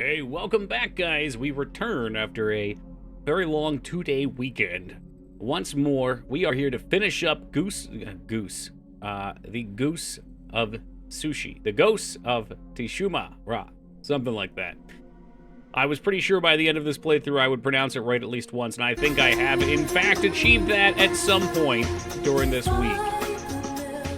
Hey, welcome back, guys. We return after a very long 2-day weekend. Once more, we are here to finish up the Goose of Sushi. The Ghost of Tsushima, something like that. I was pretty sure by the end of this playthrough I would pronounce it right at least once, and I think I have, in fact, achieved that at some point during this week.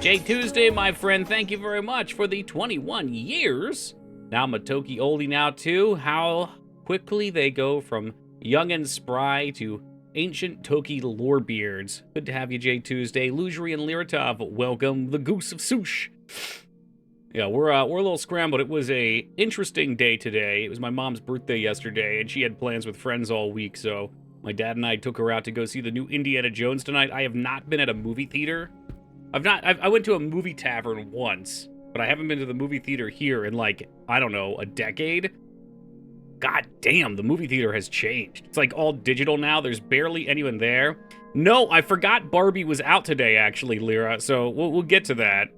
Jay Tuesday, my friend, thank you very much for the 21 years. Now I'm a Toki oldie now, too. How quickly they go from young and spry to ancient Toki lorebeards. Good to have you, Jay Tuesday. Luzhri and Liratov, welcome, the Goose of Sush. Yeah, we're a little scrambled. It was a interesting day today. It was my mom's birthday yesterday, and she had plans with friends all week, so my dad and I took her out to go see the new Indiana Jones tonight. I have not been at a movie theater. I went to a movie tavern once, but I haven't been to the movie theater here in, like, I don't know, a decade? God damn, the movie theater has changed. It's like all digital now. There's barely anyone there. No, I forgot Barbie was out today, actually, Lyra, so we'll get to that.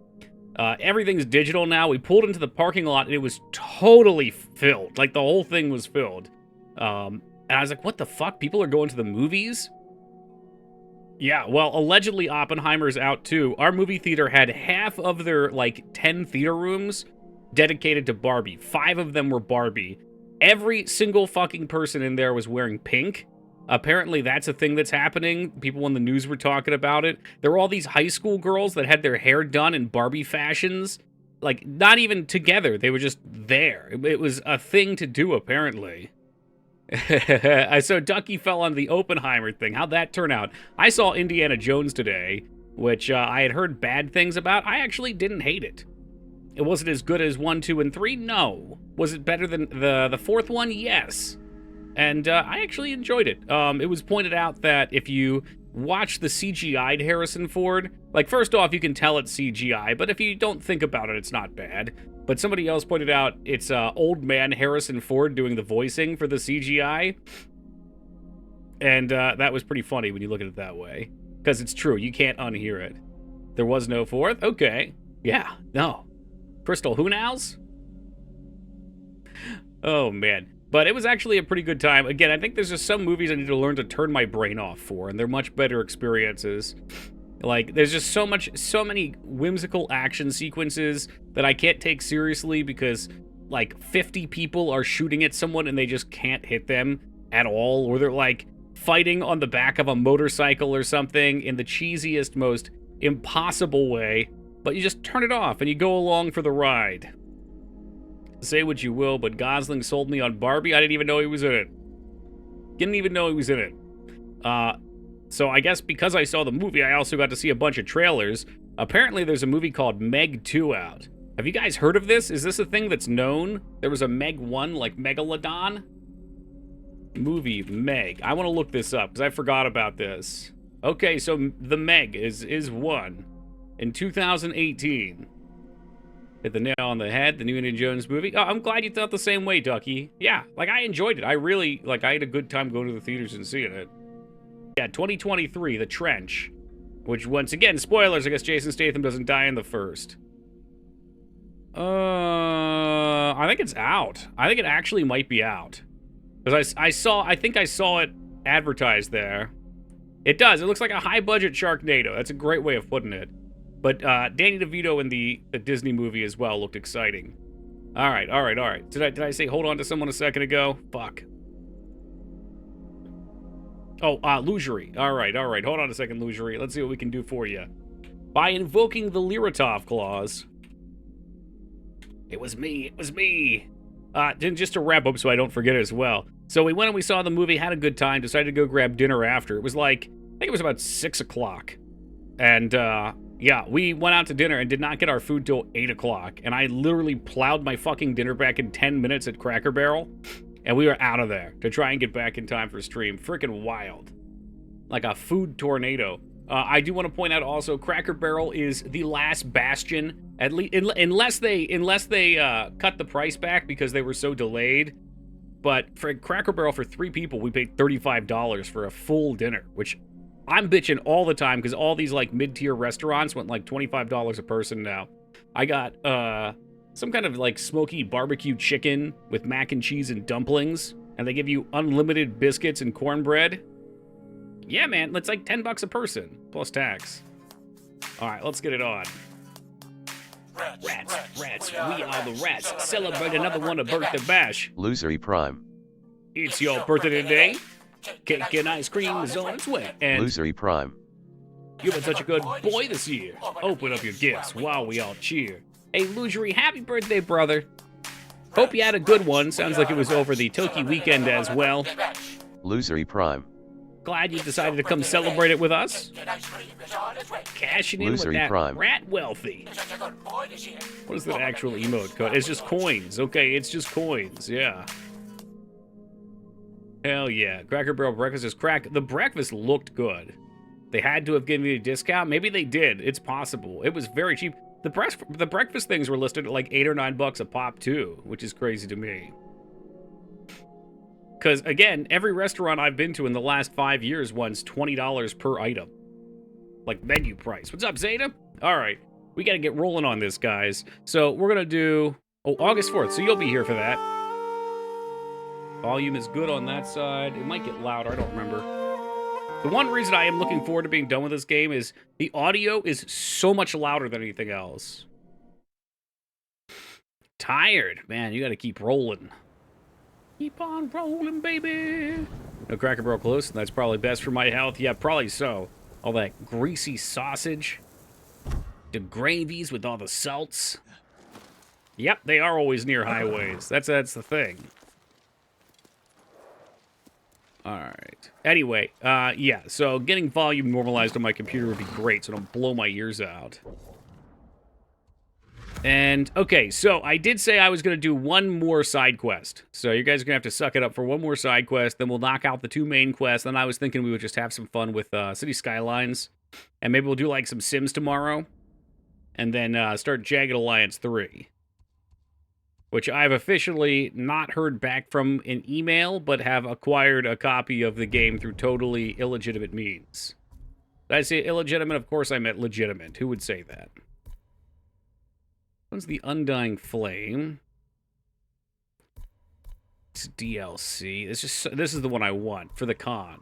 Everything's digital now. We pulled into the parking lot, and it was totally filled. Like, the whole thing was filled. And I was like, what the fuck? People are going to the movies? Yeah, well, allegedly Oppenheimer's out too. Our movie theater had half of their, like, 10 theater rooms dedicated to Barbie. 5 of them were Barbie. Every single fucking person in there was wearing pink. Apparently that's a thing that's happening. People in the news were talking about it. There were all these high school girls that had their hair done in Barbie fashions. Like, not even together. They were just there. It was a thing to do, apparently. So Ducky fell on the Oppenheimer thing. How'd that turn out? I saw Indiana Jones today, which I had heard bad things about. I actually didn't hate it. It wasn't as good as 1, 2, and 3? No. Was it better than the fourth one? Yes. And I actually enjoyed it. It was pointed out that if you watch the CGI'd Harrison Ford, like, first off, you can tell it's CGI, but if you don't think about it, it's not bad. But somebody else pointed out it's old man Harrison Ford doing the voicing for the CGI. And that was pretty funny when you look at it that way. Because it's true, you can't unhear it. There was no fourth? Okay. Yeah, no. Crystal Who Nows? Oh, man. But it was actually a pretty good time. Again, I think there's just some movies I need to learn to turn my brain off for, and they're much better experiences. Like, there's just so many whimsical action sequences that I can't take seriously because, like, 50 people are shooting at someone and they just can't hit them at all, or they're, like, fighting on the back of a motorcycle or something in the cheesiest, most impossible way, but you just turn it off and you go along for the ride. Say what you will, but Gosling sold me on Barbie. I didn't even know he was in it. Didn't even know he was in it. So I guess because I saw the movie, I also got to see a bunch of trailers. Apparently there's a movie called Meg 2 out. Have you guys heard of this? Is this a thing that's known? There was a Meg 1, like Megalodon? Movie, Meg. I want to look this up, because I forgot about this. Okay, so the Meg is one. In 2018. Hit the nail on the head, the new Indiana Jones movie. Oh, I'm glad you thought the same way, Ducky. Yeah, like, I enjoyed it. I really, like, I had a good time going to the theaters and seeing it. Yeah, 2023, The Trench. Which, once again, spoilers, I guess Jason Statham doesn't die in the first. I think it's out. I think it actually might be out. Because I think I saw it advertised there. It does. It looks like a high-budget Sharknado. That's a great way of putting it. But Danny DeVito in the Disney movie as well looked exciting. All right. Did I say hold on to someone a second ago? Fuck. Oh, Luzhri. All right. Hold on a second, Luzhri. Let's see what we can do for you. By invoking the Liratov clause. It was me. Just to wrap up so I don't forget it as well. So we went and we saw the movie, had a good time, decided to go grab dinner after. It was like, I think it was about 6 o'clock. And, yeah, we went out to dinner and did not get our food till 8 o'clock. And I literally plowed my fucking dinner back in 10 minutes at Cracker Barrel. And we were out of there to try and get back in time for stream. Freaking wild. Like a food tornado. I do want to point out also, Cracker Barrel is the last bastion, at least, unless they cut the price back because they were so delayed. But for Cracker Barrel, for 3 people, we paid $35 for a full dinner, which I'm bitching all the time because all these, like, mid-tier restaurants went like $25 a person now. I got Some kind of like smoky barbecue chicken with mac and cheese and dumplings. And they give you unlimited biscuits and cornbread. Yeah, man, that's like $10 a person, plus tax. All right, let's get it on. Rats, we are the rats. Celebrate another one of Birthday Bash. Losery Prime. It's your birthday today. Cake and ice cream is on its way. And Losery Prime. you've been such a good boy this year. Open up your gifts while we all cheer. Hey, Losery, happy birthday, brother. Hope you had a good one. Sounds like it was over the Toki weekend as well. Losery Prime. Glad you decided to come celebrate it with us. Cashing in with that Prime. rat wealthy. What is that actual emote code? It's just coins. Okay, it's just coins. Yeah. Hell yeah. Cracker Barrel breakfast is crack. The breakfast looked good. They had to have given me a discount. Maybe they did. It's possible. It was very cheap. The breakfast things were listed at like $8 or $9 a pop too, which is crazy to me. Because, again, every restaurant I've been to in the last 5 years wants $20 per item. Like, menu price. What's up, Zeta? All right. We got to get rolling on this, guys. So, we're going to do... Oh, August 4th. So, you'll be here for that. Volume is good on that side. It might get louder. I don't remember. The one reason I am looking forward to being done with this game is the audio is so much louder than anything else. Tired. Man, you got to keep rolling. Keep on rolling, baby. No Cracker Barrel close, and that's probably best for my health. Yeah, probably so. All that greasy sausage. The gravies with all the salts. Yep, they are always near highways. That's the thing. All right. Anyway, yeah, so getting volume normalized on my computer would be great so I don't blow my ears out. And, okay, so I did say I was going to do one more side quest. So you guys are going to have to suck it up for one more side quest. Then we'll knock out the 2 main quests. Then I was thinking we would just have some fun with City Skylines. And maybe we'll do, like, some Sims tomorrow. And then start Jagged Alliance 3. Which I've officially not heard back from in email, but have acquired a copy of the game through totally illegitimate means. Did I say illegitimate? Of course I meant legitimate. Who would say that? What's the Undying Flame? It's DLC. This is the one I want for the con.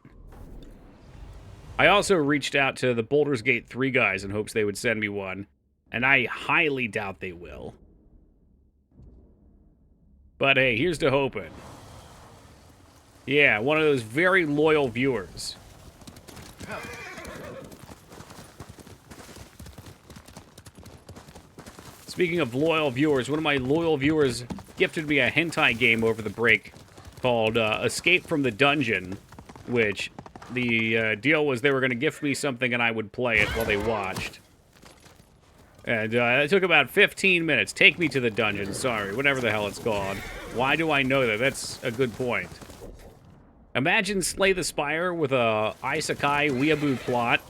I also reached out to the Baldur's Gate 3 guys in hopes they would send me one, and I highly doubt they will. But hey, here's to hoping. Yeah, one of those very loyal viewers. Speaking of loyal viewers, one of my loyal viewers gifted me a hentai game over the break called Escape from the Dungeon, which the deal was they were going to gift me something and I would play it while they watched. And it took about 15 minutes. Take me to the dungeon, sorry, whatever the hell it's called. Why do I know that? That's a good point. Imagine Slay the Spire with a isekai weeaboo plot.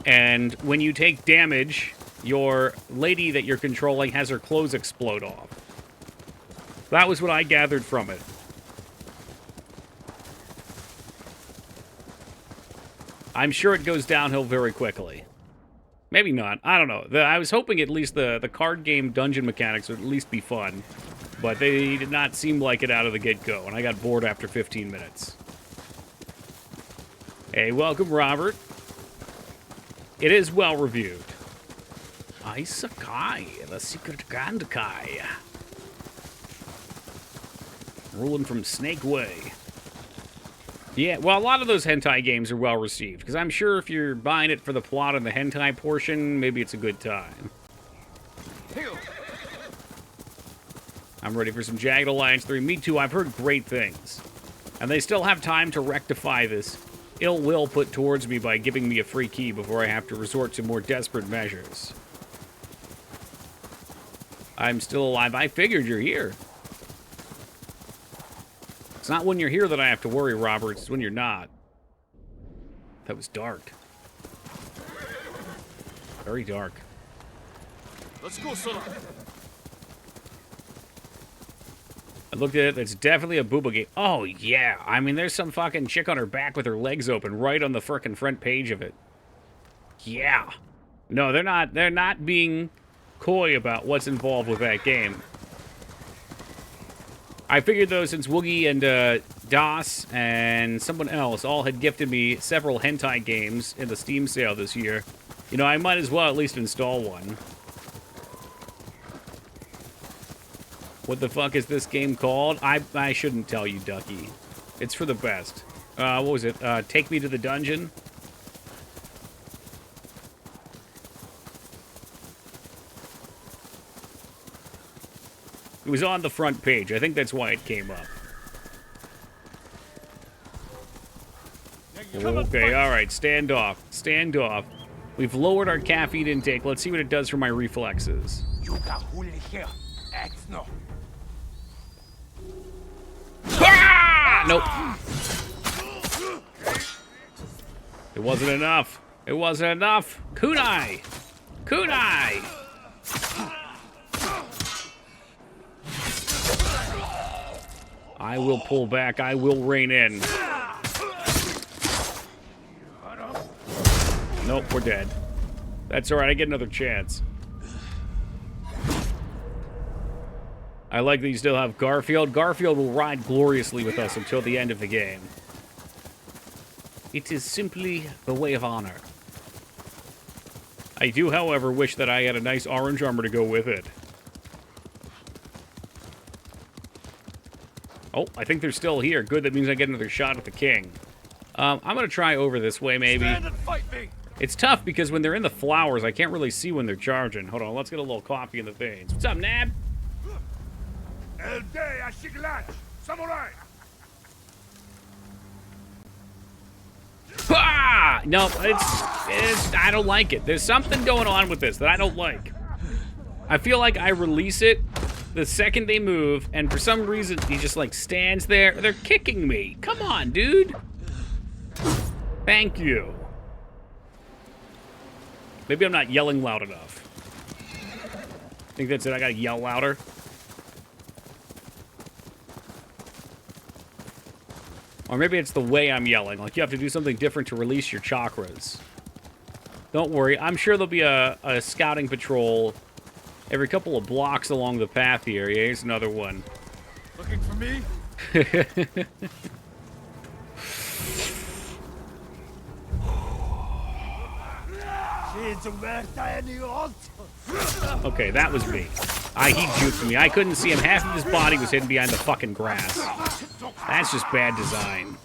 And when you take damage, your lady that you're controlling has her clothes explode off. That was what I gathered from it. I'm sure it goes downhill very quickly. Maybe not. I don't know. I was hoping at least the card game dungeon mechanics would at least be fun. But they did not seem like it out of the get-go, and I got bored after 15 minutes. Hey, welcome, Robert. It is well-reviewed. Isekai, the secret Gandakai. Ruling from Snake Way. Yeah, well, a lot of those hentai games are well-received, because I'm sure if you're buying it for the plot and the hentai portion, maybe it's a good time. I'm ready for some Jagged Alliance 3. Me too, I've heard great things. And they still have time to rectify this ill will put towards me by giving me a free key before I have to resort to more desperate measures. I'm still alive. I figured you're here. It's not when you're here that I have to worry, Robert. It's when you're not. That was dark. Very dark. Let's go, son. I looked at it. It's definitely a booba game. Oh, yeah. I mean, there's some fucking chick on her back with her legs open right on the frickin' front page of it. Yeah. No, they're not being coy about what's involved with that game. I figured, though, since Woogie and Das and someone else all had gifted me several hentai games in the Steam sale this year, you know, I might as well at least install one. What the fuck is this game called? I shouldn't tell you, Ducky. It's for the best. What was it? Take Me to the Dungeon? It was on the front page. I think that's why it came up. Okay, alright. Stand off. Stand off. We've lowered our caffeine intake. Let's see what it does for my reflexes. Ah! Nope. It wasn't enough. It wasn't enough. Kunai! Kunai! I will pull back. I will rein in. Nope, we're dead. That's alright. I get another chance. I like that you still have Garfield. Garfield will ride gloriously with us until the end of the game. It is simply the way of honor. I do, however, wish that I had a nice orange armor to go with it. Oh, I think they're still here. Good, that means I get another shot at the king. I'm gonna try over this way, maybe. Stand and fight me. It's tough because when they're in the flowers, I can't really see when they're charging. Hold on, let's get a little coffee in the veins. What's up, Nab? Ah! No, it's I don't like it. There's something going on with this that I don't like. I feel like I release it the second they move, and for some reason, he just, like, stands there. They're kicking me. Come on, dude. Thank you. Maybe I'm not yelling loud enough. I think that's it. I gotta yell louder. Or maybe it's the way I'm yelling. Like, you have to do something different to release your chakras. Don't worry. I'm sure there'll be a scouting patrol every couple of blocks along the path here. Yeah, here's another one. Looking for me? Okay, that was me. He juked me. I couldn't see him. Half of his body was hidden behind the fucking grass. That's just bad design.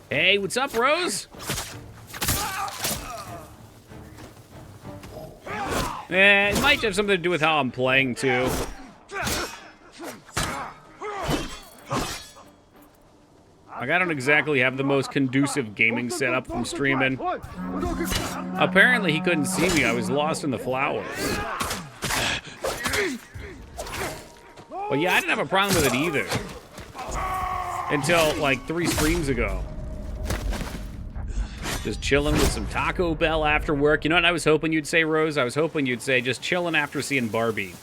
Hey, what's up, Rose? It might have something to do with how I'm playing, too. Like, I don't exactly have the most conducive gaming setup from streaming. Apparently, he couldn't see me. I was lost in the flowers. But yeah, I didn't have a problem with it either. Until, like, 3 streams ago. Just chilling with some Taco Bell after work. You know what I was hoping you'd say, Rose? I was hoping you'd say just chilling after seeing Barbie.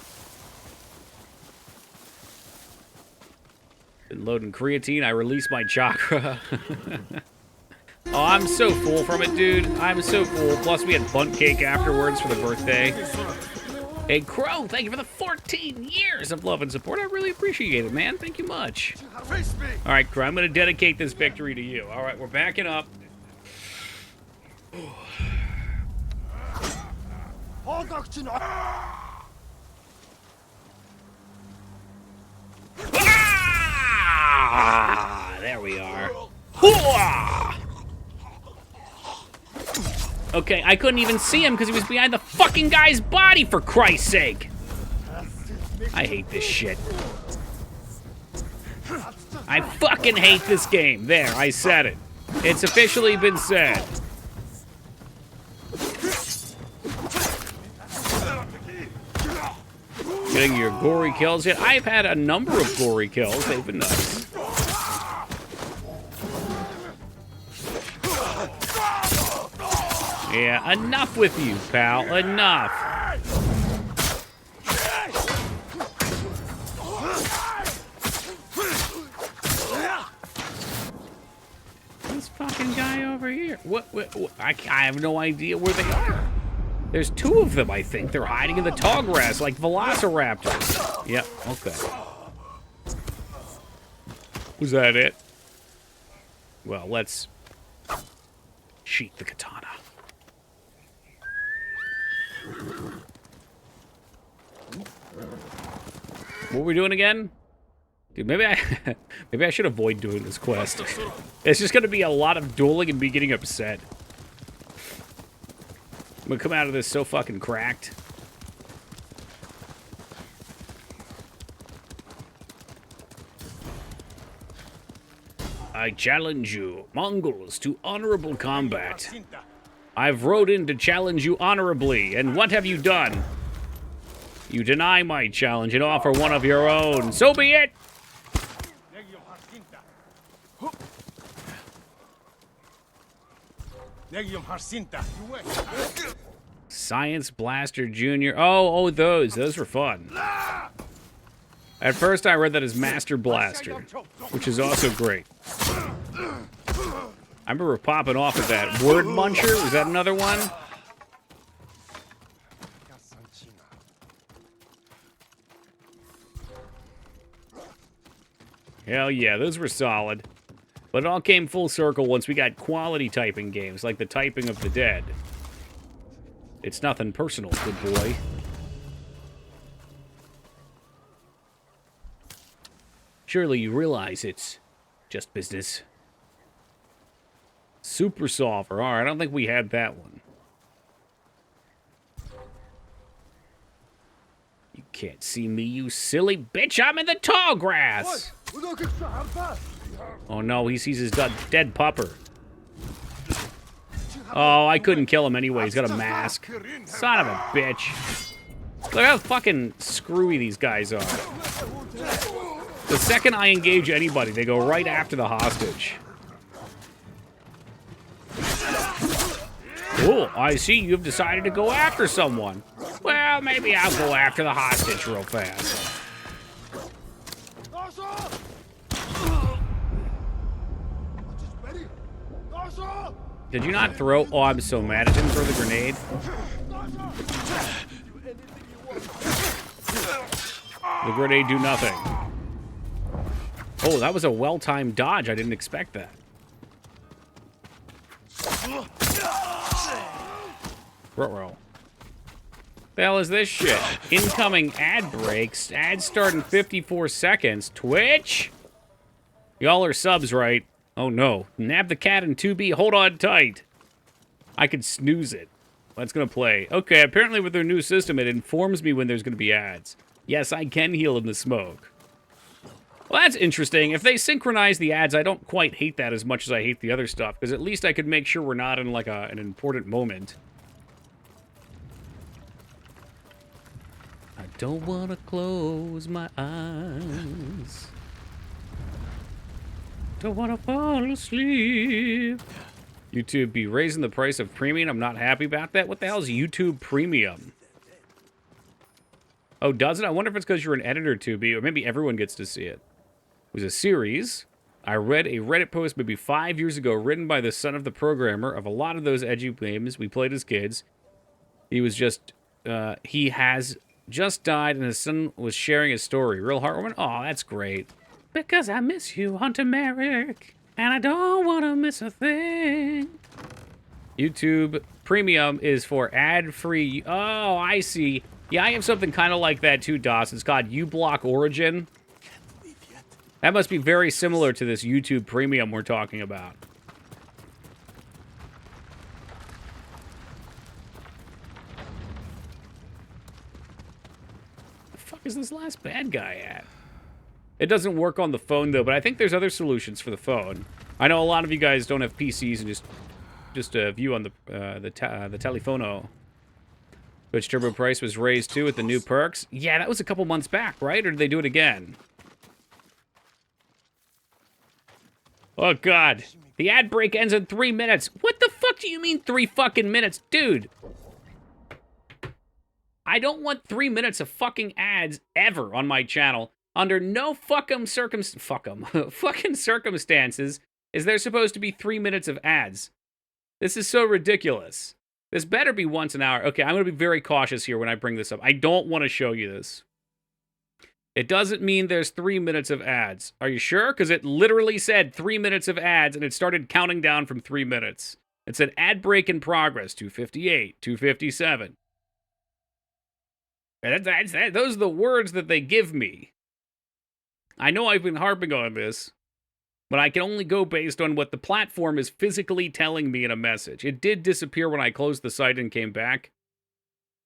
Been loading creatine. I release my chakra. Oh, I'm so full from it, dude. I'm so full. Plus, we had bunt cake afterwards for the birthday. Hey, Crow, thank you for the 14 years of love and support. I really appreciate it, man. Thank you much. All right, Crow, I'm going to dedicate this victory to you. All right, we're backing up. Ah, there we are. Okay, I couldn't even see him because he was behind the fucking guy's body, for Christ's sake. I hate this shit. I fucking hate this game. There, I said it. It's officially been said. Getting your gory kills yet? I've had a number of gory kills. They've been nice. Yeah, enough with you, pal. Enough. This fucking guy over here. What I have no idea where they are. There's two of them, I think. They're hiding in the tall grass like velociraptors. Yep, okay. Was that it? Well, let's sheath the katana. What were we doing again? Dude, maybe I should avoid doing this quest. It's just gonna be a lot of dueling and me getting upset. I'm gonna come out of this so fucking cracked. I challenge you, Mongols, to honorable combat. I've rode in to challenge you honorably, and what have you done? You deny my challenge and offer one of your own. So be it! Science Blaster Jr. Oh, those were fun. At first I read that as Master Blaster, which is also great. I remember popping off at that. Word Muncher, was that another one? Hell yeah, those were solid. But it all came full circle once we got quality typing games, like the Typing of the Dead. It's nothing personal, good boy. Surely you realize it's just business. Super Solver. Alright, I don't think we had that one. You can't see me, you silly bitch. I'm in the tall grass. Oh no, he sees his dead pupper. Oh, I couldn't kill him anyway. He's got a mask. Son of a bitch. Look how fucking screwy these guys are. The second I engage anybody, they go right after the hostage. Oh, I see you've decided to go after someone. Well, maybe I'll go after the hostage real fast. Did you not throw? Oh, I'm so mad. I didn't throw the grenade. The grenade do nothing. Oh, that was a well-timed dodge. I didn't expect that. Ruh-roh. The hell is this shit? Incoming ad breaks. Ads start in 54 seconds. Twitch? Y'all are subs, right? Oh no. Nab the cat in 2B. Hold on tight. I could snooze it. That's gonna play. Okay, apparently with their new system, it informs me when there's gonna be ads. Yes, I can heal in the smoke. Well, that's interesting. If they synchronize the ads, I don't quite hate that as much as I hate the other stuff, because at least I could make sure we're not in, like, an important moment. I don't want to close my eyes. Don't want to fall asleep. YouTube be raising the price of premium. I'm not happy about that. What the hell is YouTube Premium? Oh, does it? I wonder if it's because you're an editor, Tubi, or maybe everyone gets to see it. It was a series. I read a Reddit post maybe 5 years ago written by the son of the programmer of a lot of those edgy games we played as kids. He was just, he has just died and his son was sharing his story. Real heartwarming? Oh, that's great. Because I miss you, Hunter Merrick, and I don't want to miss a thing. YouTube Premium is for ad-free. Oh, I see. Yeah, I have something kind of like that too, Doss. It's called uBlock Origin. That must be very similar to this YouTube Premium we're talking about. The fuck is this last bad guy at? It doesn't work on the phone, though, but I think there's other solutions for the phone. I know a lot of you guys don't have PCs and just view on the Telefono. Twitch Turbo price was raised, too, with the new perks. Yeah, that was a couple months back, right? Or did they do it again? Oh, God. The ad break ends in 3 minutes. What the fuck do you mean 3 fucking minutes? Dude. I don't want 3 minutes of fucking ads ever on my channel. Under no fucking circumstances is there supposed to be 3 minutes of ads. This is so ridiculous. This better be once an hour. Okay, I'm going to be very cautious here when I bring this up. I don't want to show you this. It doesn't mean there's 3 minutes of ads. Are you sure? Because it literally said 3 minutes of ads, and it started counting down from 3 minutes. It said ad break in progress, 258, 257. And those are the words that they give me. I know I've been harping on this, but I can only go based on what the platform is physically telling me in a message. It did disappear when I closed the site and came back.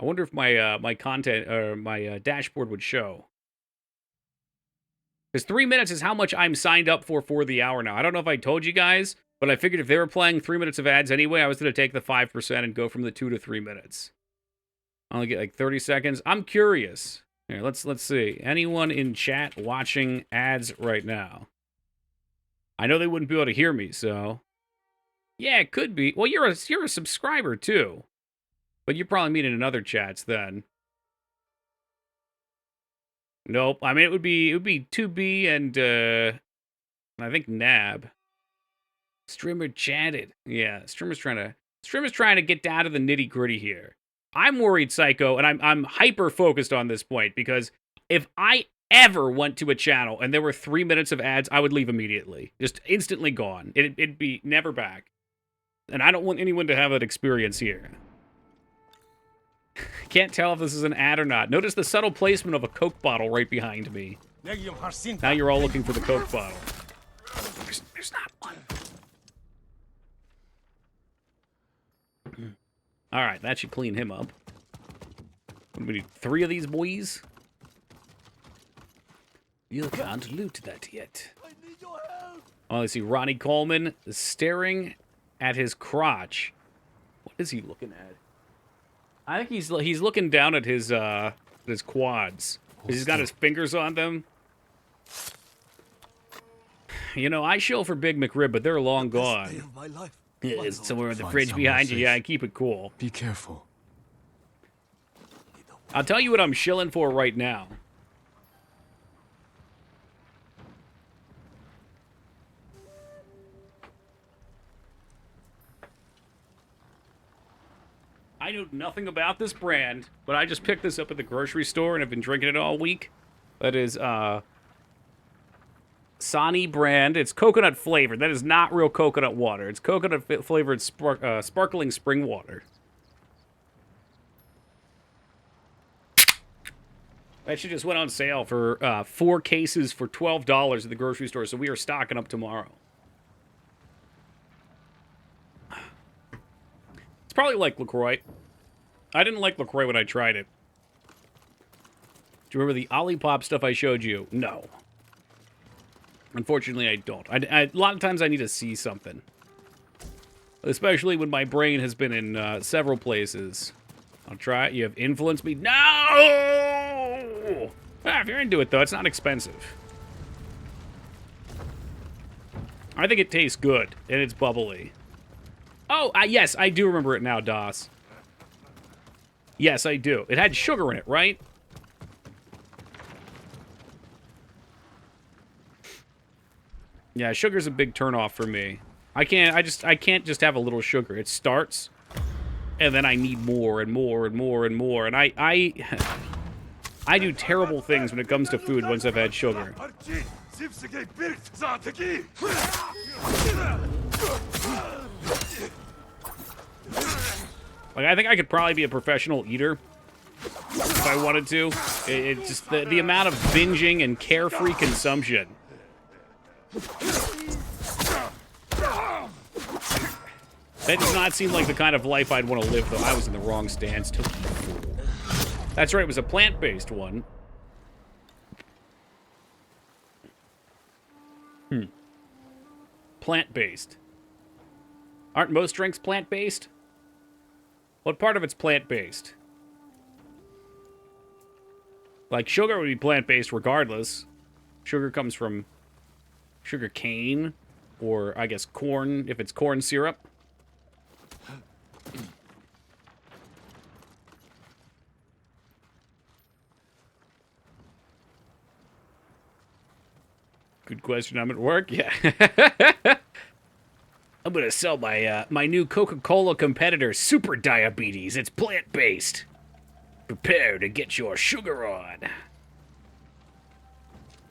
I wonder if my my content or my dashboard would show. Because 3 minutes is how much I'm signed up for the hour now. I don't know if I told you guys, but I figured if they were playing 3 minutes of ads anyway, I was going to take the 5% and go from the 2 to 3 minutes. I only get like 30 seconds. I'm curious. Here, let's see. Anyone in chat watching ads right now? I know they wouldn't be able to hear me, so yeah, it could be. Well, you're a subscriber too, but you probably mean in other chats then. Nope. I mean, it would be 2B and I think Nab. Streamer chatted. Yeah, streamer's trying to get down to the nitty gritty here. I'm worried, Psycho, and I'm hyper focused on this point because if I ever went to a channel and there were 3 minutes of ads, I would leave immediately, just instantly gone. It'd be never back, and I don't want anyone to have that experience here. Can't tell if this is an ad or not. Notice the subtle placement of a Coke bottle right behind me. Now you're all looking for the Coke bottle. There's not one. All right, that should clean him up. We need 3 of these boys. You can't loot that yet. Oh, I see Ronnie Coleman staring at his crotch. What is he looking at? I think he's looking down at his quads. He's got his fingers on them. You know, I shill for Big McRib, but they're long gone. Yeah, it's somewhere in the fridge behind you. Yeah, I keep it cool. Be careful. I'll tell you what I'm shilling for right now. I know nothing about this brand, but I just picked this up at the grocery store and have been drinking it all week. That is, Sani brand. It's coconut flavored. That is not real coconut water. It's coconut flavored sparkling spring water. That shit just went on sale for 4 cases for $12 at the grocery store, so we are stocking up tomorrow. It's probably like LaCroix. I didn't like LaCroix when I tried it. Do you remember the Olipop stuff I showed you? No. Unfortunately, I don't. A lot of times I need to see something. Especially when my brain has been in several places. I'll try it. You have influenced me. No! Ah, if you're into it, though, it's not expensive. I think it tastes good, and it's bubbly. Oh, yes, I do remember it now, DOS. Yes, I do. It had sugar in it, right? Yeah, sugar's a big turnoff for me. I can't just have a little sugar. It starts, and then I need more and more and more and more. And I do terrible things when it comes to food once I've had sugar. Like, I think I could probably be a professional eater if I wanted to. It's just the amount of binging and carefree consumption. That does not seem like the kind of life I'd want to live, though. I was in the wrong stance. That's right, it was a plant-based one. Plant-based. Aren't most drinks plant-based? What part of it's plant-based? Like, sugar would be plant-based regardless. Sugar comes from sugar cane, or I guess corn, if it's corn syrup. Good question. I'm at work. Yeah. I'm gonna sell my my new Coca-Cola competitor, Super Diabetes. It's plant-based. Prepare to get your sugar on.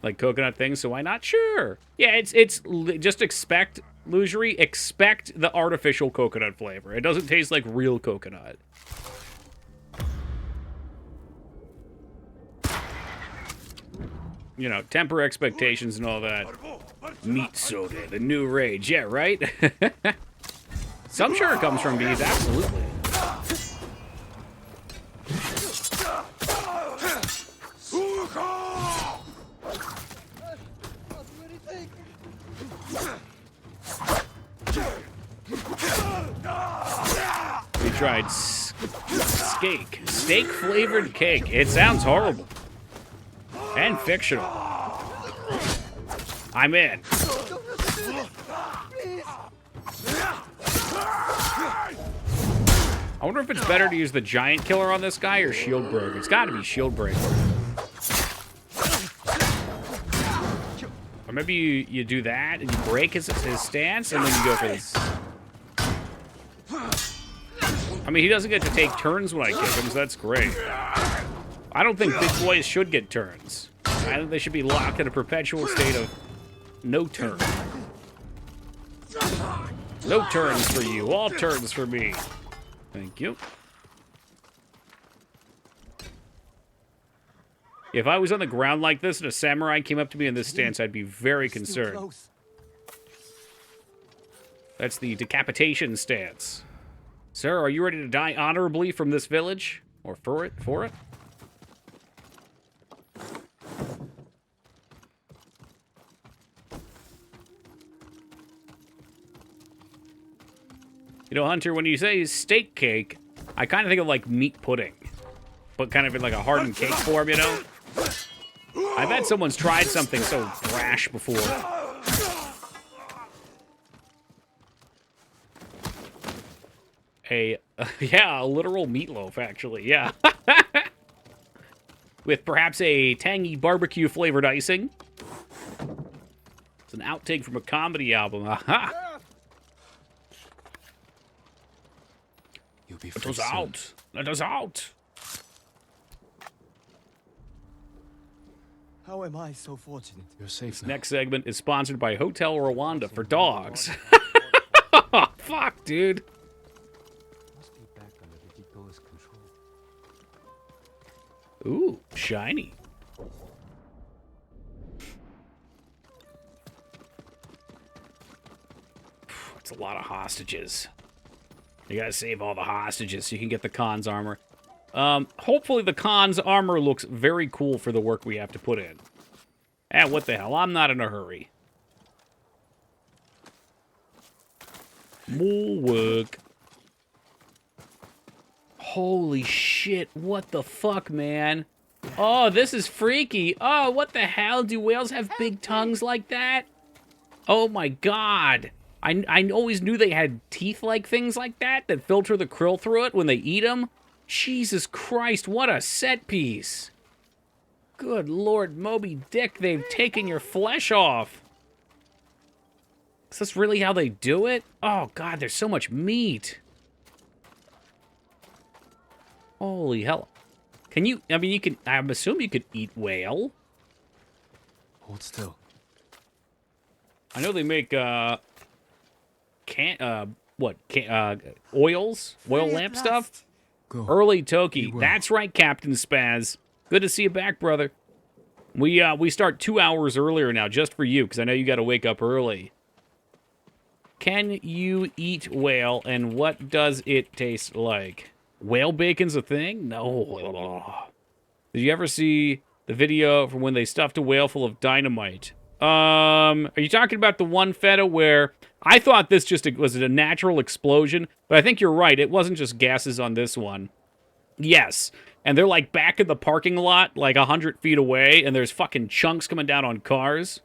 Like coconut things, so why not? Sure. Yeah, just expect, Luxury, expect the artificial coconut flavor. It doesn't taste like real coconut. You know, temper expectations and all that. Meat soda, the new rage. Yeah, right? Some sure it comes from bees, absolutely. We tried steak-flavored cake. It sounds horrible. And fictional. I'm in. I wonder if it's better to use the giant killer on this guy or shield break. It's got to be shield break. Or maybe you do that and you break his stance and then you go for this. I mean, he doesn't get to take turns when I kick him, so that's great. I don't think big boys should get turns. I think they should be locked in a perpetual state of no turn. No turns for you, all turns for me. Thank you. If I was on the ground like this and a samurai came up to me in this stance, I'd be very concerned. That's the decapitation stance. Sir, are you ready to die honorably from this village? Or for it? For it? You know, Hunter, when you say steak cake, I kind of think of like meat pudding. But kind of in like a hardened cake form, you know? I bet someone's tried something so brash before. Yeah, a literal meatloaf, actually, yeah. With perhaps a tangy barbecue-flavored icing. It's an outtake from a comedy album. Aha! You'll be Let free us soon. out! Let us out! How am I so fortunate? You're safe This now. next segment is sponsored by Hotel Rwanda for dogs. Fuck, dude. Must be back under the Depot's control. Ooh, shiny. It's a lot of hostages. You gotta save all the hostages so you can get the Khan's armor. Hopefully the Khan's armor looks very cool for the work we have to put in. What the hell? I'm not in a hurry. More work. Holy shit, what the fuck, man? Oh, this is freaky. Oh, what the hell? Do whales have big tongues like that? Oh my god. I always knew they had teeth-like things like that filter the krill through it when they eat them. Jesus Christ, what a set piece. Good Lord, Moby Dick, they've taken your flesh off. Is this really how they do it? Oh god, there's so much meat. Holy hell. Can you, I mean, you can, I'm assuming you could eat whale. Hold still. I know they make, oils? Oil lamp stuff? Go. Early Toki. will. That's right, Captain Spaz. Good to see you back, brother. We start 2 hours earlier now, just for you, because I know you got to wake up early. Can you eat whale, and what does it taste like? Whale bacon's a thing? No. Did you ever see the video from when they stuffed a whale full of dynamite? Are you talking about the one feta where I thought this just was a natural explosion, but I think you're right. It wasn't just gases on this one. Yes. And they're like back in the parking lot, like 100 feet away, and there's fucking chunks coming down on cars.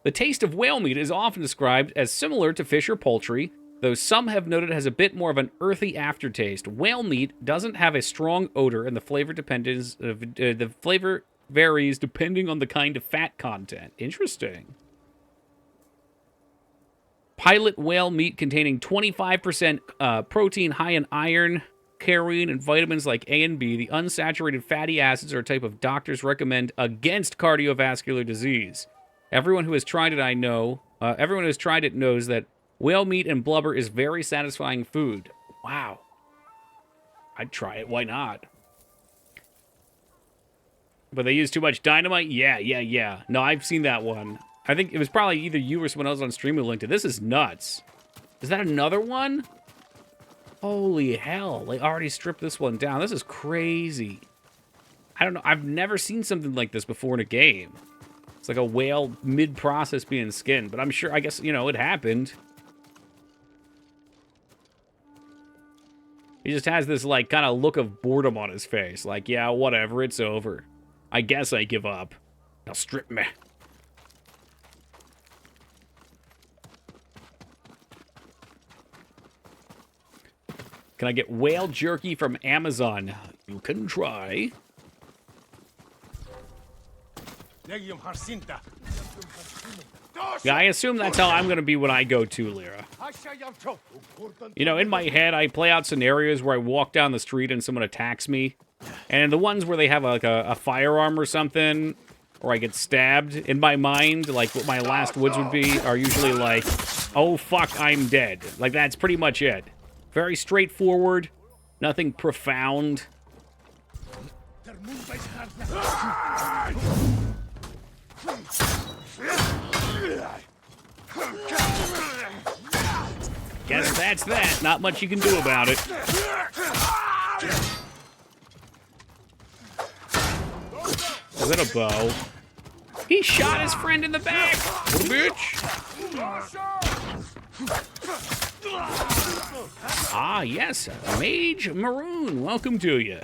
The taste of whale meat is often described as similar to fish or poultry, though some have noted it has a bit more of an earthy aftertaste. Whale meat doesn't have a strong odor, and the flavor varies depending on the kind of fat content. Interesting. Pilot whale meat containing 25% protein, high in iron, carine, and vitamins like A and B. The unsaturated fatty acids are a type of doctors recommend against cardiovascular disease. Everyone who has tried it, everyone who has tried it knows that whale meat and blubber is very satisfying food. Wow. I'd try it. Why not? But they use too much dynamite? Yeah. No, I've seen that one. I think it was probably either you or someone else on stream who linked it. This is nuts. Is that another one? Holy hell. They already stripped this one down. This is crazy. I don't know. I've never seen something like this before in a game. It's like a whale mid-process being skinned. But I'm sure, I guess, you know, it happened. He just has this, like, kind of look of boredom on his face. Like, yeah, whatever, it's over. I guess I give up. Now strip me. Can I get whale jerky from Amazon? You can try. Yeah, I assume that's how I'm going to be when I go to Lyra. You know, in my head, I play out scenarios where I walk down the street and someone attacks me. And the ones where they have like a firearm or something, or I get stabbed, in my mind, like what my last woods would be, are usually like, oh fuck, I'm dead. Like that's pretty much it. Very straightforward, nothing profound. Guess that's that. Not much you can do about it. Is that a bow? He shot his friend in the back! What a bitch! Ah, yes, Mage Maroon, welcome to you.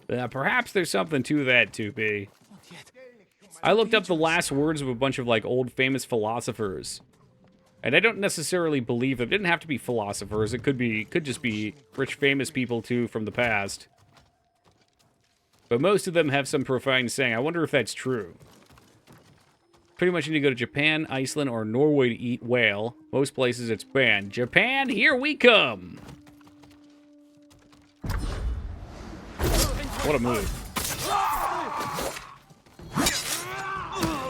Perhaps there's something to that, 2P. I looked up the last words of a bunch of, like, old famous philosophers. And I don't necessarily believe them. It didn't have to be philosophers. It could just be rich famous people, too, from the past. But most of them have some profound saying. I wonder if that's true. Pretty much you need to go to Japan, Iceland, or Norway to eat whale. Most places it's banned. Japan, here we come! What a move.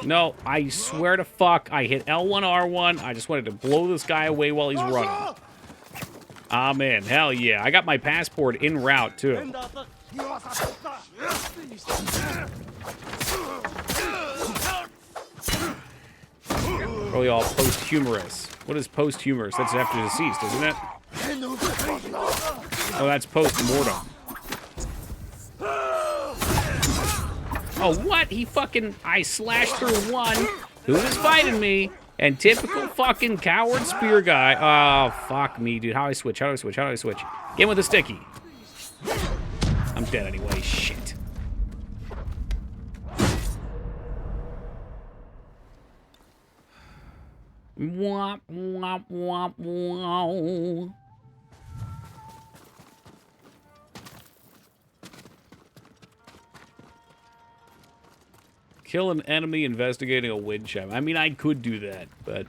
No, I swear to fuck, I hit L1, R1. I just wanted to blow this guy away while he's running. Amen. Hell yeah. I got my passport en route, too. Probably all posthumous. What is posthumous? That's after deceased, isn't it? Oh, that's post-mortem. Oh, what? He fucking... I slashed through one who was fighting me, and typical fucking coward spear guy. Oh, fuck me, dude. How do I switch? How do I switch? How do I switch? Get with the sticky. I'm dead anyway. Shit. Womp, womp, womp, womp. Kill an enemy investigating a wind chime. I mean, I could do that, but...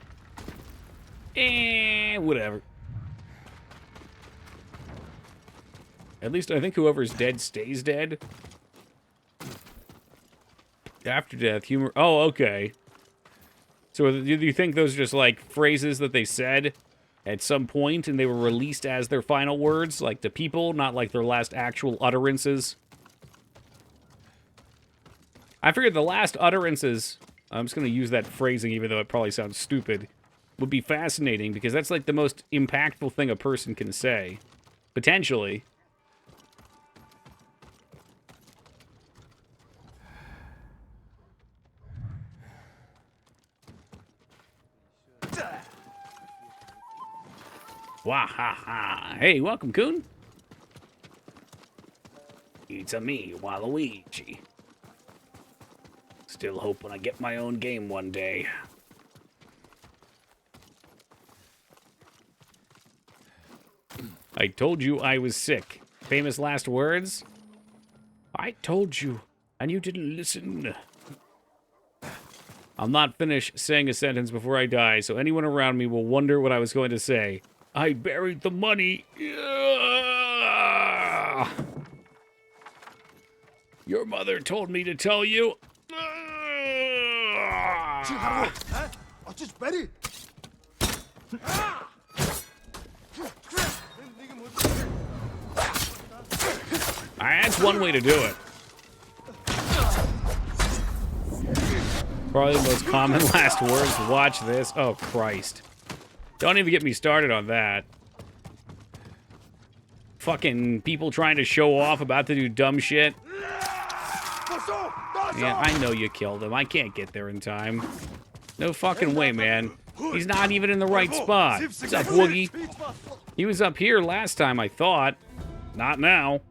whatever. At least I think whoever's dead stays dead. After death, humor... Oh, okay. So do you think those are just, like, phrases that they said at some point and they were released as their final words, like, to people, not like their last actual utterances? I figured the last utterances, I'm just going to use that phrasing even though it probably sounds stupid, would be fascinating because that's like the most impactful thing a person can say. Potentially. Wahaha. Hey, welcome, Coon. It's a me, Waluigi. Still hoping I get my own game one day. I told you I was sick. Famous last words? I told you, and you didn't listen. I'll not finish saying a sentence before I die, so anyone around me will wonder what I was going to say. I buried the money. Yeah! Your mother told me to tell you. That's one way to do it. Probably the most common last words. Watch this. Oh, Christ. Don't even get me started on that. Fucking people trying to show off about to do dumb shit. Yeah, I know you killed him. I can't get there in time. No fucking way, man. He's not even in the right spot. What's up, Woogie? He was up here last time, I thought. Not now.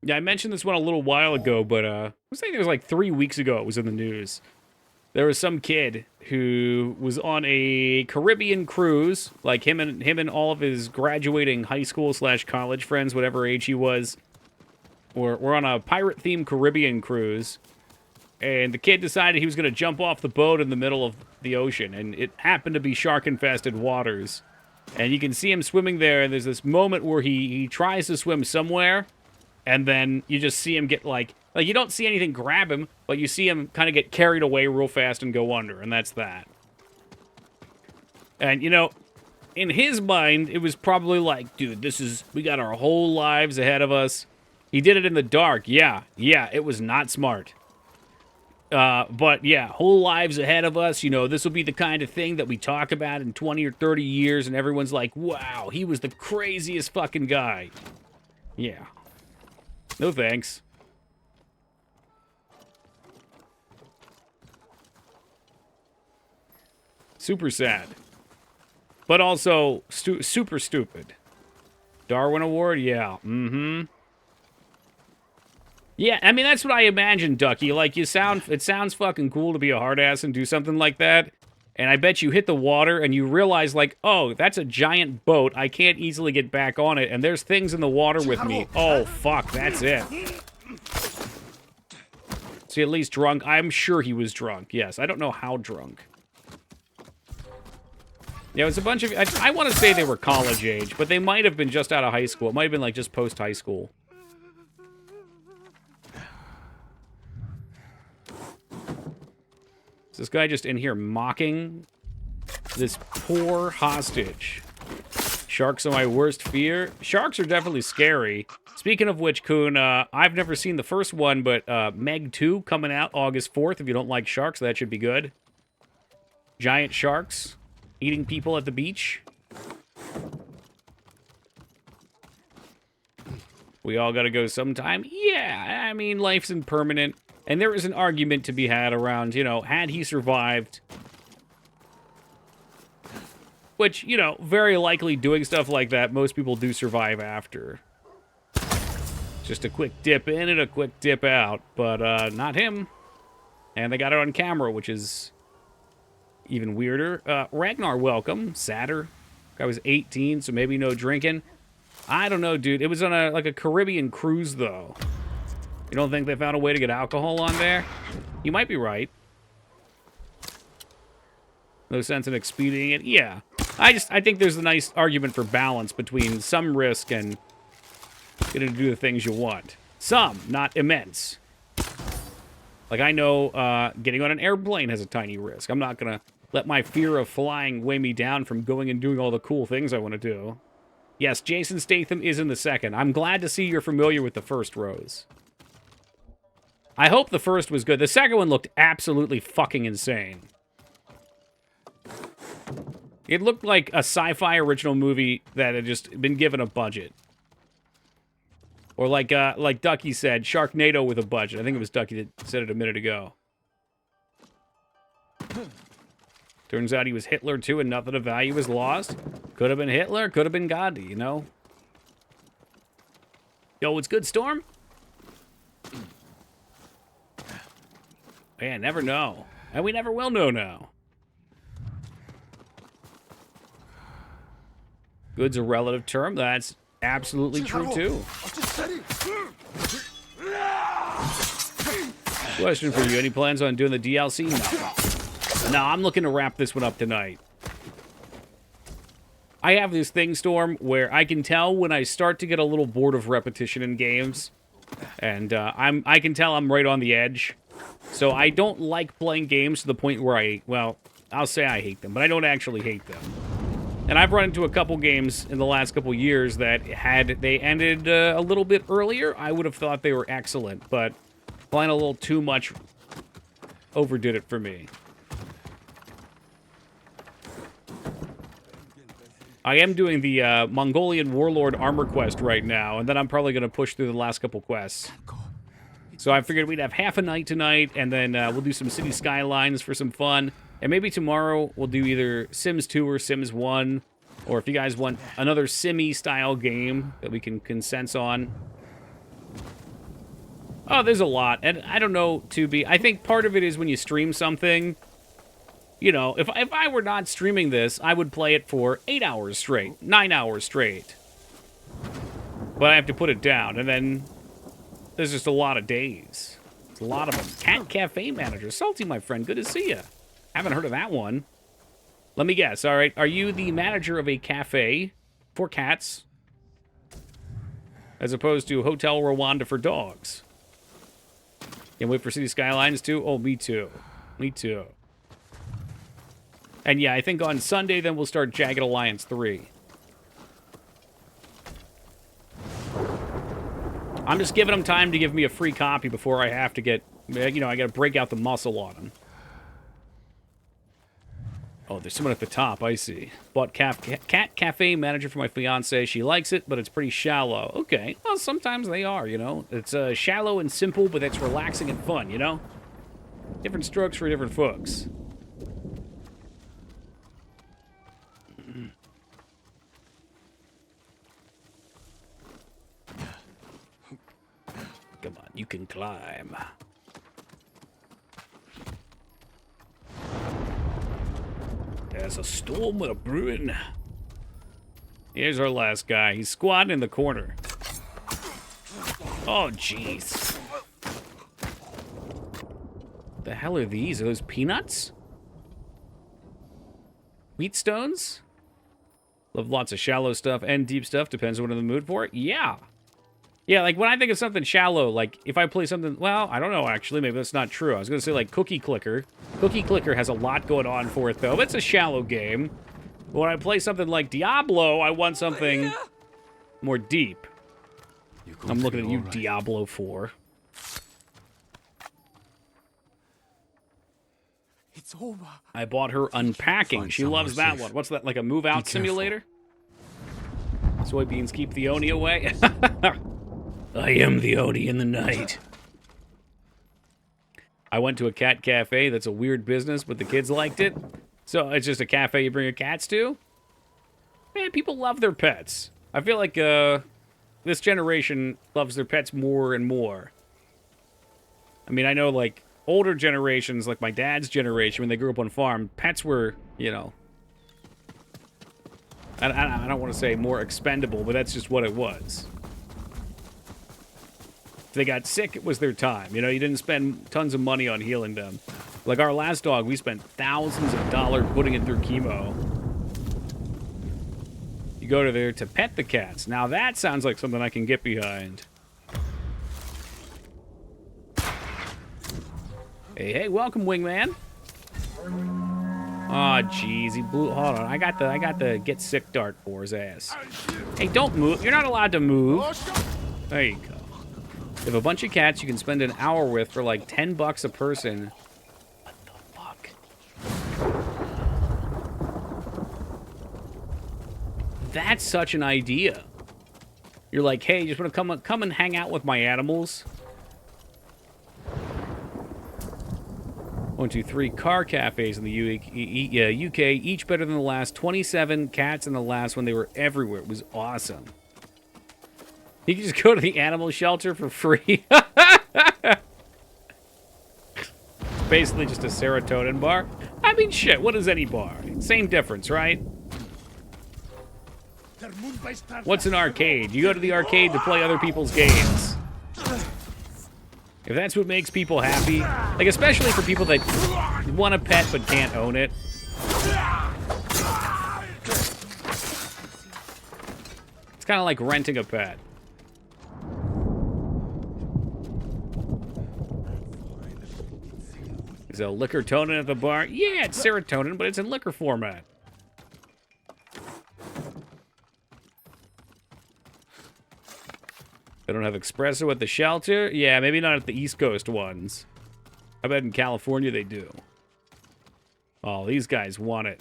Yeah, I mentioned this one a little while ago, but I was thinking it was like 3 weeks ago it was in the news. There was some kid who was on a Caribbean cruise, like him and all of his graduating high school / college friends, whatever age he was, were on a pirate-themed Caribbean cruise, and the kid decided he was going to jump off the boat in the middle of the ocean, and it happened to be shark-infested waters. And you can see him swimming there, and there's this moment where he tries to swim somewhere, and then you just see him get, like you don't see anything grab him, but you see him kind of get carried away real fast and go under, and that's that. And, you know, in his mind, it was probably like, dude, we got our whole lives ahead of us. He did it in the dark. Yeah, it was not smart. But, yeah, whole lives ahead of us. You know, this will be the kind of thing that we talk about in 20 or 30 years, and everyone's like, wow, he was the craziest fucking guy. Yeah. No thanks. Super sad. But also super stupid. Darwin Award? Yeah. Mm-hmm. Yeah, I mean, that's what I imagine, Ducky. Like, it sounds fucking cool to be a hard ass and do something like that. And I bet you hit the water and you realize, like, oh, that's a giant boat. I can't easily get back on it. And there's things in the water with me. Oh, fuck, that's it. Is he at least drunk? I'm sure he was drunk. Yes, I don't know how drunk. Yeah, it was a bunch of... I want to say they were college age, but they might have been just out of high school. It might have been, like, just post-high school. Is this guy just in here mocking this poor hostage? Sharks are my worst fear. Sharks are definitely scary. Speaking of which, Kuhn, I've never seen the first one, but Meg 2 coming out August 4th. If you don't like sharks, that should be good. Giant sharks eating people at the beach. We all gotta go sometime. Yeah, I mean, life's impermanent. And there is an argument to be had around, you know, had he survived. Which, you know, very likely doing stuff like that, most people do survive after. Just a quick dip in and a quick dip out. But not him. And they got it on camera, which is even weirder. Ragnar, welcome. Sadder. Guy was 18, so maybe no drinking. I don't know, dude. It was on a Caribbean cruise, though. You don't think they found a way to get alcohol on there? You might be right. No sense in expediting it. Yeah. I think there's a nice argument for balance between some risk and getting to do the things you want. Some, not immense. Like, I know getting on an airplane has a tiny risk. I'm not going to let my fear of flying weigh me down from going and doing all the cool things I want to do. Yes, Jason Statham is in the second. I'm glad to see you're familiar with the first, Rose. I hope the first was good. The second one looked absolutely fucking insane. It looked like a sci-fi original movie that had just been given a budget. Or like Ducky said, Sharknado with a budget. I think it was Ducky that said it a minute ago. Turns out he was Hitler too, and nothing of value was lost. Could have been Hitler, could have been Gandhi, you know? Yo, what's good, Storm? Man, never know. And we never will know now. Good's a relative term. That's absolutely true, too. Question for you. Any plans on doing the DLC? No. No, I'm looking to wrap this one up tonight. I have this thing, Storm, where I can tell when I start to get a little bored of repetition in games. And I can tell I'm right on the edge. So I don't like playing games to the point where I'll say I hate them, but I don't actually hate them. And I've run into a couple games in the last couple years that had they ended a little bit earlier, I would have thought they were excellent, but playing a little too much overdid it for me. I am doing the Mongolian Warlord Armor Quest right now, and then I'm probably going to push through the last couple quests. So I figured we'd have half a night tonight, and then we'll do some City Skylines for some fun. And maybe tomorrow we'll do either Sims 2 or Sims 1, or if you guys want another Simmy-style game that we can consensus on. Oh, there's a lot, and I don't know, I think part of it is when you stream something, you know, if I were not streaming this, I would play it for 8 hours straight, 9 hours straight. But I have to put it down, and then there's just a lot of days. It's a lot of them. Cat Cafe Manager. Salty, my friend, good to see you. Haven't heard of that one. Let me guess, all right. Are you the manager of a cafe for cats? As opposed to Hotel Rwanda for dogs? Can't wait for City Skylines too? Oh, me too. Me too. And yeah, I think on Sunday then we'll start Jagged Alliance 3. I'm just giving them time to give me a free copy before I have to get, you know, I gotta break out the muscle on them. Oh, there's someone at the top, I see. Bought Cat Cafe Manager for my fiance. She likes it, but it's pretty shallow. Okay, well, sometimes they are, you know. It's shallow and simple, but it's relaxing and fun, you know? Different strokes for different folks. Come on, you can climb. There's a storm with a brewing. Here's our last guy. He's squatting in the corner. Oh, jeez. The hell are these? Are those peanuts? Wheat stones? Love lots of shallow stuff and deep stuff. Depends on what I'm in the mood for it. Yeah. Yeah, like when I think of something shallow, like if I play something, well, I don't know actually, maybe that's not true. I was going to say like Cookie Clicker. Cookie Clicker has a lot going on for it though. It's a shallow game. But when I play something like Diablo, I want something more deep. I'm looking at you, right. Diablo 4. It's over. I bought her Unpacking. She loves that one. What's that, like a move-out simulator? Soybeans keep the Oni away. I am the Oni in the night. I went to a cat cafe. That's a weird business, but the kids liked it. So it's just a cafe you bring your cats to? Man, people love their pets. I feel like this generation loves their pets more and more. I mean, I know, like, older generations, like my dad's generation, when they grew up on farm, pets were, you know... I don't want to say more expendable, but that's just what it was. If they got sick, it was their time. You know, you didn't spend tons of money on healing them. Like our last dog, we spent thousands of dollars putting it through chemo. You go to there to pet the cats. Now that sounds like something I can get behind. Hey, welcome, Wingman. Aw, oh, jeez, he blew. Hold on, I got the get sick dart for his ass. Hey, don't move. You're not allowed to move. There you go. You have a bunch of cats you can spend an hour with for like $10 a person. What the fuck? That's such an idea. You're like, hey, you just want to come and hang out with my animals? 1, 2, 3 car cafes in the UK, each better than the last. 27 cats in the last one. They were everywhere. It was awesome. You can just go to the animal shelter for free. Basically just a serotonin bar. I mean, shit, what is any bar? Same difference, right? What's an arcade? You go to the arcade to play other people's games. If that's what makes people happy, like especially for people that want a pet but can't own it. It's kind of like renting a pet. Is there liquor tonin at the bar? Yeah, it's serotonin, but it's in liquor format. They don't have espresso at the shelter? Yeah, maybe not at the East Coast ones. I bet in California they do. Oh, these guys want it.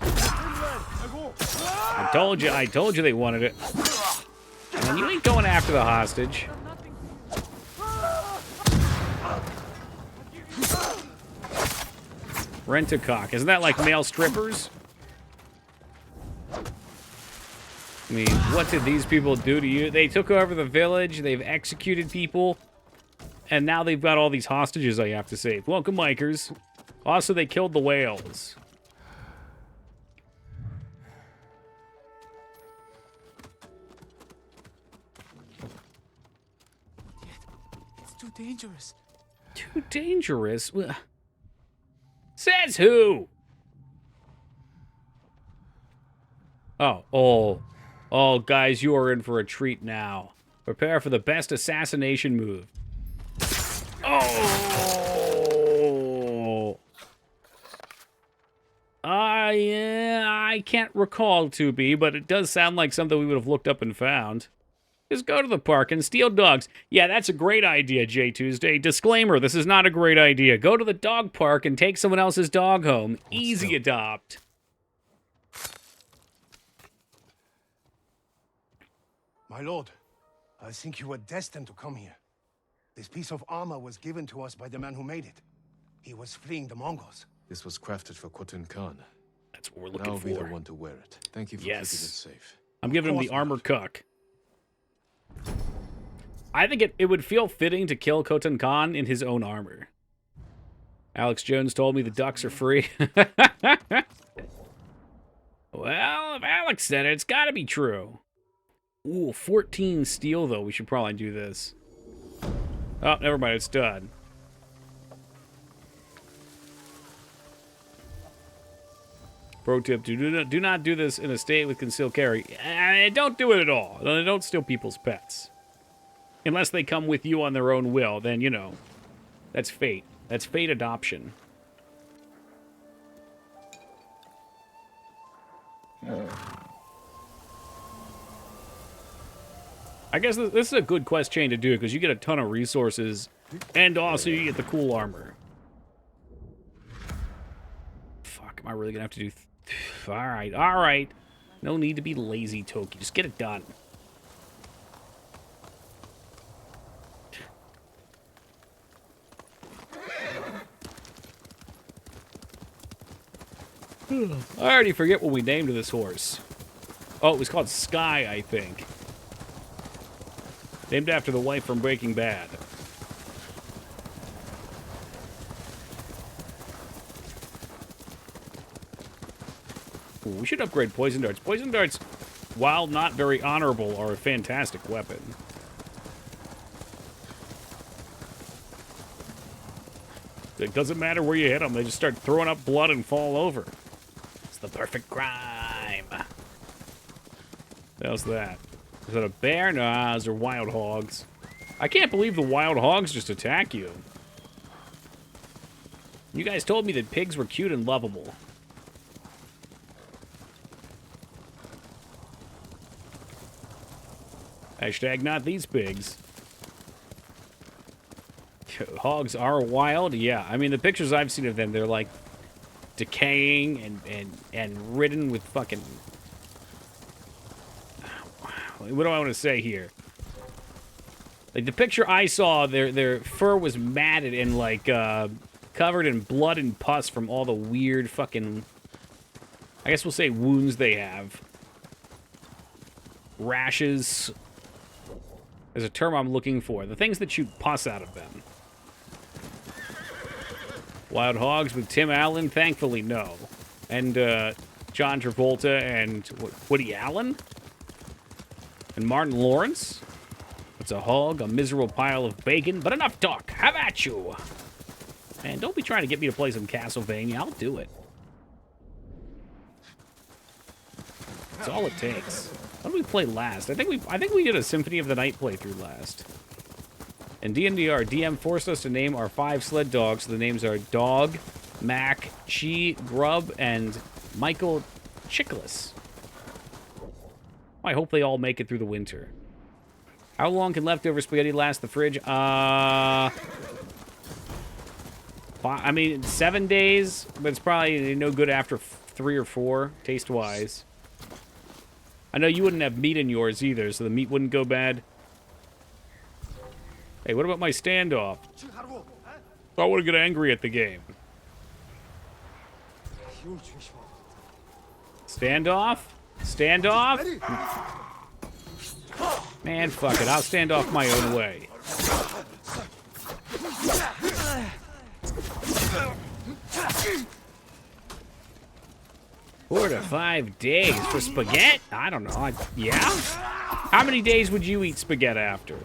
I told you they wanted it. And you ain't going after the hostage. Rent-a-cock. Isn't that like male strippers? I mean, what did these people do to you? They took over the village, they've executed people, and now they've got all these hostages I have to save. Welcome, Mikers. Also, they killed the whales. It's too dangerous. Too dangerous? Says who? Oh, guys, you are in for a treat now. Prepare for the best assassination move. Oh! Yeah, I can't recall, 2B, but it does sound like something we would have looked up and found. Just go to the park and steal dogs. Yeah, that's a great idea, J Tuesday. Disclaimer, this is not a great idea. Go to the dog park and take someone else's dog home. Easy adopt. My lord, I think you were destined to come here. This piece of armor was given to us by the man who made it. He was fleeing the Mongols. This was crafted for Khotun Khan. That's what we're And looking I'll for. be the one to wear it. Thank you for keeping it safe. I'm giving him the armor cuck. I think it would feel fitting to kill Khotun Khan in his own armor. Alex Jones told me the ducks are free. Well, if Alex said it, it's got to be true. Ooh, 14 steel, though. We should probably do this. Oh, never mind. It's done. Pro tip, do not do this in a state with concealed carry. Don't do it at all. Don't steal people's pets. Unless they come with you on their own will, then, you know, that's fate. That's fate adoption. I guess this is a good quest chain to do, because you get a ton of resources, and also you get the cool armor. Fuck, am I really gonna have to do... Alright. No need to be lazy, Toki. Just get it done. I already forget what we named this horse. Oh, it was called Sky, I think. Named after the wife from Breaking Bad. Ooh, we should upgrade poison darts. Poison darts, while not very honorable, are a fantastic weapon. It doesn't matter where you hit them, they just start throwing up blood and fall over. It's the perfect crime. How's that? Is that a bear? Nah, those are wild hogs. I can't believe the wild hogs just attack you. You guys told me that pigs were cute and lovable. Hashtag not these pigs. Hogs are wild? Yeah, I mean, the pictures I've seen of them, they're like decaying and ridden with fucking... What do I want to say here? Like, the picture I saw, their fur was matted and, like, covered in blood and pus from all the weird fucking... I guess we'll say wounds they have. Rashes. There's a term I'm looking for. The things that shoot pus out of them. Wild Hogs with Tim Allen? Thankfully, no. And, John Travolta and Woody Allen? And Martin Lawrence? It's a hog, a miserable pile of bacon, but enough talk. Have at you. Man, don't be trying to get me to play some Castlevania. I'll do it. That's all it takes. What did we play last? I think we did a Symphony of the Night playthrough last. In D&D, our DM forced us to name our 5 sled dogs. The names are Dog, Mac, Chi, Grub, and Michael Chickless. I hope they all make it through the winter. How long can leftover spaghetti last the fridge? I mean, 7 days, but it's probably no good after 3 or 4, taste-wise. I know you wouldn't have meat in yours either, so the meat wouldn't go bad. Hey, what about my standoff? I want to get angry at the game. Standoff? Standoff? Man, fuck it. I'll stand off my own way. 4 to 5 days for spaghetti? I don't know. Yeah? How many days would you eat spaghetti after?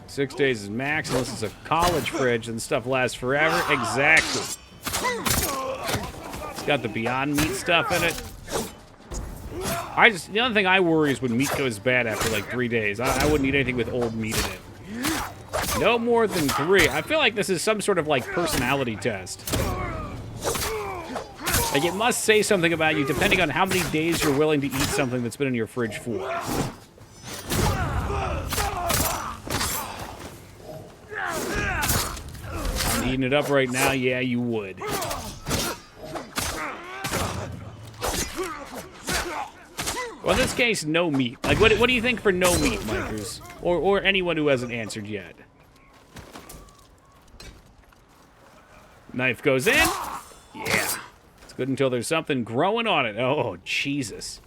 Six days is max, unless it's a college fridge and stuff lasts forever. Exactly. It's got the Beyond Meat stuff in it. The only thing I worry is when meat goes bad after like 3 days. I wouldn't eat anything with old meat in it. No more than 3. I feel like this is some sort of like personality test. Like it must say something about you depending on how many days you're willing to eat something that's been in your fridge for. Eating it up right now, yeah, you would. Well, in this case, no meat. Like, what do you think for no meat, Mikers? Or anyone who hasn't answered yet? Knife goes in. Yeah. It's good until there's something growing on it. Oh, Jesus.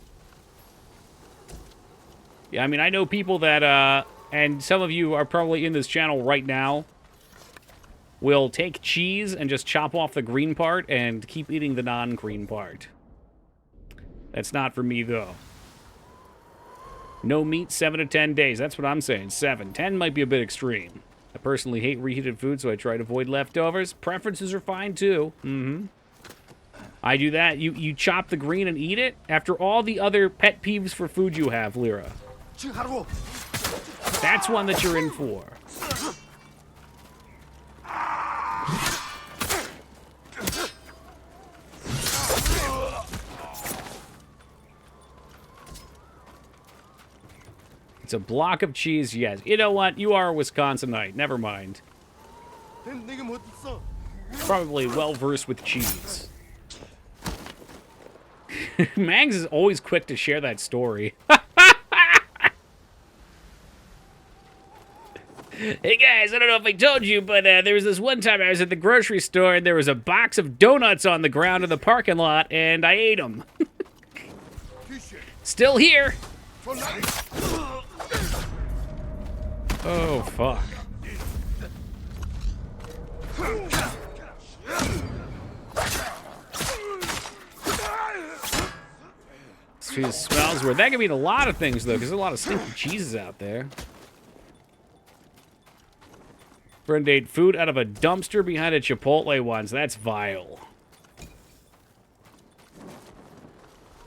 Yeah, I mean, I know people that, and some of you are probably in this channel right now, will take cheese and just chop off the green part and keep eating the non-green part. That's not for me, though. No meat, 7 to 10 days. That's what I'm saying. 7. 10 might be a bit extreme. I personally hate reheated food, so I try to avoid leftovers. Preferences are fine, too. I do that. You chop the green and eat it? After all the other pet peeves for food you have, Lyra. That's one that you're in for. It's a block of cheese, yes. You know what? You are a Wisconsinite. Never mind. Probably well-versed with cheese. Mags is always quick to share that story. Hey guys, I don't know if I told you, but there was this one time I was at the grocery store and there was a box of donuts on the ground in the parking lot and I ate them. Still here. Oh, fuck. This smells weird. That could mean a lot of things, though, because there's a lot of stinky cheeses out there. Friend ate food out of a dumpster behind a Chipotle once. That's vile.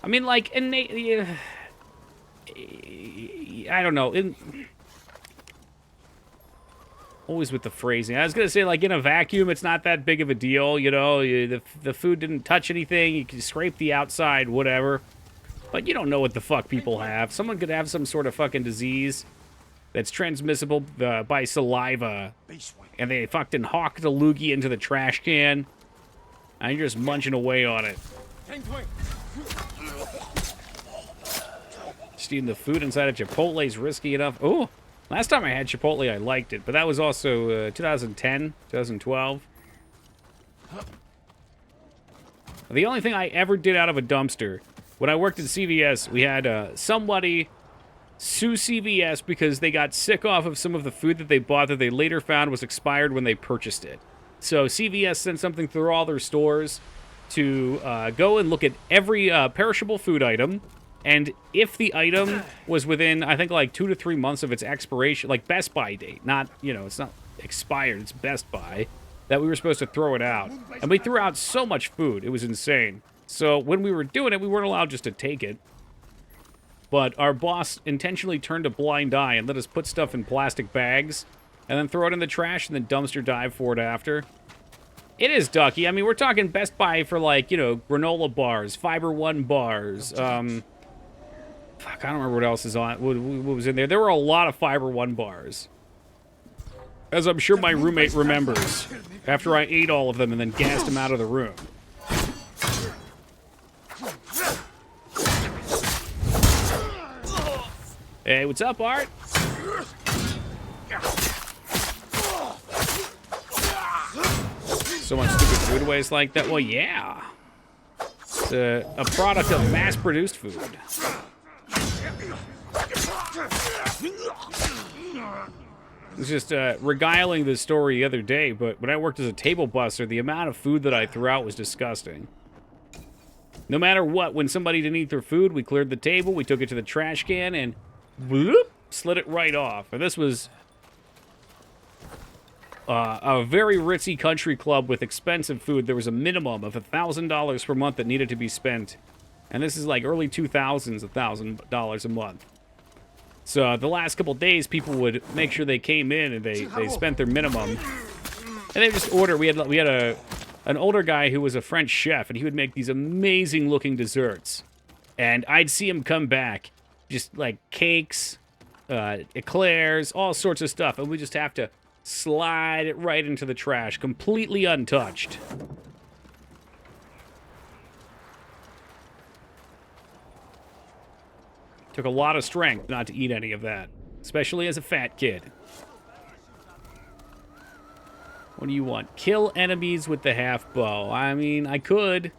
I mean, like, I don't know. Always with the phrasing. I was going to say, like, in a vacuum, it's not that big of a deal, you know? The food didn't touch anything. You can scrape the outside, whatever. But you don't know what the fuck people have. Someone could have some sort of fucking disease that's transmissible by saliva. And they fucking hawk the loogie into the trash can. And you're just munching away on it. Just eating the food inside of Chipotle is risky enough. Oh, last time I had Chipotle, I liked it. But that was also 2010, 2012. The only thing I ever did out of a dumpster, when I worked at CVS, we had somebody sue CVS because they got sick off of some of the food that they bought that they later found was expired when they purchased it. So CVS sent something through all their stores, to go and look at every perishable food item, and if the item was within, I think, like 2 to 3 months of its expiration, like Best Buy date, not, you know, it's not expired, it's Best Buy, that we were supposed to throw it out. And we threw out so much food, it was insane. So when we were doing it, we weren't allowed just to take it. But our boss intentionally turned a blind eye and let us put stuff in plastic bags and then throw it in the trash and then dumpster dive for it after. It is ducky. I mean, we're talking Best Buy for, like, you know, granola bars, Fiber One bars. Fuck, I don't remember what else is on. What was in there? There were a lot of Fiber One bars. As I'm sure my roommate remembers. After I ate all of them and then gassed him out of the room. Hey, what's up, Art? So much stupid food waste like that. Well, yeah. It's a product of mass-produced food. I was just regaling this story the other day, but when I worked as a table buster, the amount of food that I threw out was disgusting. No matter what, when somebody didn't eat their food, we cleared the table, we took it to the trash can, and bloop, slid it right off. And this was a very ritzy country club with expensive food. There was a minimum of $1,000 per month that needed to be spent. And this is like early 2000s, $1,000 a month. So the last couple days, people would make sure they came in and they spent their minimum. And they just order. We had an older guy who was a French chef, and he would make these amazing looking desserts. And I'd see him come back, just like cakes, eclairs, all sorts of stuff. And we just have to slide it right into the trash, completely untouched. Took a lot of strength not to eat any of that, especially as a fat kid. What do you want? Kill enemies with the half bow. I mean, I could.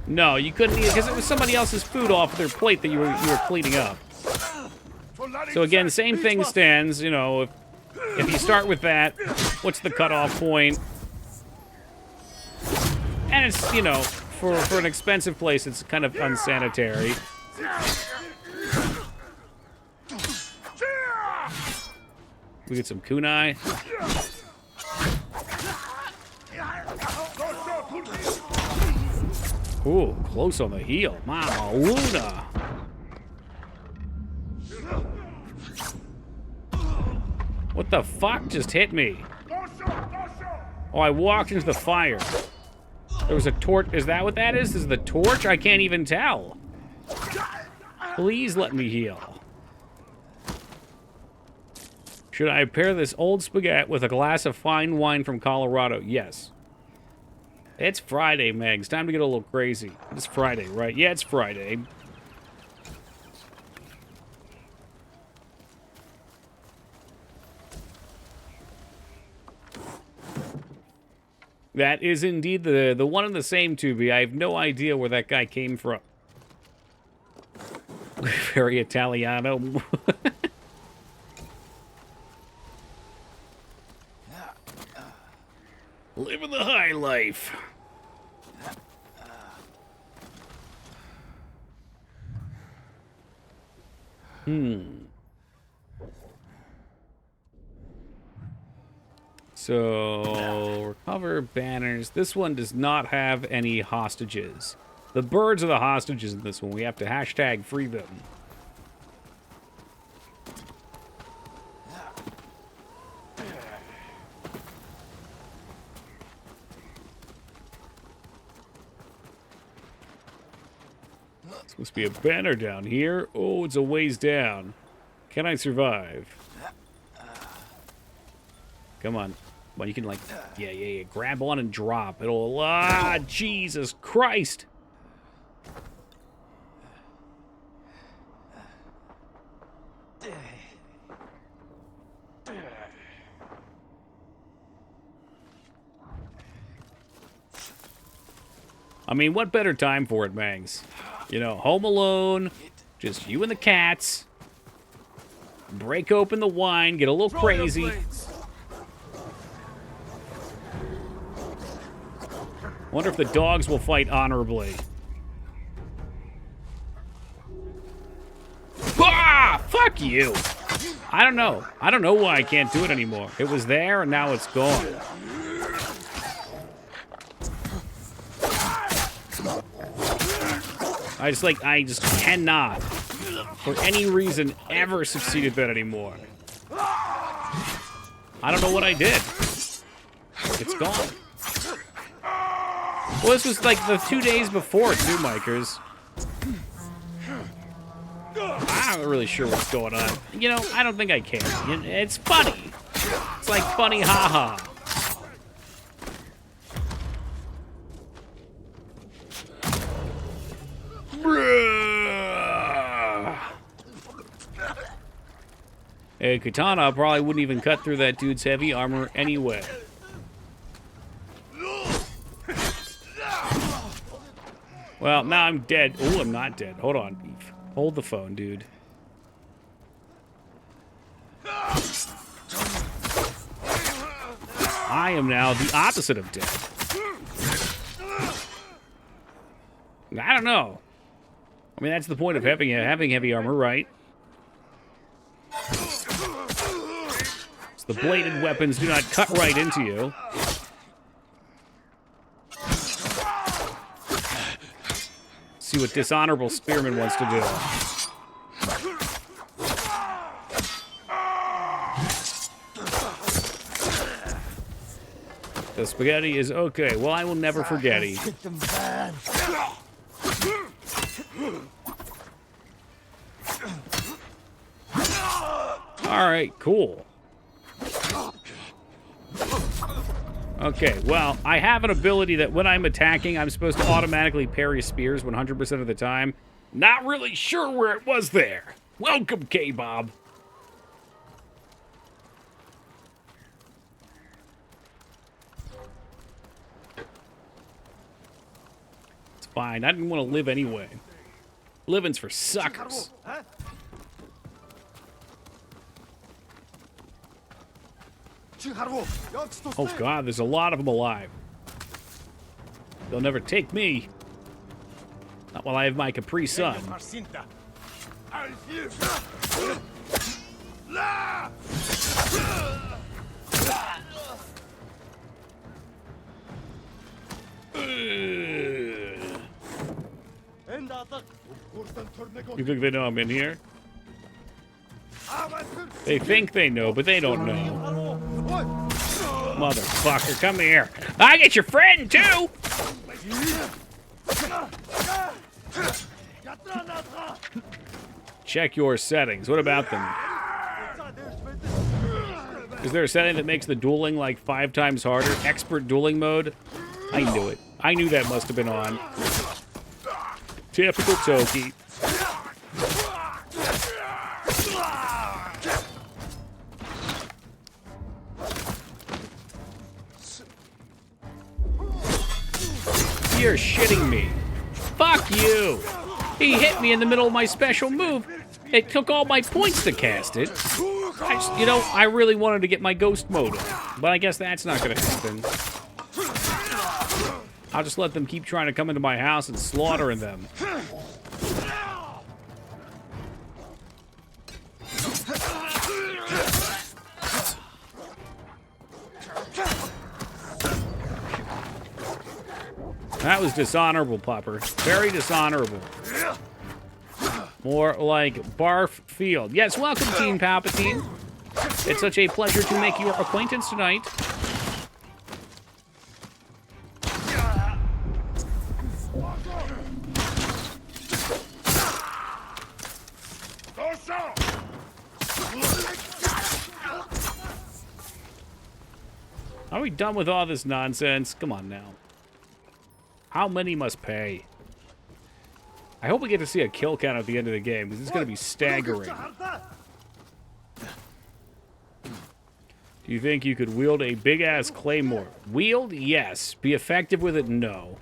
No, you couldn't eat it because it was somebody else's food off their plate that you were cleaning up. So again, same thing stands. You know, if you start with that, what's the cutoff point? And it's, you know, for an expensive place, it's kind of unsanitary. We get some kunai. Ooh, close on the heel. Mama Luna. What the fuck just hit me? Oh, I walked into the fire. There was a torch. Is that what that is? Is the torch? I can't even tell. Please let me heal. Should I pair this old spaghetti with a glass of fine wine from Colorado? Yes. It's Friday, Megs. Time to get a little crazy. It's Friday, right? Yeah, it's Friday. That is indeed the one and the same, Tubi. I have no idea where that guy came from. Very Italiano. Living the high life. So, recover banners. This one does not have any hostages. The birds are the hostages in this one. We have to hashtag free them. Must be a banner down here. Oh, it's a ways down. Can I survive? Come on. Well, you can, like, yeah. Grab on and drop. It'll, Jesus Christ. I mean, what better time for it, Mangs? You know, Home Alone, just you and the cats. break open the wine, get a little crazy. Wonder if the dogs will fight honorably. Ah! Fuck you! I don't know. I don't know why I can't do it anymore. It was there and now it's gone. I just cannot, for any reason, ever succeed at that anymore. I don't know what I did. It's gone. Well, this was like the 2 days before, too, Micers. I'm not really sure what's going on. You know, I don't think I care. It's funny. It's like funny haha. A katana probably wouldn't even cut through that dude's heavy armor anyway. Well, now I'm dead. Oh, I'm not dead. Hold on, Beef. Hold the phone, dude. I am now the opposite of dead. I don't know. I mean, that's the point of having heavy armor, right? So the bladed weapons do not cut right into you. See what dishonorable spearman wants to do. The spaghetti is okay. Well, I will never forget it. All right, cool. Okay, well, I have an ability that when I'm attacking, I'm supposed to automatically parry spears 100% of the time. Not really sure where it was there. Welcome, K-Bob. It's fine. I didn't want to live anyway. Living's for suckers. Oh god, there's a lot of them alive. They'll never take me. Not while I have my Capri Sun. You think they know I'm in here? They think they know, but they don't know. Motherfucker, come here. I get your friend, too! Check your settings. What about them? Is there a setting that makes the dueling like 5 times harder? Expert dueling mode? I knew it. I knew that must have been on. Typical Toki. You're shitting me. Fuck you. He hit me in the middle of my special move. It took all my points to cast it. I really wanted to get my ghost mode on, but I guess that's not going to happen. I'll just let them keep trying to come into my house and slaughtering them. That was dishonorable, Popper. Very dishonorable. More like Barf Field. Yes, welcome, Team Palpatine. It's such a pleasure to make your acquaintance tonight. Are we done with all this nonsense? Come on now. How many must pay? I hope we get to see a kill count at the end of the game, because it's going to be staggering. Do you think you could wield a big-ass claymore? Wield? Yes. Be effective with it? No.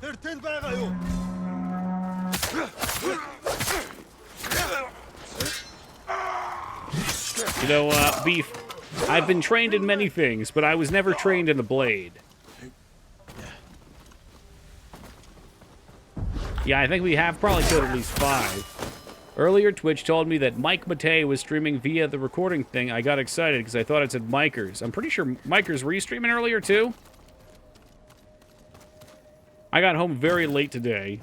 You know, Beef, I've been trained in many things, but I was never trained in the blade. Yeah, I think we have probably killed at least 5. Earlier, Twitch told me that Mike Matei was streaming via the recording thing. I got excited because I thought it said Mikers. I'm pretty sure Mikers, were you streaming earlier too? I got home very late today.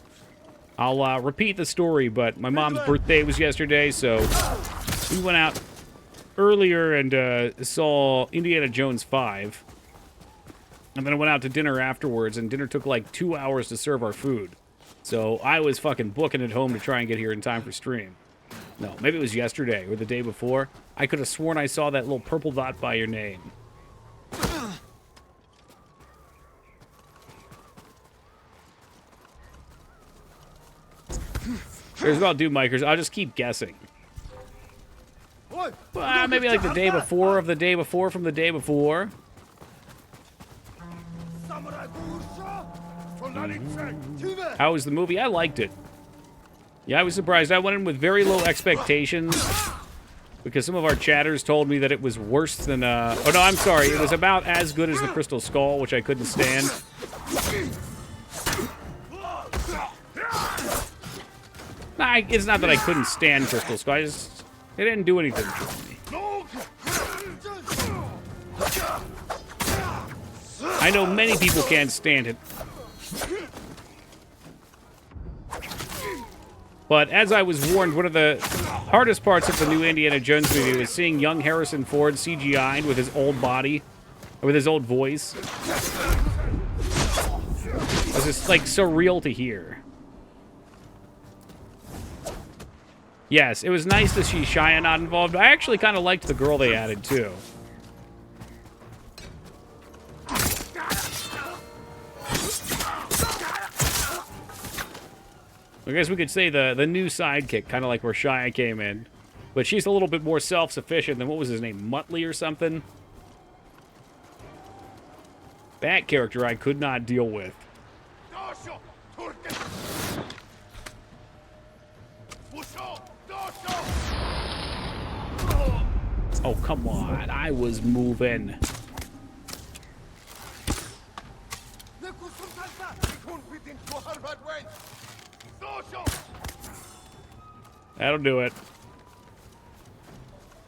I'll repeat the story, but my mom's birthday was yesterday, so we went out earlier and saw Indiana Jones 5. And then I went out to dinner afterwards, and dinner took like 2 hours to serve our food. So I was fucking booking it home to try and get here in time for stream. No, maybe it was yesterday or the day before. I could have sworn I saw that little purple dot by your name. Here's what I'll do, Mikers. I'll just keep guessing. Maybe like the day before of the day before from the day before. How was the movie? I liked it. Yeah, I was surprised. I went in with very low expectations because some of our chatters told me that it was worse than, oh, no, I'm sorry. It was about as good as the Crystal Skull, which I couldn't stand. Nah, it's not that I couldn't stand Crystal Skull. It didn't do anything for me. I know many people can't stand it. But as I was warned, one of the hardest parts of the new Indiana Jones movie was seeing young Harrison Ford CGI'd with his old body, or with his old voice. It was just, like, so real to hear. Yes, it was nice to see Shia not involved. I actually kind of liked the girl they added, too. I guess we could say the new sidekick, kind of like where Shia came in. But she's a little bit more self-sufficient than, what was his name, Muttley or something? That character I could not deal with. Oh, come on. I was moving. That'll do it.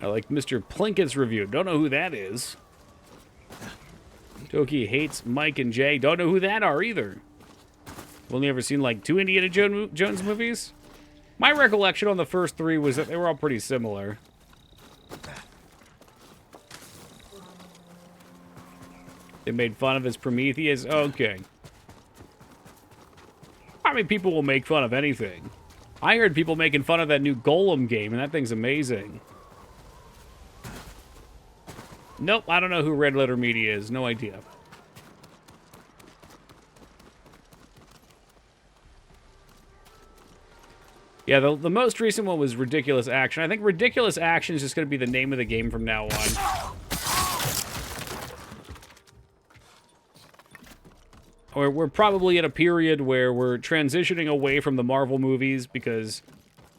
I like Mr. Plinkett's review. Don't know who that is. Toki hates Mike and Jay. Don't know who that are either. Only ever seen like 2 Indiana Jones movies? My recollection on the first 3 was that they were all pretty similar. They made fun of his Prometheus? Okay. I mean, people will make fun of anything. I heard people making fun of that new Golem game, and that thing's amazing. Nope, I don't know who Red Letter Media is. No idea. Yeah, the most recent one was Ridiculous Action. I think Ridiculous Action is just going to be the name of the game from now on. Or we're probably at a period where we're transitioning away from the Marvel movies because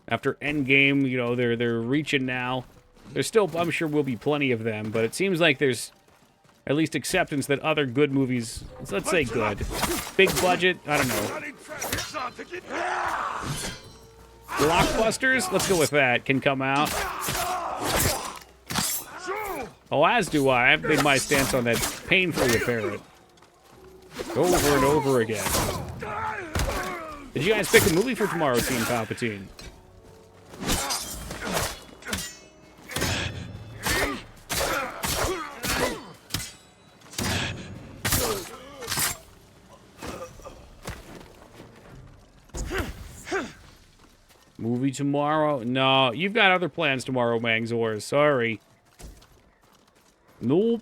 after Endgame, you know, they're reaching now. There's still, I'm sure, will be plenty of them, but it seems like there's at least acceptance that other good movies, let's say good, big budget, I don't know. Blockbusters, let's go with that, can come out. Oh, as do I. I've made my stance on that painfully apparent. Over and over again. Did you guys pick a movie for tomorrow, Team Palpatine? Movie tomorrow? No, you've got other plans tomorrow, Mangzor. Sorry. Nope.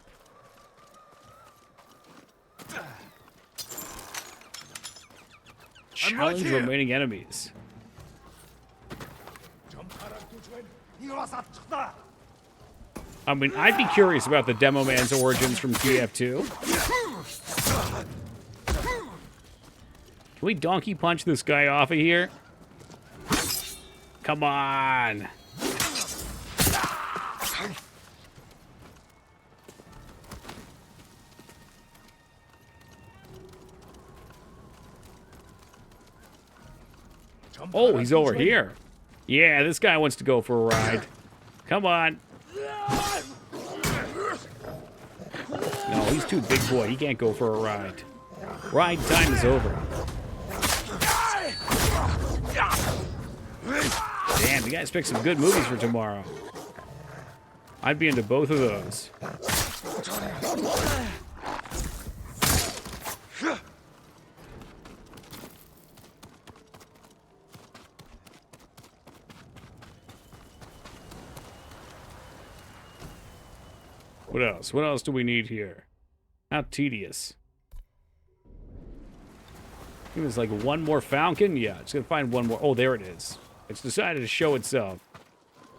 Challenge remaining enemies. I mean, I'd be curious about the Demo Man's origins from TF2. Can we donkey punch this guy off of here? Come on. Oh, he's over here. Yeah, this guy wants to go for a ride. Come on. No, he's too big boy. He can't go for a ride. Ride time is over. Damn, you guys picked some good movies for tomorrow. I'd be into both of those. What else? What else do we need here? How tedious. It was like one more Falcon? Yeah, it's gonna find one more. Oh, there it is. It's decided to show itself.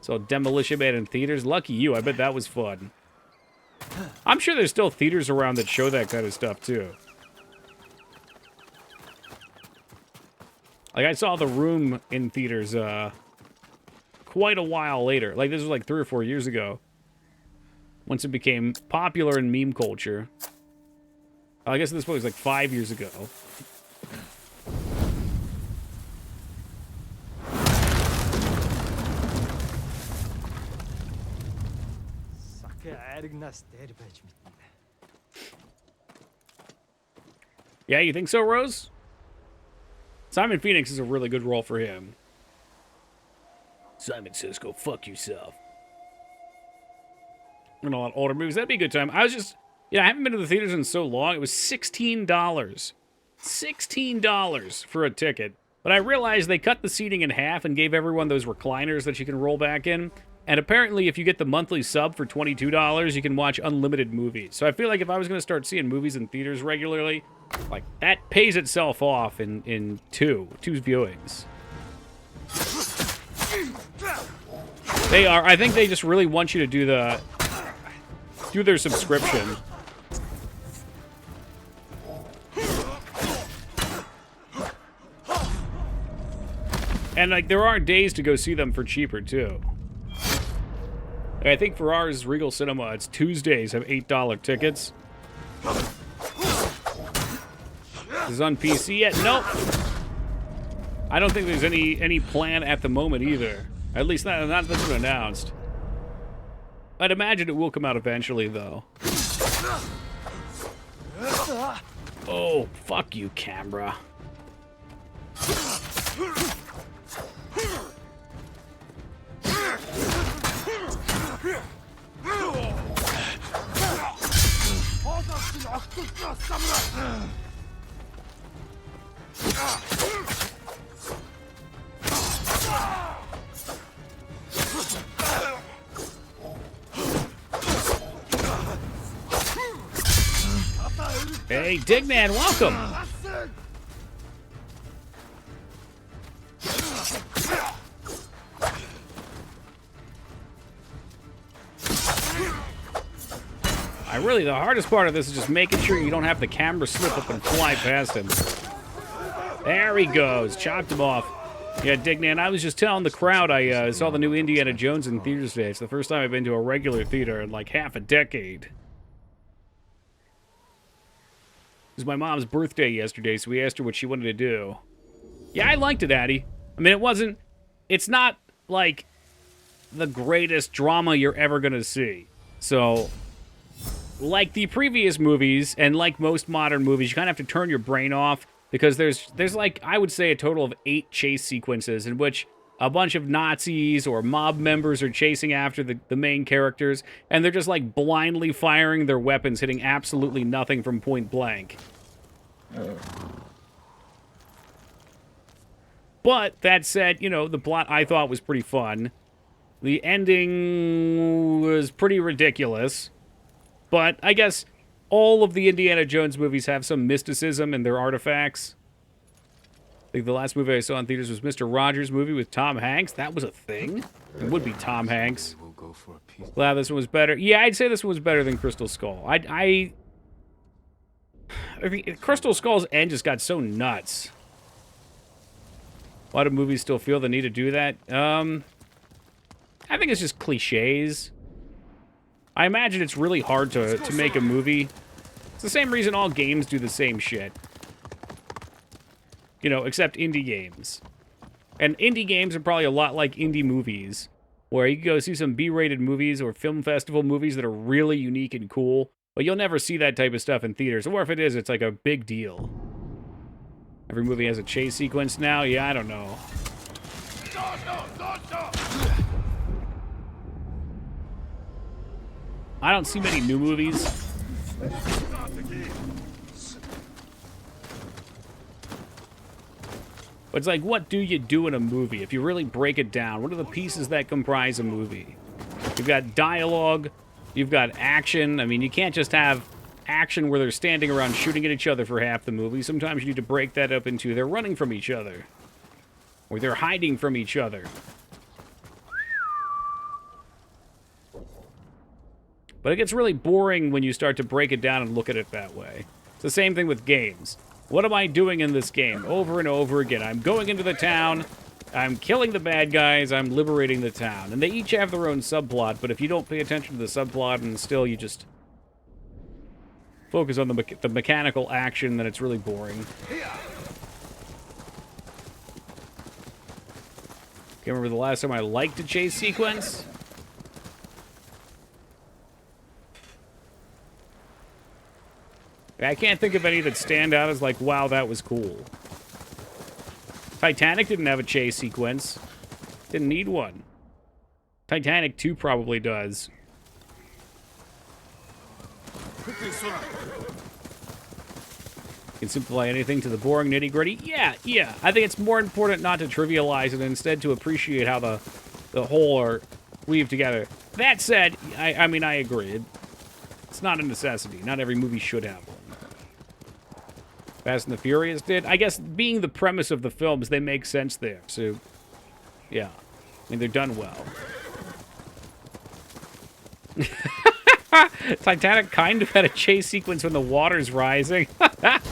So Demolition Man in theaters. Lucky you. I bet that was fun. I'm sure there's still theaters around that show that kind of stuff, too. Like, I saw The Room in theaters quite a while later. Like, this was like 3 or 4 years ago. Once it became popular in meme culture. I guess this was like 5 years ago. Yeah, you think so, Rose? Simon Phoenix is a really good role for him. Simon says, go fuck yourself. And a lot of older movies. That'd be a good time. I was just... Yeah, I haven't been to the theaters in so long. It was $16. $16 for a ticket. But I realized they cut the seating in half and gave everyone those recliners that you can roll back in. And apparently, if you get the monthly sub for $22, you can watch unlimited movies. So I feel like if I was going to start seeing movies in theaters regularly, like, that pays itself off in two viewings. They are... I think they just really want you to do their subscription. And, like, there are days to go see them for cheaper, too. I think for ours, Regal Cinema, it's Tuesdays have $8 tickets. This is on PC yet? Nope. I don't think there's any plan at the moment either. At least not that's been announced. I'd imagine it will come out eventually, though. Oh, fuck you, camera. Hey, Digman, welcome! Really, the hardest part of this is just making sure you don't have the camera slip up and fly past him. There he goes. Chopped him off. Yeah, Dignan, I was just telling the crowd I saw the new Indiana Jones in theaters today. It's the first time I've been to a regular theater in like half a decade. It was my mom's birthday yesterday, so we asked her what she wanted to do. Yeah, I liked it, Addie. I mean, it's not like the greatest drama you're ever gonna see. So, like the previous movies, and like most modern movies, you kind of have to turn your brain off, because there's like, I would say, a total of 8 chase sequences in which a bunch of Nazis or mob members are chasing after the main characters, and they're just like blindly firing their weapons, hitting absolutely nothing from point blank. But, that said, you know, the plot I thought was pretty fun. The ending was pretty ridiculous. But I guess all of the Indiana Jones movies have some mysticism in their artifacts. I think the last movie I saw in theaters was Mr. Rogers' movie with Tom Hanks. That was a thing. It would be Tom Hanks. We'll go for a piece. Glad this one was better. Yeah, I'd say this one was better than Crystal Skull. I mean, Crystal Skull's end just got so nuts. Why do movies still feel the need to do that? I think it's just cliches. I imagine it's really hard to make a movie. It's the same reason all games do the same shit. You know, except indie games. And indie games are probably a lot like indie movies, where you can go see some B-rated movies or film festival movies that are really unique and cool, but you'll never see that type of stuff in theaters. Or if it is, it's like a big deal. Every movie has a chase sequence now? Yeah, I don't know. I don't see many new movies. But it's like, what do you do in a movie? If you really break it down, what are the pieces that comprise a movie? You've got dialogue, you've got action. I mean, you can't just have action where they're standing around shooting at each other for half the movie. Sometimes you need to break that up into they're running from each other. Or they're hiding from each other. But it gets really boring when you start to break it down and look at it that way. It's the same thing with games. What am I doing in this game? Over and over again. I'm going into the town, I'm killing the bad guys, I'm liberating the town. And they each have their own subplot, but if you don't pay attention to the subplot and still you just focus on the mechanical action, then it's really boring. Can't remember the last time I liked a chase sequence. I can't think of any that stand out as like, wow, that was cool. Titanic didn't have a chase sequence. Didn't need one. Titanic 2 probably does. You can simplify anything to the boring nitty-gritty? Yeah. I think it's more important not to trivialize it and instead to appreciate how the whole are weaved together. That said, I mean, I agree. It's not a necessity. Not every movie should have one. Fast and the Furious did. I guess being the premise of the films, they make sense there. So, yeah. I mean, they're done well. Titanic kind of had a chase sequence when the water's rising. God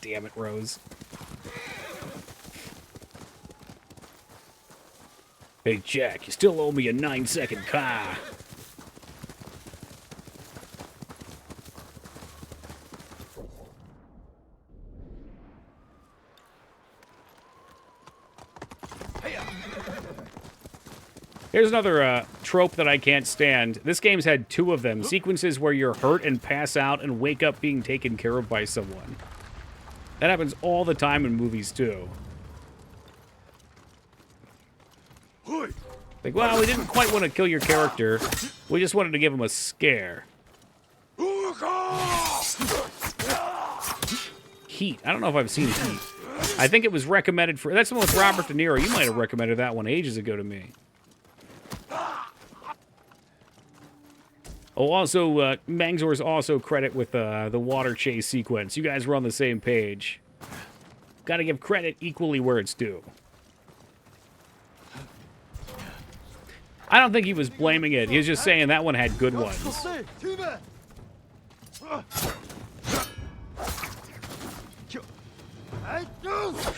damn it, Rose. Hey, Jack, you still owe me a 9-second car. Here's another trope that I can't stand. This game's had 2 of them. Sequences where you're hurt and pass out and wake up being taken care of by someone. That happens all the time in movies, too. Like, well, we didn't quite want to kill your character. We just wanted to give him a scare. Heat. I don't know if I've seen Heat. I think it was recommended for... That's the one with Robert De Niro. You might have recommended that one ages ago to me. Oh, also, Mangzor's also credit with the water chase sequence. You guys were on the same page. Gotta give credit equally where it's due. I don't think he was blaming it. He was just saying that one had good ones. Oh,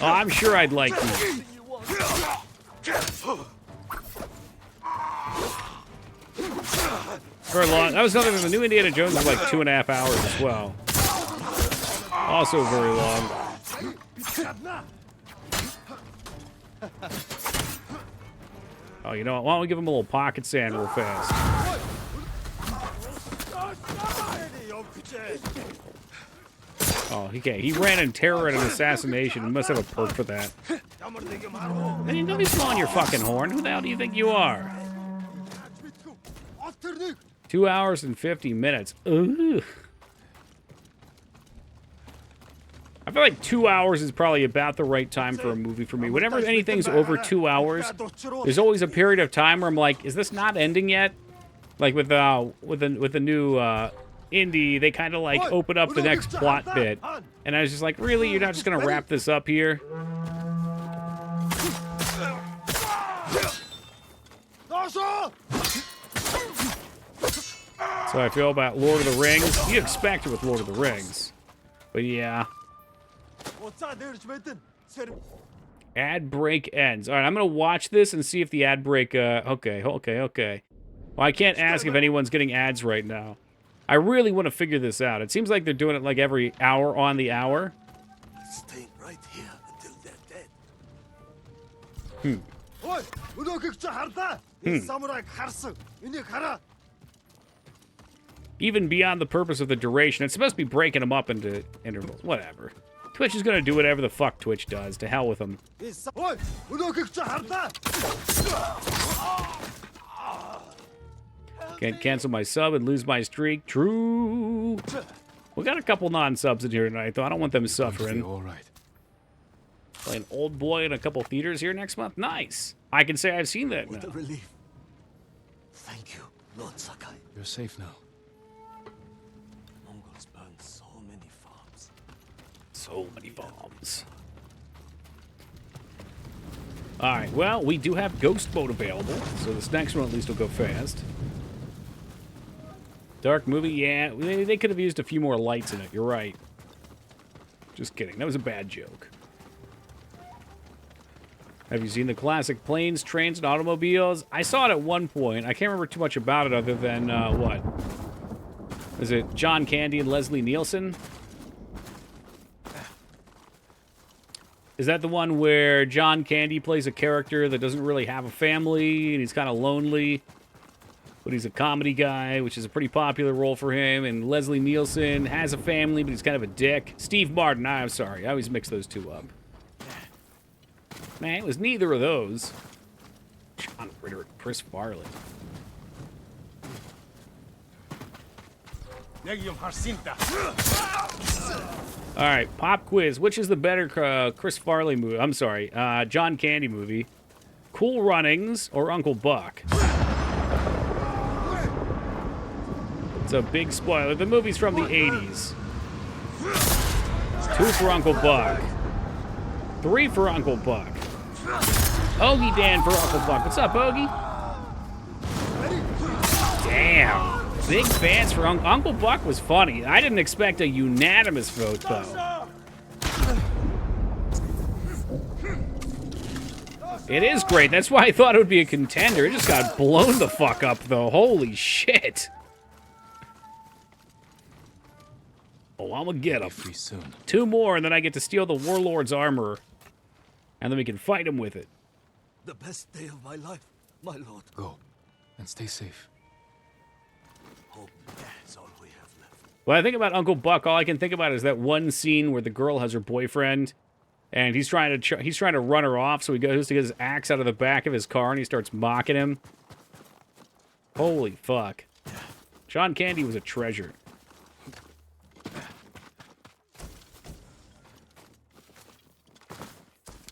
I'm sure I'd like you. Very long. That was another than the new Indiana Jones was like 2.5 hours as well. Also very long. Oh, you know what? Why don't we give him a little pocket sand real fast? Oh, okay. He ran in terror at an assassination. He must have a perk for that. Hey, nobody's blowing your fucking horn. Who the hell do you think you are? 2 hours and 50 minutes. Ugh. I feel like 2 hours is probably about the right time for a movie for me. Whenever anything's over 2 hours, there's always a period of time where I'm like, is this not ending yet? Like with the new indie, they kind of like open up the next plot bit, and I was just like, really, you're not just gonna wrap this up here? So I feel about Lord of the Rings. You expect it with Lord of the Rings, but yeah. Ad break ends. All right, I'm gonna watch this and see if the ad break. Okay. Well, I can't ask if anyone's getting ads right now. I really want to figure this out. It seems like they're doing it like every hour on the hour. Stay right here until they're dead. Even beyond the purpose of the duration, it's supposed to be breaking them up into intervals. Whatever. Twitch is gonna do whatever the fuck Twitch does. To hell with them. Can't cancel my sub and lose my streak. True. We got a couple non-subs in here tonight, though. I don't want them suffering. All right. Playing Old Boy in a couple theaters here next month. Nice. I can say I've seen that now. What a relief. Thank you, Lord Sakai. You're safe now. Mongols burned so many farms. So many bombs. Alright, well, we do have Ghost Mode available, so this next one at least will go fast. Dark movie, yeah. They could have used a few more lights in it, you're right. Just kidding, that was a bad joke. Have you seen the classic Planes, Trains, and Automobiles? I saw it at one point. I can't remember too much about it other than, what? Is it John Candy and Leslie Nielsen? Is that the one where John Candy plays a character that doesn't really have a family, and he's kind of lonely, but he's a comedy guy, which is a pretty popular role for him, and Leslie Nielsen has a family, but he's kind of a dick. Steve Martin, I'm sorry. I always mix those two up. Man, it was neither of those. John Ritter and Chris Farley. Alright, pop quiz. Which is the better Chris Farley movie? I'm sorry, John Candy movie. Cool Runnings or Uncle Buck? It's a big spoiler. The movie's from the 80s. 2 for Uncle Buck. 3 for Uncle Buck. Ogie Dan for Uncle Buck. What's up, Ogie? Damn. Big fans for Uncle Buck was funny. I didn't expect a unanimous vote, though. It is great. That's why I thought it would be a contender. It just got blown the fuck up, though. Holy shit. Oh, I'm gonna get him. Free soon. 2 more, and then I get to steal the Warlord's armor. And then we can fight him with it. The best day of my life, my lord. Go, and stay safe. Hope is all we have left. When I think about Uncle Buck, all I can think about is that one scene where the girl has her boyfriend, and he's trying to run her off, so he goes to get his axe out of the back of his car, and he starts mocking him. Holy fuck. John Candy was a treasure.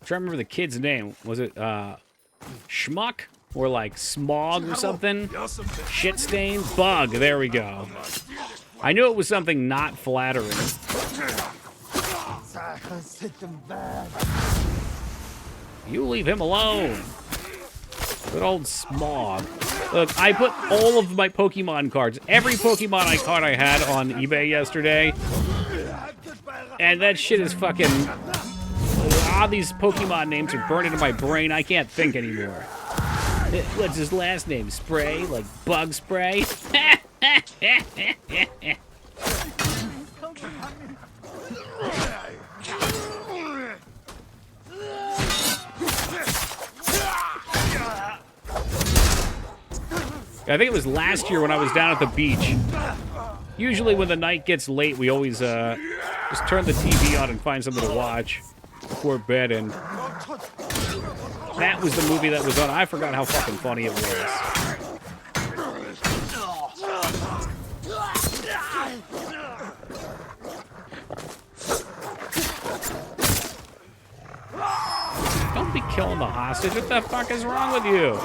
I'm trying to remember the kid's name. Was it Schmuck? Or like Smog or something? Shit stain? Bug. There we go. I knew it was something not flattering. You leave him alone. Good old Smog. Look, I put all of my Pokemon cards, every Pokemon card I had on eBay yesterday. And that shit is fucking... All these Pokemon names are burned into my brain. I can't think anymore. What's his last name? Spray? Like Bug Spray? I think it was last year when I was down at the beach. Usually when the night gets late, we always just turn the TV on and find something to watch before bed, and that was the movie that was on. I forgot how fucking funny it was. Don't be killing the hostage. What the fuck is wrong with you?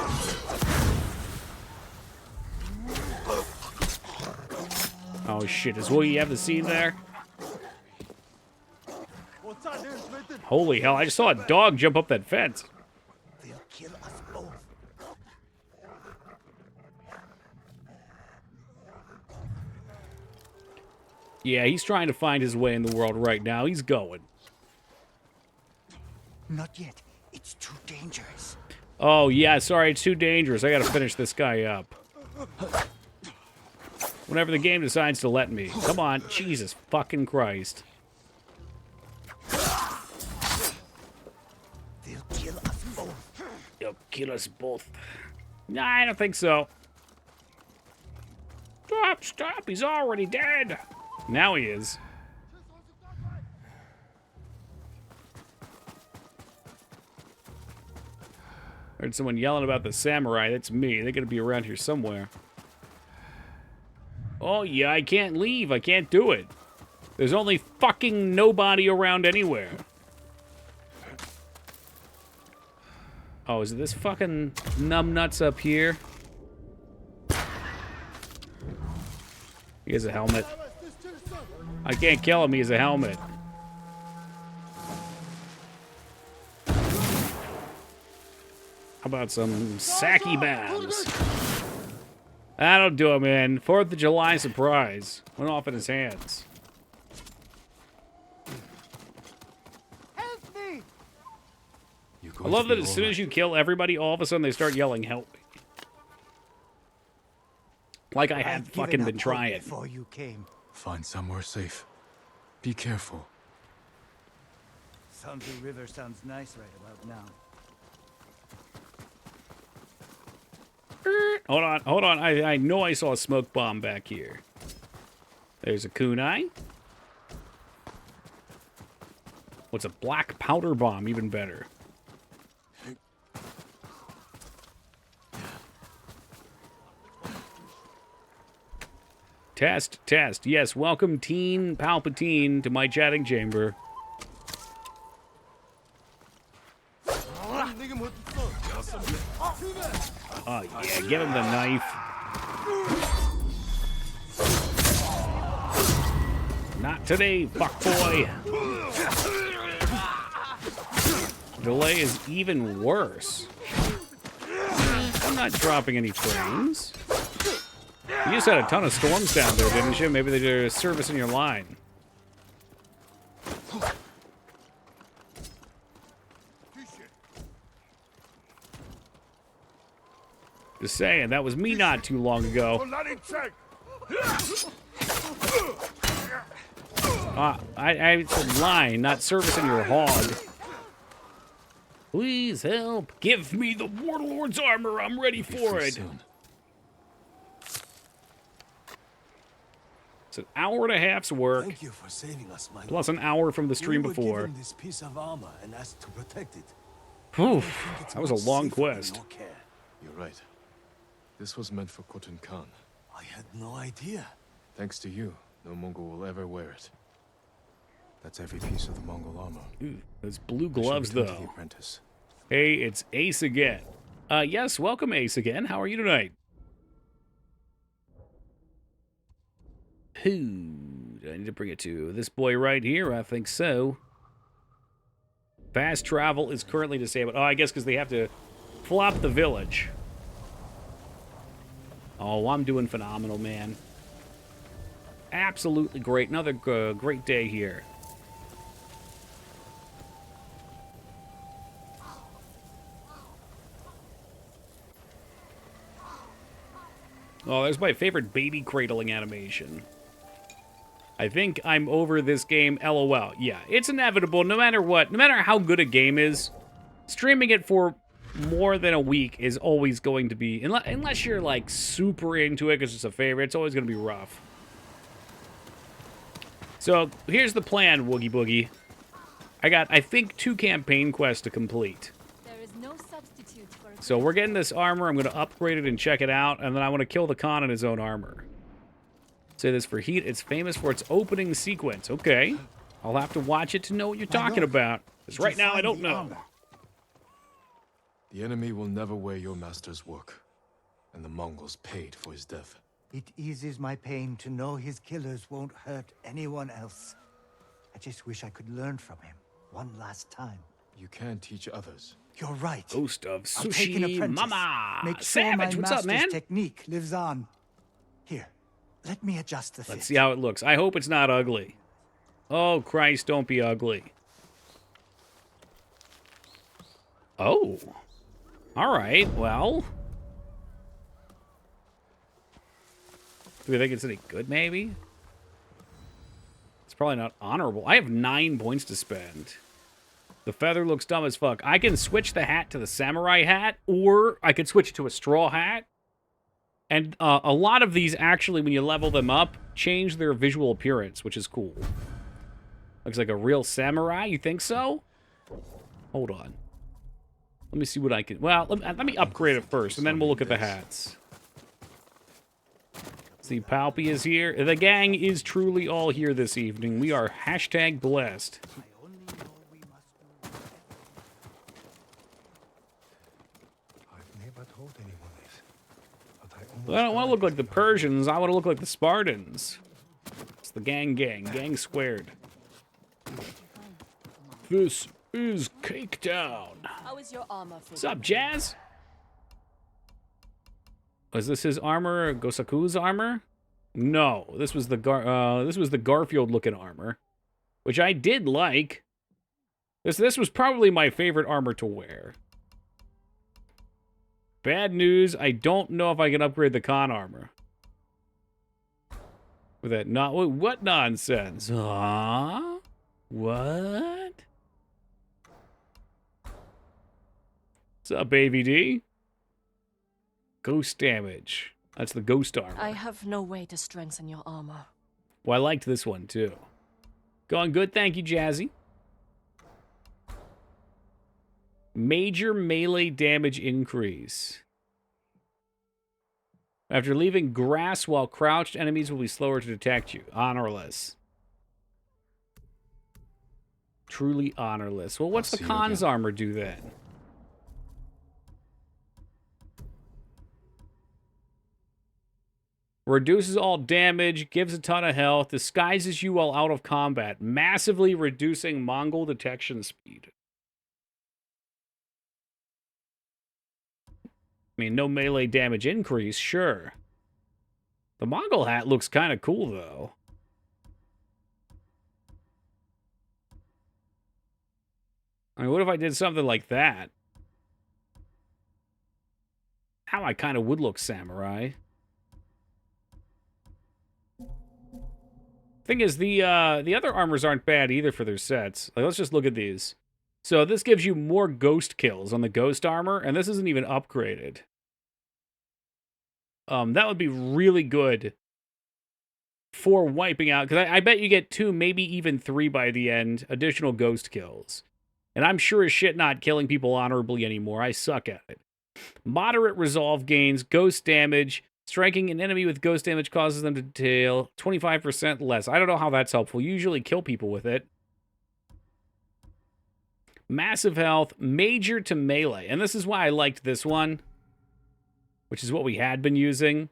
Oh shit, is Will you have the scene there? Holy hell, I just saw a dog jump up that fence. They'll kill us both. Yeah, he's trying to find his way in the world right now. He's going. Not yet. It's too dangerous. Oh, yeah, sorry, it's too dangerous. I gotta finish this guy up. Whenever the game decides to let me. Come on, Jesus fucking Christ. They'll kill us both. He'll kill us both. Nah, I don't think so. Stop, stop, he's already dead. Now he is. Heard someone yelling about the samurai. That's me. They're gonna be around here somewhere. Oh yeah, I can't leave. I can't do it. There's only fucking nobody around anywhere. Oh, is it this fucking numbnuts up here? He has a helmet. I can't kill him. He has a helmet. How about some Saki bombs? That'll do it, man. 4th of July surprise. Went off in his hands. I love that as soon as you kill everybody, all of a sudden they start yelling, "Help me." Like I had fucking been trying. Before you came. Find somewhere safe. Be careful. Sanzu River sounds nice right about now. Hold on. I know I saw a smoke bomb back here. There's a kunai. What's a black powder bomb? Even better. Test, test. Yes, welcome Teen Palpatine to my chatting chamber. Oh, yeah, give him the knife. Not today, fuckboy. Delay is even worse. I'm not dropping any frames. You just had a ton of storms down there, didn't you? Maybe they're servicing your line. Just saying, that was me not too long ago. I said line, not servicing your hog. Please help. Give me the Warlord's armor. I'm ready for it. Soon. It's an hour and a half's work, Thank you for saving us, my plus an hour from the stream we were before. given this piece of armor and asked to protect it. Oof, It's that was a much long safer in quest. your care. You're right. This was meant for Khotun Khan. I had no idea. Thanks to you, no Mongol will ever wear it. That's every piece of the Mongol armor. Ooh, those blue I should gloves, return to the though. apprentice. Hey, it's Ace again. Yes, welcome, Ace again. How are you tonight? Who do I need to bring it to? This boy right here? I think so. Fast travel is currently disabled. Oh, I guess because they have to flop the village. Oh, I'm doing phenomenal, man. Absolutely great. Another great day here. Oh, there's my favorite baby cradling animation. I think I'm over this game, LOL. Yeah, it's inevitable, no matter what. No matter how good a game is, streaming it for more than a week is always going to be... Unless you're, like, super into it because it's a favorite, it's always going to be rough. So, here's the plan, Woogie Boogie. I got, I think, 2 campaign quests to complete. There is no substitute for a So we're getting this armor. I'm going to upgrade it and check it out. And then I want to kill the Khan in his own armor. Say this for Heat. It's famous for its opening sequence. Okay. I'll have to watch it to know what you're talking about. Because right now I don't know. The enemy will never wear your master's work. And the Mongols paid for his death. It eases my pain to know his killers won't hurt anyone else. I just wish I could learn from him one last time. You can teach others. You're right. Ghost of I'll take an Sushi apprentice. Mama. Make sure Savage, my what's up, master's man? technique lives on. Here, let me adjust the fit. Let's see how it looks. I hope it's not ugly. Oh, Christ, don't be ugly. Oh. All right, well. Do we think it's any good, maybe? It's probably not honorable. I have 9 points to spend. The feather looks dumb as fuck. I can switch the hat to the samurai hat, or I could switch it to a straw hat. And a lot of these, actually, when you level them up, change their visual appearance, which is cool. Looks like a real samurai, you think so? Hold on. Let me see what I can... Well, let me upgrade it first, and then we'll look at the hats. See, Palpy is here. The gang is truly all here this evening. We are hashtag blessed. I've never told anyone this, but I almost Well, I don't want to look like the Persians. I want to look like the Spartans. It's the gang. Gang squared. This is Cake Town. How is your armor fitted? What's up, Jazz? Was this his armor? Gosaku's armor? No, this was the Garfield-looking armor, which I did like. This was probably my favorite armor to wear. Bad news, I don't know if I can upgrade the Khan armor. With that, what nonsense? Huh? What? What's up, AVD? Ghost damage. That's the ghost armor. I have no way to strengthen your armor. Well, I liked this one, too. Going good, thank you, Jazzy. Major melee damage increase. After leaving grass while crouched, enemies will be slower to detect you. Honorless. Truly honorless. Well, what's the Khan's armor do then? Reduces all damage, gives a ton of health, disguises you while out of combat, massively reducing Mongol detection speed. I mean, no melee damage increase, sure. The Mongol hat looks kind of cool, though. I mean, what if I did something like that? How I kind of would look samurai. Thing is, the other armors aren't bad either for their sets. Like, let's just look at these. So this gives you more ghost kills on the ghost armor, and this isn't even upgraded. That would be really good for wiping out, because I bet you get 2, maybe even 3 by the end, additional ghost kills. And I'm sure as shit not killing people honorably anymore. I suck at it. Moderate resolve gains, ghost damage. Striking an enemy with ghost damage causes them to deal 25% less. I don't know how that's helpful. You usually kill people with it. Massive health, major to melee. And this is why I liked this one, which is what we had been using.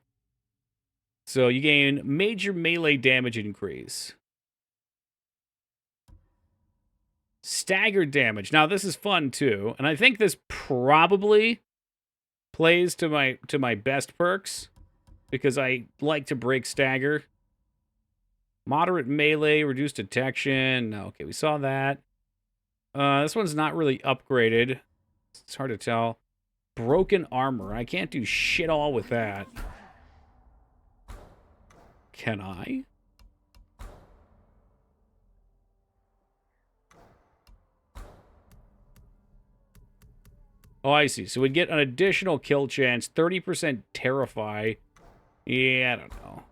So you gain major melee damage increase. Staggered damage. Now this is fun too, and I think this probably plays to my best perks, because I like to break stagger. Moderate melee, reduced detection. No, okay, we saw that. This one's not really upgraded. It's hard to tell. Broken armor. I can't do shit all with that. Can I? Oh, I see. So we'd get an additional kill chance, 30% terrify. Yeah, I don't know.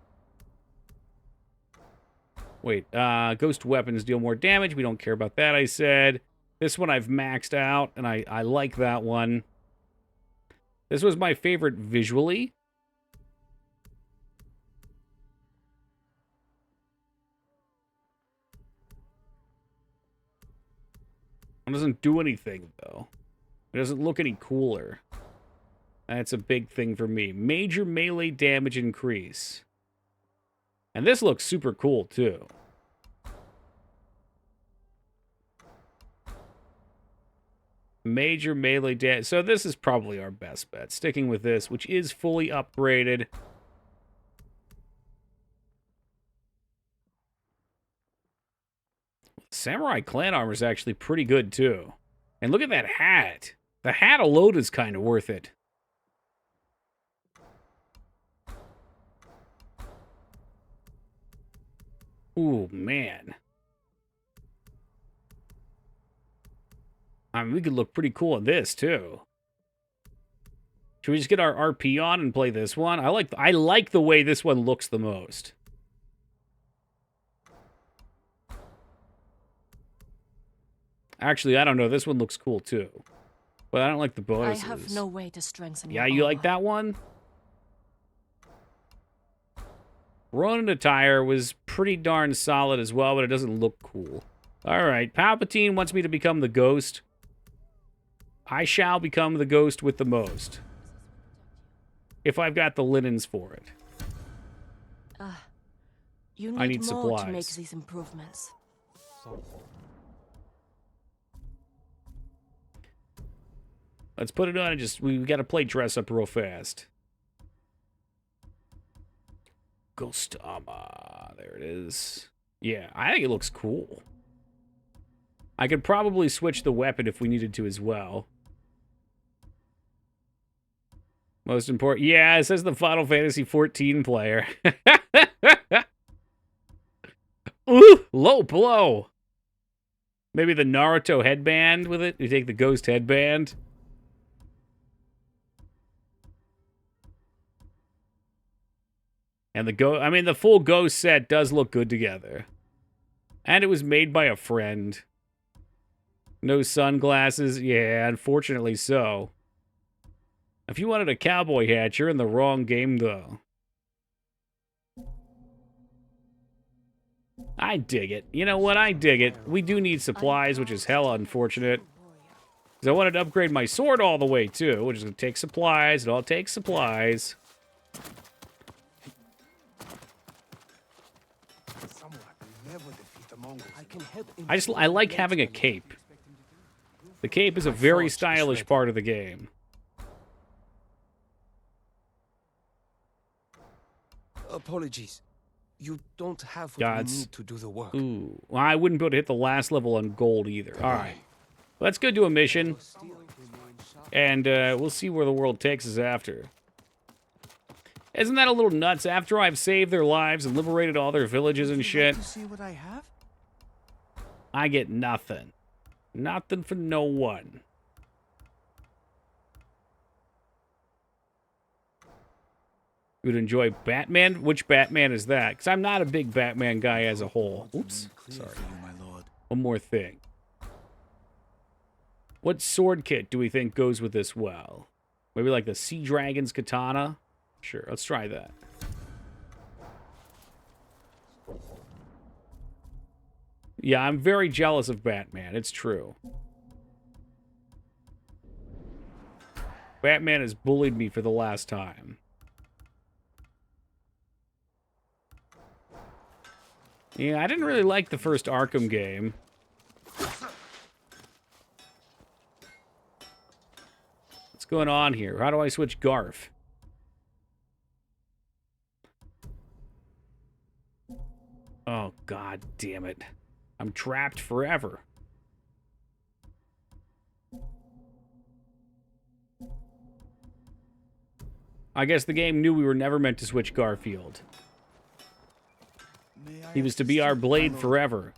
Wait, ghost weapons deal more damage. We don't care about that, I said. This one I've maxed out, and I like that one. This was my favorite visually. It doesn't do anything, though. It doesn't look any cooler. That's a big thing for me. Major melee damage increase. And this looks super cool, too. Major melee damage. So this is probably our best bet. Sticking with this, which is fully upgraded. Samurai clan armor is actually pretty good, too. And look at that hat. The hat alone is kind of worth it. Ooh, man. I mean, we could look pretty cool in this, too. Should we just get our RP on and play this one? I like the way this one looks the most. Actually, I don't know. This one looks cool, too. But I don't like the bonuses. I have no way to strengthen Yeah, your you like armor. that one? Ronin attire was pretty darn solid as well, but it doesn't look cool. Alright, Palpatine wants me to become the ghost. I shall become the ghost with the most. If I've got the linens for it. You I need need more to supplies. make these improvements. Let's put it on and we gotta play dress up real fast. Ghost armor. There it is. Yeah, I think it looks cool. I could probably switch the weapon if we needed to as well. Most important. Yeah, it says the Final Fantasy 14 player. Ooh, low blow. Maybe the Naruto headband with it. You take the ghost headband. And the full ghost set does look good together. And it was made by a friend. No sunglasses. Yeah, unfortunately so. If you wanted a cowboy hat, you're in the wrong game, though. I dig it. You know what? I dig it. We do need supplies, which is hella unfortunate. Because I wanted to upgrade my sword all the way, too, which is going to take supplies. It all takes supplies. I like having a cape. The cape is a very stylish part of the game. Apologies. You don't have what Gods. we need to do the work. Ooh. Well, I wouldn't be able to hit the last level on gold either. All right. Let's go do a mission. And we'll see where the world takes us after. Isn't that a little nuts? After I've saved their lives and liberated all their villages and shit, To see what I have? I get nothing. Nothing for no one. You would enjoy Batman? Which Batman is that? Because I'm not a big Batman guy as a whole. Oops. Sorry. One more thing. What sword kit do we think goes with this well? Maybe like the Sea Dragon's katana? Sure, let's try that. Yeah, I'm very jealous of Batman. It's true. Batman has bullied me for the last time. Yeah, I didn't really like the first Arkham game. What's going on here? How do I switch Garf? Oh, god damn it. I'm trapped forever. I guess the game knew we were never meant to switch Garfield. He was to be our blade forever.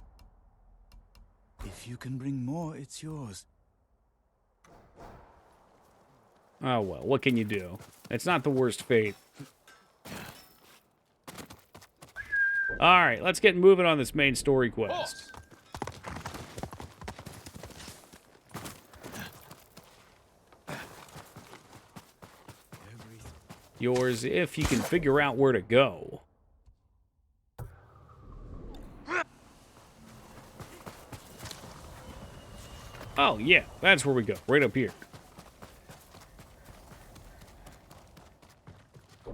If you can bring more, it's yours. Oh well, what can you do? It's not the worst fate. Alright, let's get moving on this main story quest. Yours if you can figure out where to go. Oh, yeah, that's where we go. Right up here.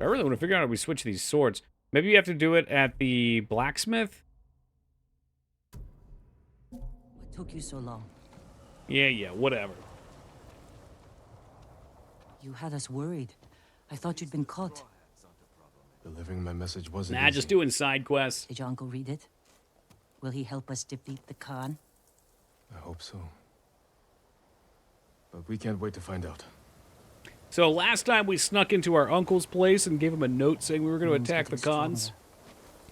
I really want to figure out how we switch these swords. Maybe you have to do it at the blacksmith? What took you so long? Yeah, whatever. You had us worried. I thought you'd been caught. Delivering my message wasn't Nah, easy. just doing side quests. Did your uncle read it? Will he help us defeat the Khan? I hope so. But we can't wait to find out. So last time we snuck into our uncle's place and gave him a note saying we were going to attack the Khans.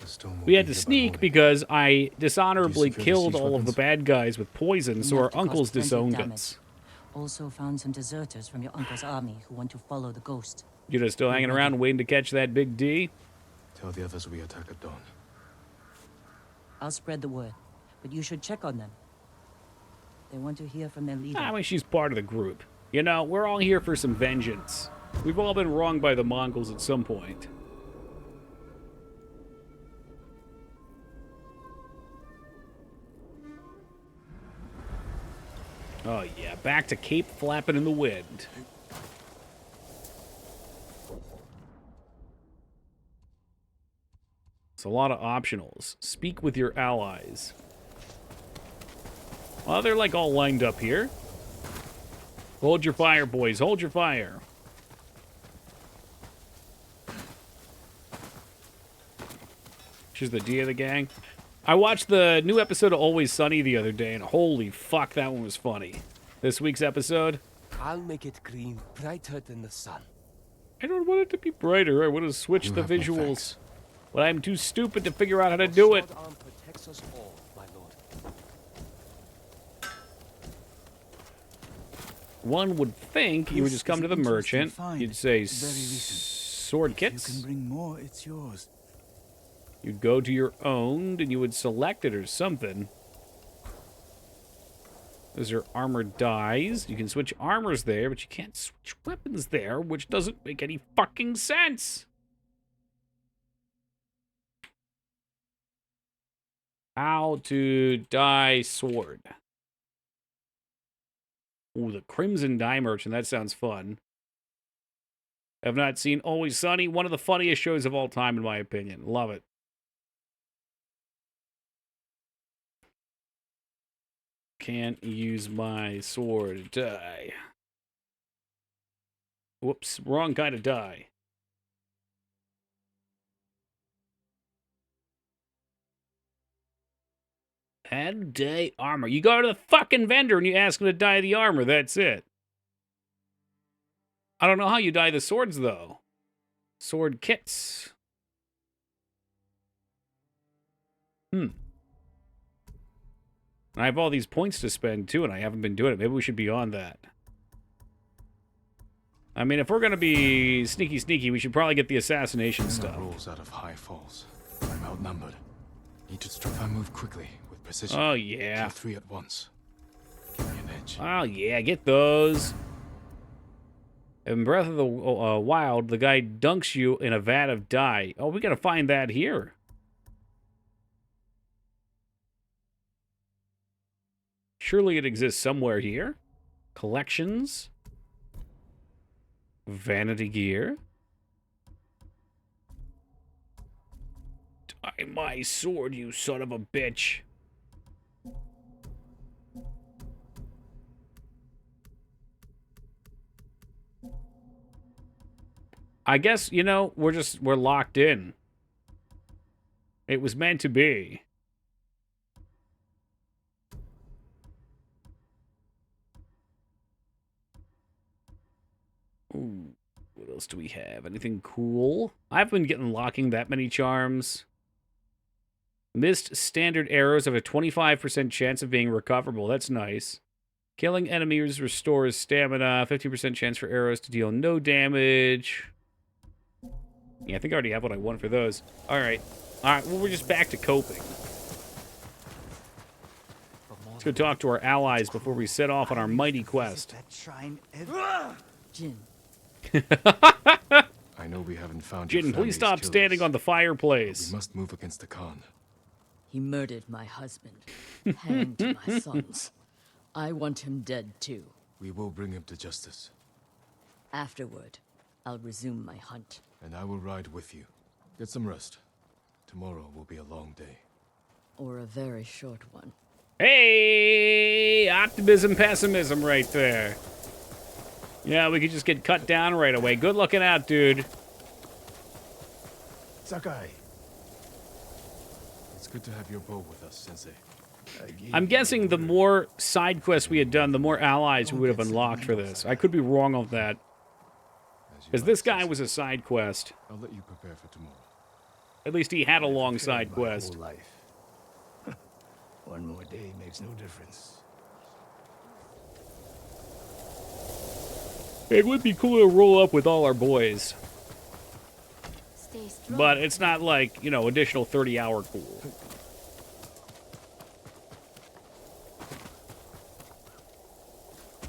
The stone will We had be to here by sneak morning. because I dishonorably secure the killed siege all of the weapons? bad guys with poison, so our Enough to cause uncles plenty of disowned damage. us. Also found some deserters from your uncle's army who want to follow the ghost. You just still hanging around waiting to catch that big D? Tell the others we attack at dawn. I'll spread the word, but you should check on them. They want to hear from their leader. I mean, she's part of the group. You know, we're all here for some vengeance. We've all been wronged by the Mongols at some point. Oh yeah, back to Cape flapping in the wind. It's a lot of optionals. Speak with your allies. Well, they're like all lined up here. Hold your fire, boys. Hold your fire. She's the D of the gang. I watched the new episode of Always Sunny the other day, and holy fuck, that one was funny. This week's episode. I'll make it green, brighter than the sun. I don't want it to be brighter. I want to switch You the have no visuals. thanks. But I'm too stupid to figure out how to Your do it. sword arm protects us all, my lord. One would think you would just come to the merchant. You'd say, Very recent. sword If you kits. can bring more, it's yours. You'd go to your owned and you would select it or something. Those are armor dies. You can switch armors there, but you can't switch weapons there, which doesn't make any fucking sense. How to dye sword. Ooh, the Crimson Dye Merchant. That sounds fun. Have not seen Always Sunny. One of the funniest shows of all time, in my opinion. Love it. Can't use my sword dye. Whoops, wrong kind of dye. Add dye armor. You go to the fucking vendor and you ask him to dye the armor. That's it. I don't know how you dye the swords, though. Sword kits. I have all these points to spend, too, and I haven't been doing it. Maybe we should be on that. I mean, if we're going to be sneaky, we should probably get the assassination stuff. Rolls out of high falls. I'm outnumbered. Need to if I move quickly with precision. Oh, yeah. Kill 3 at once. Give me an edge. Oh, yeah, get those. In Breath of the Wild, the guy dunks you in a vat of dye. Oh, we got to find that here. Surely it exists somewhere here. Collections. Vanity gear. Dye my sword, you son of a bitch. I guess, you know, we're locked in. It was meant to be. Ooh, what else do we have? Anything cool? I've been locking that many charms. Missed standard arrows have a 25% chance of being recoverable. That's nice. Killing enemies restores stamina. 50% chance for arrows to deal no damage. Yeah, I think I already have what I want for those. All right. All right, well, we're just back to coping. Let's go talk to our allies before we set off on our mighty quest. That shrine Jin, I know we haven't found your Jin, please family's stop killers, standing on the but fireplace. we must move against the Khan. He murdered my husband, hanged my sons. I want him dead too. We will bring him to justice, Afterward, I'll resume my hunt. and I will ride with you. Get some rest. Tomorrow will be a long day. Or a very short one. Hey, optimism, pessimism right there. Yeah, we could just get cut down right away. Good looking out, dude. Sakai, It's good to have your bow with us, Sensei. I'm guessing the more side quests we had done, the more allies we would have unlocked for this. I could be wrong on that. As you Because like, this guy Sensei. was a side quest. I'll let you prepare for tomorrow. At least he had a long Tried side my quest. whole life. One more day makes no difference. It would be cool to roll up with all our boys. Stay strong. But it's not like, you know, additional 30-hour cool.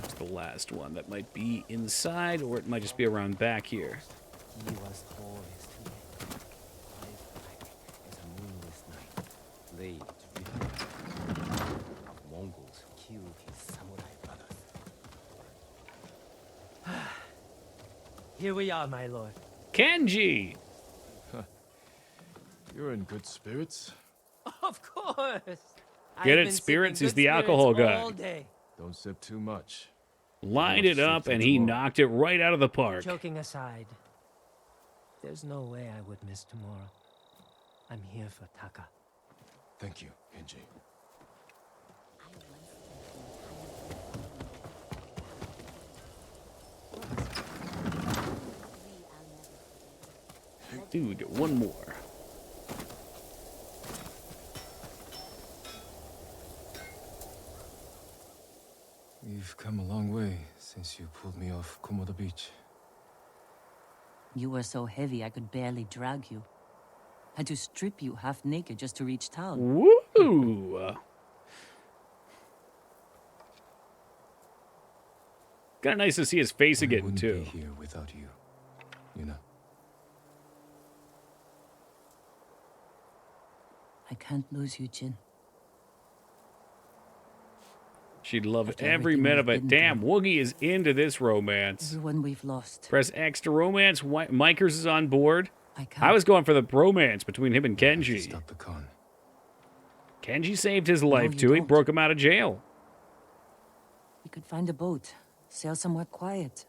It's the last one. That might be inside, or it might just be around back here. He was tall as today. Eyes black as a moonless night. Blades ripping. Mongols killed his samurai brothers. Here we are, my lord. Kenji! You're in good spirits. Of course. Get it, Spirits is the alcohol guy. All day. Don't sip too much. Lined it up, and he knocked it right out of the park. Joking aside, there's no way I would miss tomorrow. I'm here for Taka. Thank you, Kenji. Dude, one more. We've come a long way since you pulled me off Komoda Beach. You were so heavy I could barely drag you. Had to strip you half naked just to reach town. Woo! Kind of nice to see his face I again, wouldn't too. be here without you. You know. I can't lose you, Jin. She'd love After every everything minute of we've it. been Damn, through. Woogie is into this romance. Everyone we've lost. Press X to romance. Mikers is on board. I can't. I was going for the bromance between him and I have to Kenji. Stop the con. Kenji saved his life, you too. He don't. broke him out of jail. We could find a boat, sail somewhere quiet,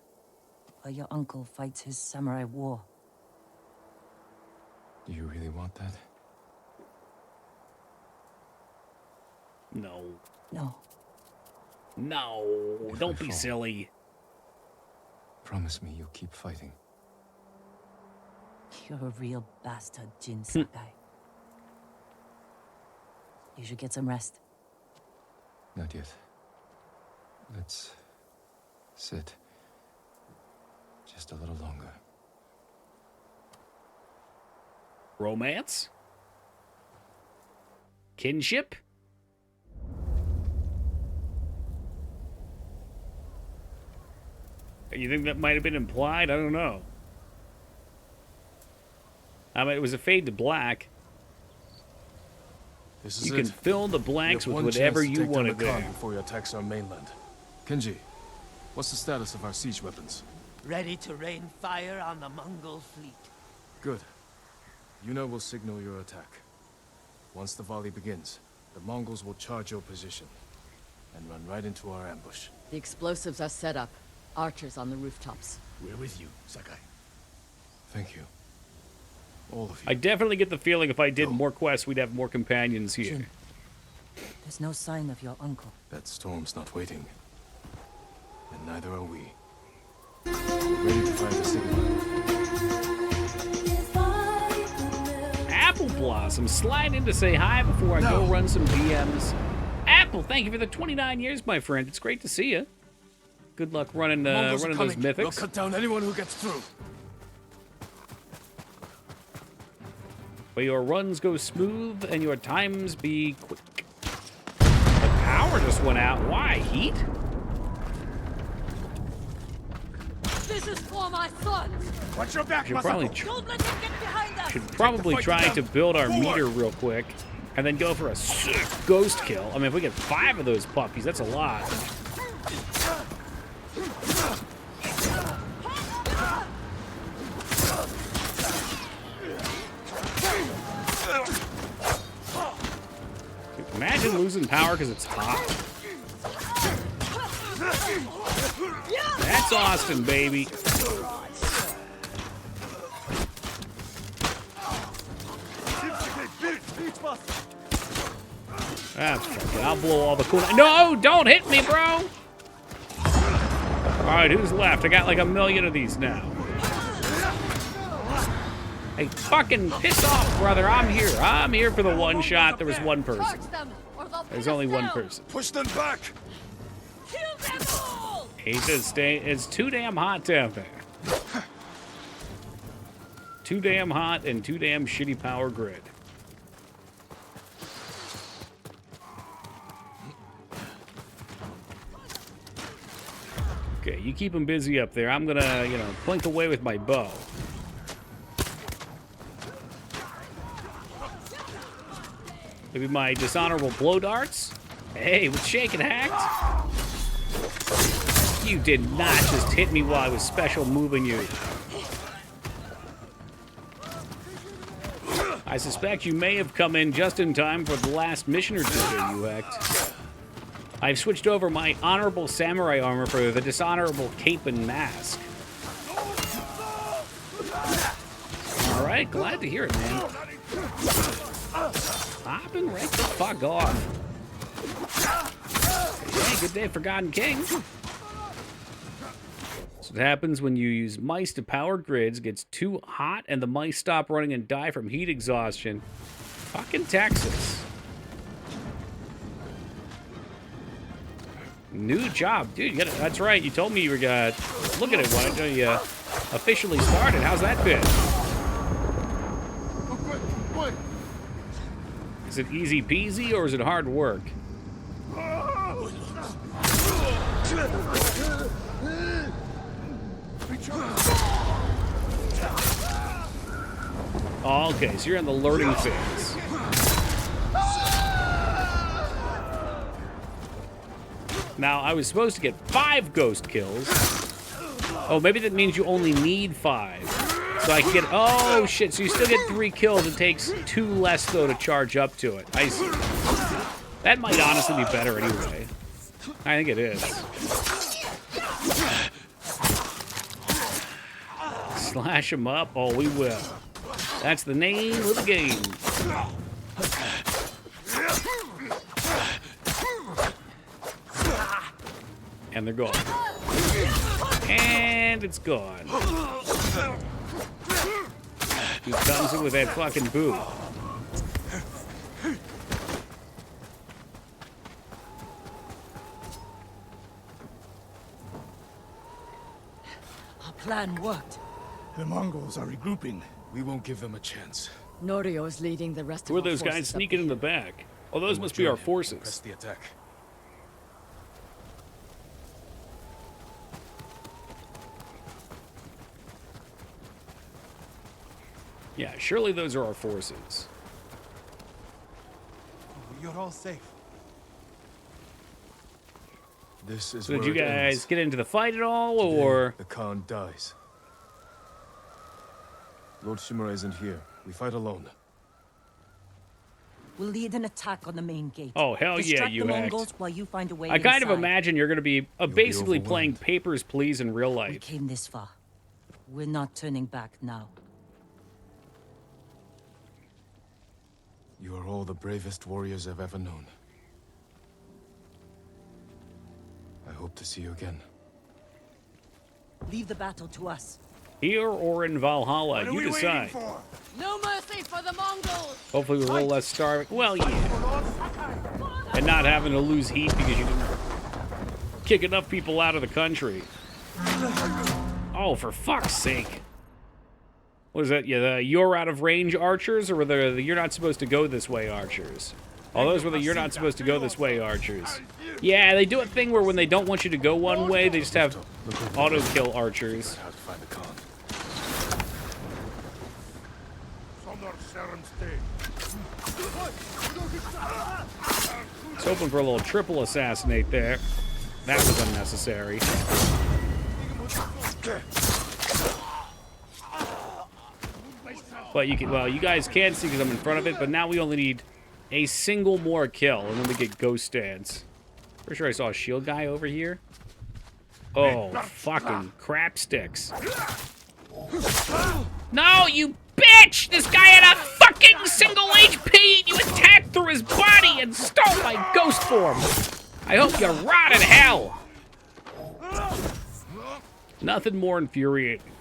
while your uncle fights his samurai war. Do you really want that? No. No, No. If Don't I be fall. silly. Promise me you'll keep fighting. you're a real bastard, Jin Sakai. You should get some rest. Not yet. Let's sit. Just a little longer. Romance? Kinship? You think that might have been implied? I don't know. I mean, it was a fade to black. This is You it. can fill the You blanks have with one whatever chance to you take down wanted the Khan there. before he attacks our mainland. Kenji, what's the status of our siege weapons? Ready to rain fire on the Mongol fleet. Good. Yuna will signal your attack. Once the volley begins, the Mongols will charge your position and run right into our ambush. The explosives are set up. Archers on the rooftops. We're with you, Sakai. Thank you. All of you. I definitely get the feeling if I did Go. more quests, we'd have more companions here. Jin. There's no sign of your uncle. That storm's not waiting. And neither are we. We're ready to fire the signal. Apple Blossom, slide in to say hi before I go run some DMs. Apple, thank you for the 29 years, my friend. It's great to see you. Good luck running, Mongols are running those coming. They'll mythics. cut down anyone who gets through. But your runs go smooth and your times be quick. The power just went out. Why? Heat? This is for my sons! Watch your back, Should probably, Don't let him get behind us! should probably fight try to to them. build our Forward. meter real quick and then go for a sick ghost kill. I mean, if we get 5 of those puppies, that's a lot. Imagine losing power because it's hot. That's Austin, baby. Ah, fuck it. I'll blow all the cool. No, don't hit me, bro. All right, who's left? I got like a million of these now. Hey, fucking piss off, brother. I'm here. I'm here for the one shot. There was one person. Charge them, or they'll There's pin only us one down. person. Push them back! Kill them all! He says stay. It's too damn hot down there. Too damn hot and too damn shitty power grid. Okay, you keep him busy up there. I'm gonna, you know, plink away with my bow. Maybe my dishonorable blow darts? Hey, with shake and hacked? You did not just hit me while I was special moving you. I suspect you may have come in just in time for the last mission or two here, you act. I've switched over my honorable samurai armor for the dishonorable cape and mask. Alright, glad to hear it, man. Hopping right the fuck off. Hey, good day, Forgotten King. So what happens when you use mice to power grids, gets too hot, and the mice stop running and die from heat exhaustion. Fucking Texas. New job, dude. You gotta, that's right. You told me you were gonna look at it. Why don't you officially started? How's that been? Is it easy peasy or is it hard work? Oh, okay, so you're in the learning phase. Now, I was supposed to get 5 ghost kills. Oh, maybe that means you only need 5. So I can get... Oh, shit. So you still get 3 kills. It takes 2 less, though, to charge up to it. I see. That might honestly be better anyway. I think it is. Slash them up. Oh, we will. That's the name of the game. And they're gone. And it's gone. Who comes in with that fucking boot? Our plan worked. The Mongols are regrouping. We won't give them a chance. Norio is leading the rest Who are of our those guys forces up sneaking in the here. back? Oh, those We'll must be our join him. forces. Press the attack. Yeah, surely those are our forces. You're all safe. This is So did where you it guys ends. get into the fight at all, Today, or... the Khan dies. Lord Shimura isn't here. We fight alone. We'll lead an attack on the main gate. Oh, hell yeah, Distract you the act. Mongols while you find a way I kind of inside. imagine you're going to be be basically playing overwhelmed. Papers, Please in real We life. came this far. We're not turning back now. You are all the bravest warriors I've ever known. I hope to see you again. Leave the battle to us. Here or in Valhalla, you decide. No mercy for the Mongols! Hopefully we're a little less starving. Well, yeah. And not having to lose heat because you didn't kick enough people out of the country. Oh, for fuck's sake. What is that? Yeah, the you're out of range archers, or were the you're not supposed to go this way archers? Oh, those were the you're not supposed to go this way archers. Yeah, they do a thing where when they don't want you to go one way, they just have auto kill archers. How to find the Khan. I was hoping for a little triple assassinate there. That was unnecessary. But you can, well, you guys can't see because I'm in front of it, but now we only need a single more kill, and then we get ghost stance. Pretty sure I saw a shield guy over here. Oh, fucking crap sticks. No, you bitch! This guy had a fucking single HP, and you attacked through his body and stole my ghost form. I hope you rot in hell. Nothing more infuriating.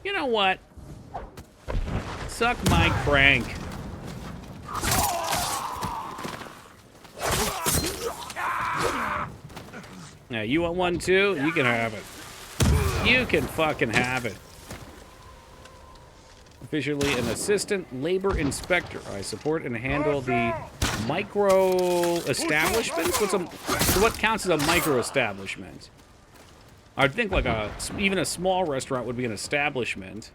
You know what? Suck my crank. Now, you want one too? You can have it. You can fucking have it. Officially an assistant labor inspector. I support and handle the micro establishments. So what counts as a micro establishment? I'd think like even a small restaurant would be an establishment.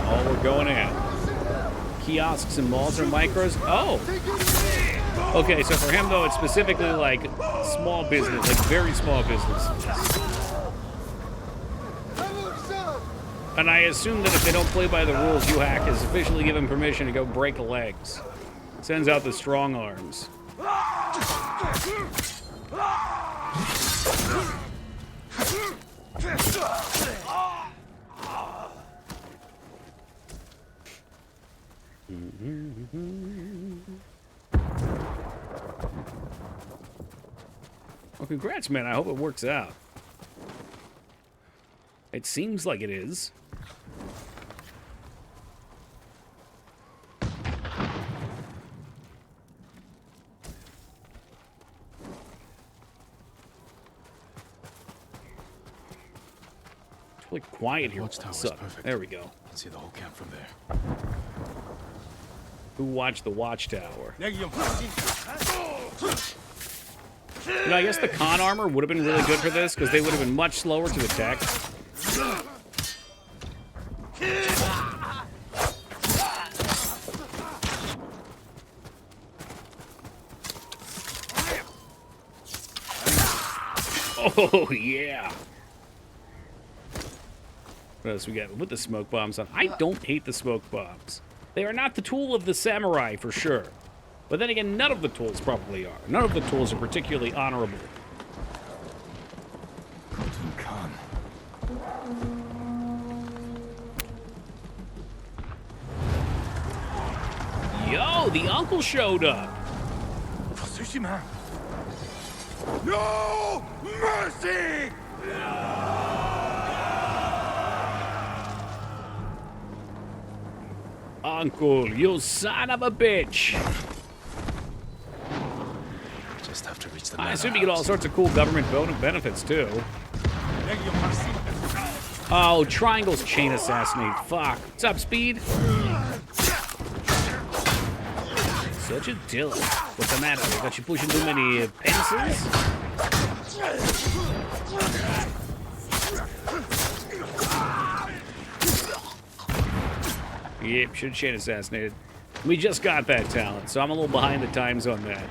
Oh, we're going in. Kiosks and malls are micros. Oh. Okay, so for him though, it's specifically like small business, like very small businesses. And I assume that if they don't play by the rules, Yuhak has officially given permission to go break legs. Sends out the strong arms. Well, congrats, man. I hope it works out. It seems like it is. It's really quiet here. Watchtower is perfect. There we go. You can see the whole camp from there. Who watched the watchtower? You know, I guess the con armor would have been really good for this, because they would have been much slower to attack. Oh, yeah. What else we got? With the smoke bombs on. I don't hate the smoke bombs. They are not the tool of the samurai, for sure. But then again, none of the tools probably are. None of the tools are particularly honorable. Khan. Yo, the uncle showed up. For Tsushima. No mercy! Uncle, you son of a bitch. Just have to reach the I assume you get all sorts of cool government benefits, too. Oh, Triangle's chain assassinate. Fuck. What's up, Speed? Such a Dylan. What's the matter? They got you pushing too many pencils? Yep, should chain assassinated. We just got that talent, so I'm a little behind the times on that.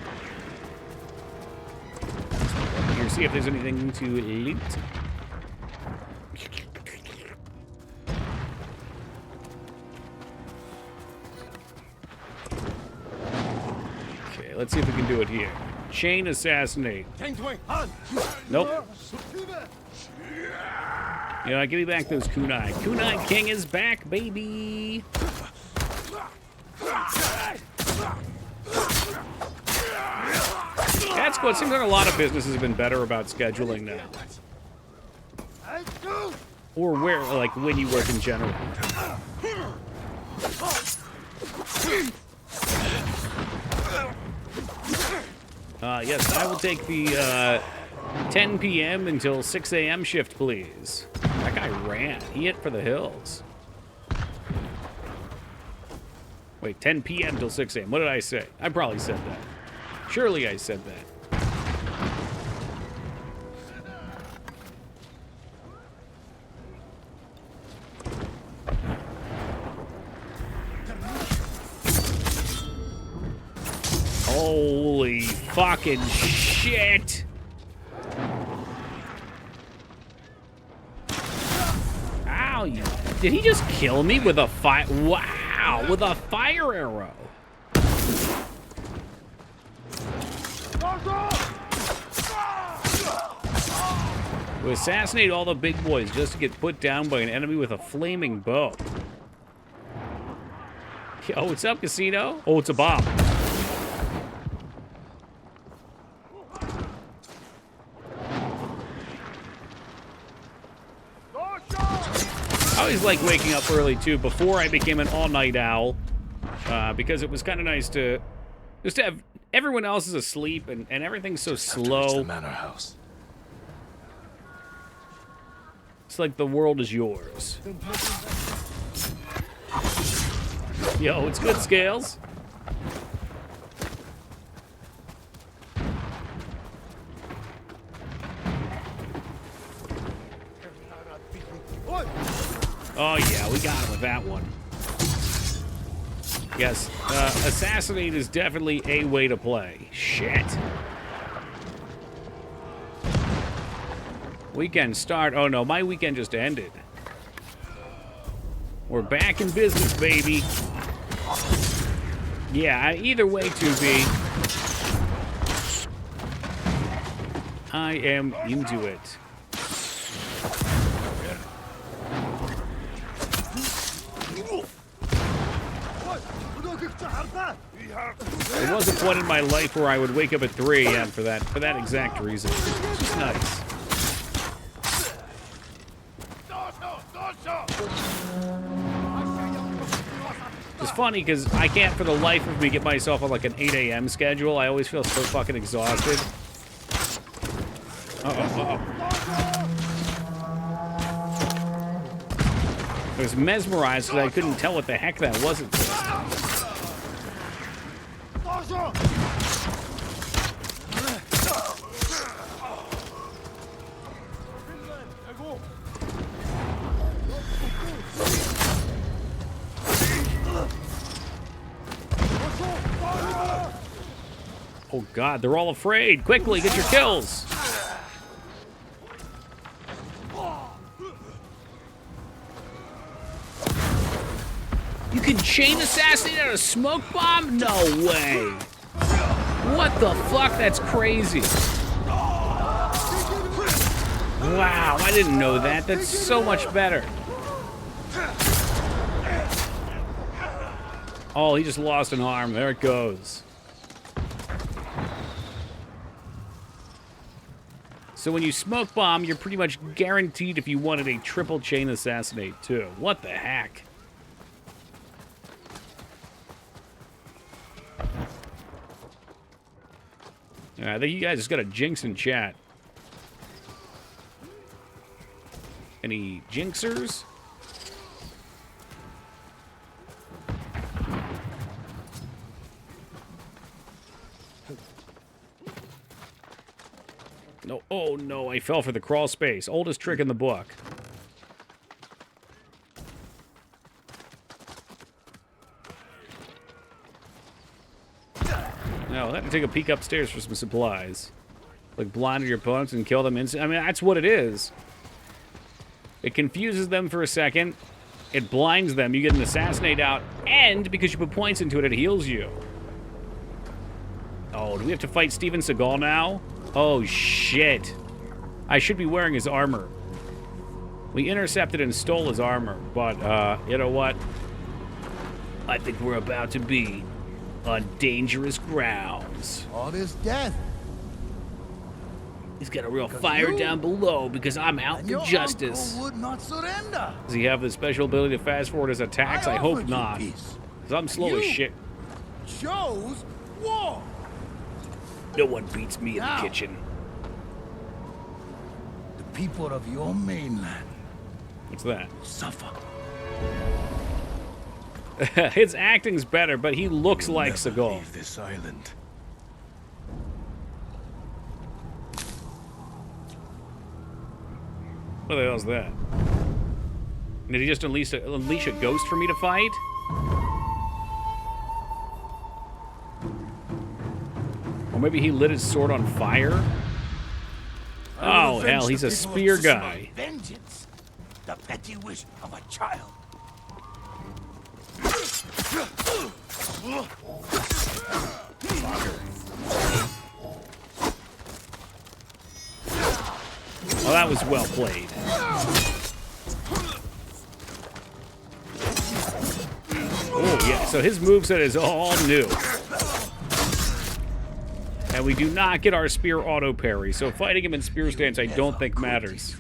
Here, see if there's anything to loot. Okay, let's see if we can do it here. Chain assassinate. Nope. You know, give me back those kunai. Kunai King is back, baby. That's good. It seems like a lot of businesses have been better about scheduling now. Or where, like, when you work in general. Yes, I will take the 10 p.m. until 6 a.m. shift, please. That guy ran. He hit for the hills. Wait, 10 p.m. till 6 a.m. What did I say? I probably said that. Surely I said that. Holy fucking shit! Ow, did he just kill me with a fire? Wow, with a fire arrow. To assassinate all the big boys just to get put down by an enemy with a flaming bow. Oh, what's up, Casino? Oh, it's a bomb. I always like waking up early, too, before I became an all-night owl. Because it was kind of nice to just have everyone else is asleep and everything's so slow. The manor house. It's like the world is yours. Yo, it's good, Scales. Oh yeah, we got him with that one. Yes, assassinate is definitely a way to play. Shit. Weekend start. Oh no, my weekend just ended. We're back in business, baby. Yeah, either way, 2B. I am into it. There was a point in my life where I would wake up at 3 a.m. for that exact reason. It's just nice. It's funny because I can't for the life of me get myself on like an 8 a.m. schedule. I always feel so fucking exhausted. I was mesmerized because I couldn't tell what the heck that was at first. Oh god, they're all afraid. Quickly, get your kills. You can chain assassinate out a smoke bomb? No way. What the fuck? That's crazy. Wow, I didn't know that. That's so much better. Oh, he just lost an arm. There it goes. So when you smoke bomb, you're pretty much guaranteed if you wanted a triple chain assassinate too. What the heck? I think you guys just got a jinx in chat. Any jinxers? No, oh no, I fell for the crawl space. Oldest trick in the book. No, I have to take a peek upstairs for some supplies. Like blind your opponents and kill them instantly. I mean, that's what it is. It confuses them for a second. It blinds them. You get an assassinate out. And because you put points into it, it heals you. Oh, do we have to fight Steven Seagal now? Oh, shit. I should be wearing his armor. We intercepted and stole his armor. But, you know what? I think we're about to be on dangerous grounds. All this death. He's got a real fire down below because I'm out for justice. Would not surrender. Does he have the special ability to fast forward his attacks? I hope not. Because I'm slow as shit. Chose war. No one beats me in the kitchen. The people of your mainland. What's that? Suffer. His acting's better, but he looks like Seagal. Leave this island. What the hell's that? Did he just unleash a ghost for me to fight? Or maybe he lit his sword on fire? Oh, hell, he's a spear guy. Vengeance. The petty wish of a child. Well, that was well played. Oh, Yeah, so his moveset is all new. And we do not get our spear auto parry, so fighting him in spear stance I don't think matters.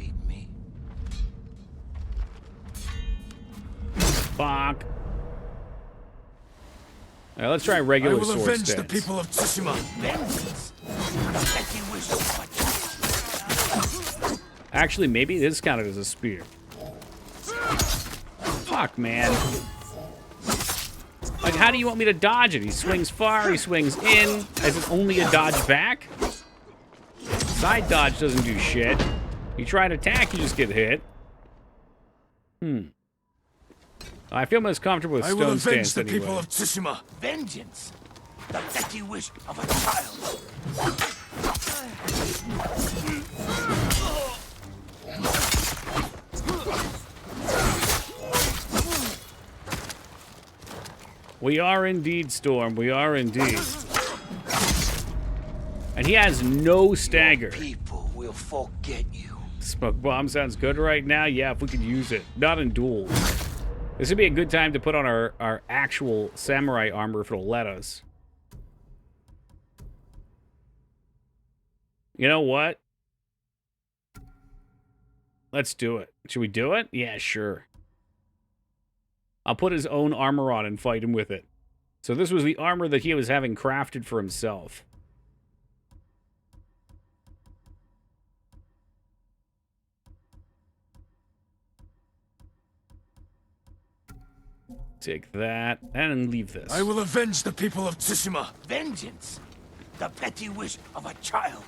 Fuck. Alright, let's try regular sword stance. I will avenge the people of Tsushima. Vengeance. Actually, maybe it is counted as a spear. Fuck, man. Like, how do you want me to dodge it? He swings far, he swings in. Is it only a dodge back? Side dodge doesn't do shit. You try to attack, you just get hit. I feel most comfortable with stone stance anyway. I will avenge the people of Tsushima. Vengeance. The petty wish of a child. We are indeed, Storm. We are indeed. And he has no stagger. People will forget you. Smoke bomb sounds good right now. Yeah, if we could use it. Not in duels. This would be a good time to put on our actual samurai armor if it'll let us. You know what? Let's do it. Should we do it? Yeah, sure. I'll put his own armor on and fight him with it. So this was the armor that he was having crafted for himself. Take that and leave this. I will avenge the people of Tsushima. Vengeance. The petty wish of a child.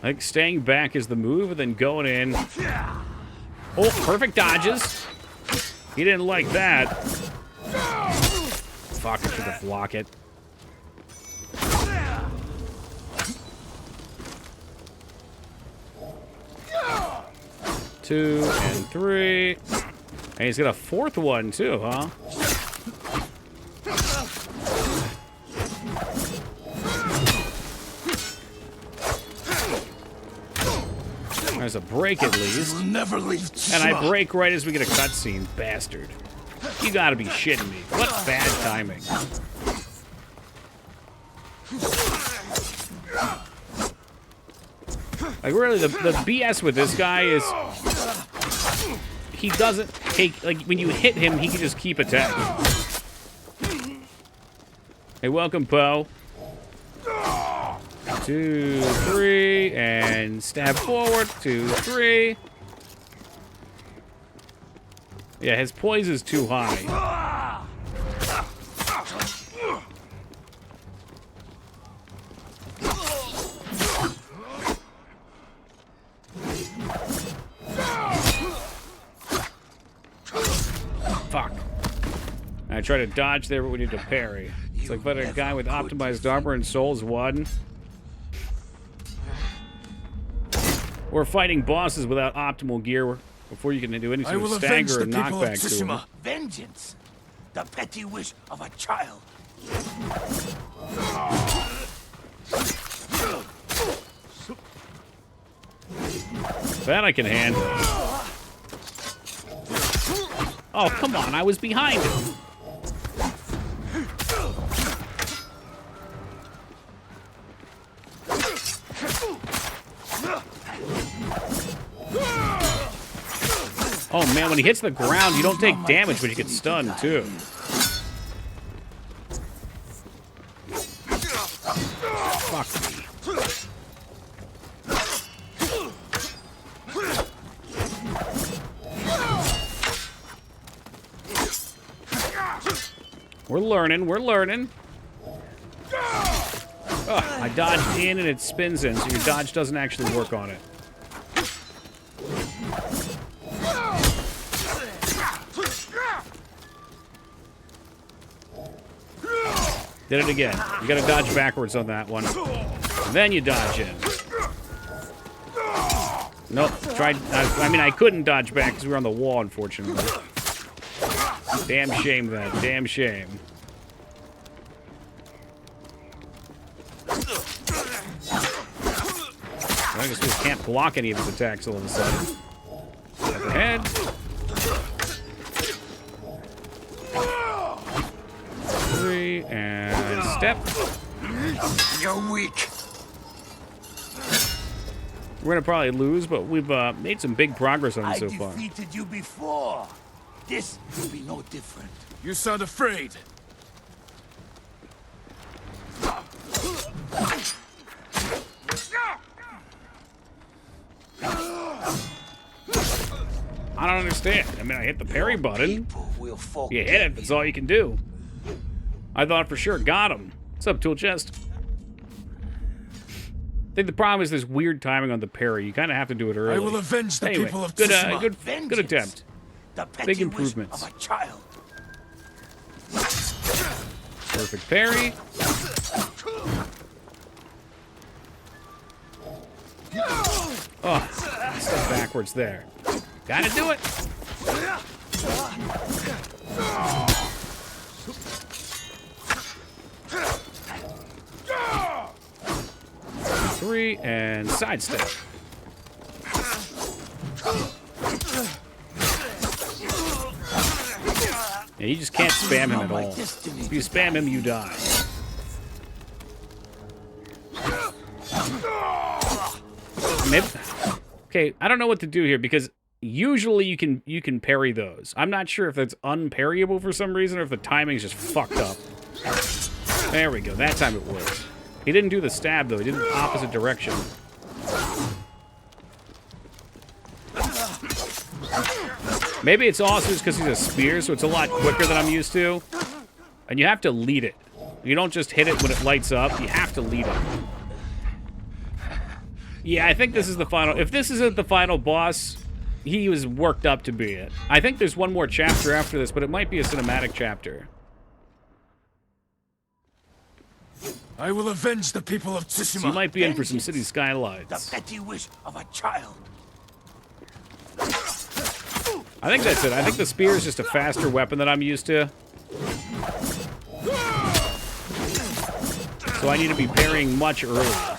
Like, staying back is the move, and then going in. Oh, perfect dodges. He didn't like that. Fuck, I should have blocked it. Two and three. And he's got a fourth one, too, huh? There's a break at least. Will never leave and I break right as we get a cutscene, bastard. You gotta be shitting me. What bad timing. Like, really, the BS with this guy is he doesn't take, like, when you hit him, he can just keep attacking. Hey, welcome, Poe. 2, 3, and stab forward. 2, 3. Yeah, his poise is too high. Fuck. I try to dodge there, but we need to parry. It's like fighting a guy with optimized armor and Souls 1. Or fighting bosses without optimal gear before you can do any sort of stagger or knockback to them. Vengeance, the petty wish of a child. That I can handle. Oh, come on, I was behind him. Oh man, when he hits the ground, you don't take damage, but you get stunned too. Fuck me. We're learning, we're learning. Oh, I dodged in and it spins in, so your dodge doesn't actually work on it. Did it again. You gotta dodge backwards on that one. And then you dodge in. Nope. Tried. I mean, I couldn't dodge back because we were on the wall, unfortunately. Damn shame, that. Damn shame. I guess we just can't block any of his attacks all of a sudden. Overhead. 3 and step. You're weak. We're gonna probably lose, but we've made some big progress on I it so far. defeated you before. This will be no different. You sound afraid. I don't understand. I mean, I hit the parry button. People will You hit it, that's all you can do. I thought for sure got him. What's up, Tool Chest? I think the problem is this weird timing on the parry. You kind of have to do it early. I will avenge the Anyway, people of good, Tsushima. good Vengeance. attempt. The petty Big wish improvements. of a child. Perfect parry. Oh, step backwards there. Gotta do it. Three and sidestep. Yeah, you just can't spam him at all. If you spam him, you die. Maybe, okay, I don't know what to do here because usually you can parry those. I'm not sure if that's unparryable for some reason or if the timing's just fucked up. There we go. That time it worked. He didn't do the stab though. He did the opposite direction. Maybe it's also just because he's a spear, so it's a lot quicker than I'm used to. And you have to lead it. You don't just hit it when it lights up. You have to lead it. Yeah, I think this is the final... If this isn't the final boss, he was worked up to be it. I think there's one more chapter after this, but it might be a cinematic chapter. I will avenge the people of Tsushima. So you might be in for some city The skylights. petty wish of a child. I think that's it. I think the spear is just a faster weapon than I'm used to. So I need to be parrying much earlier.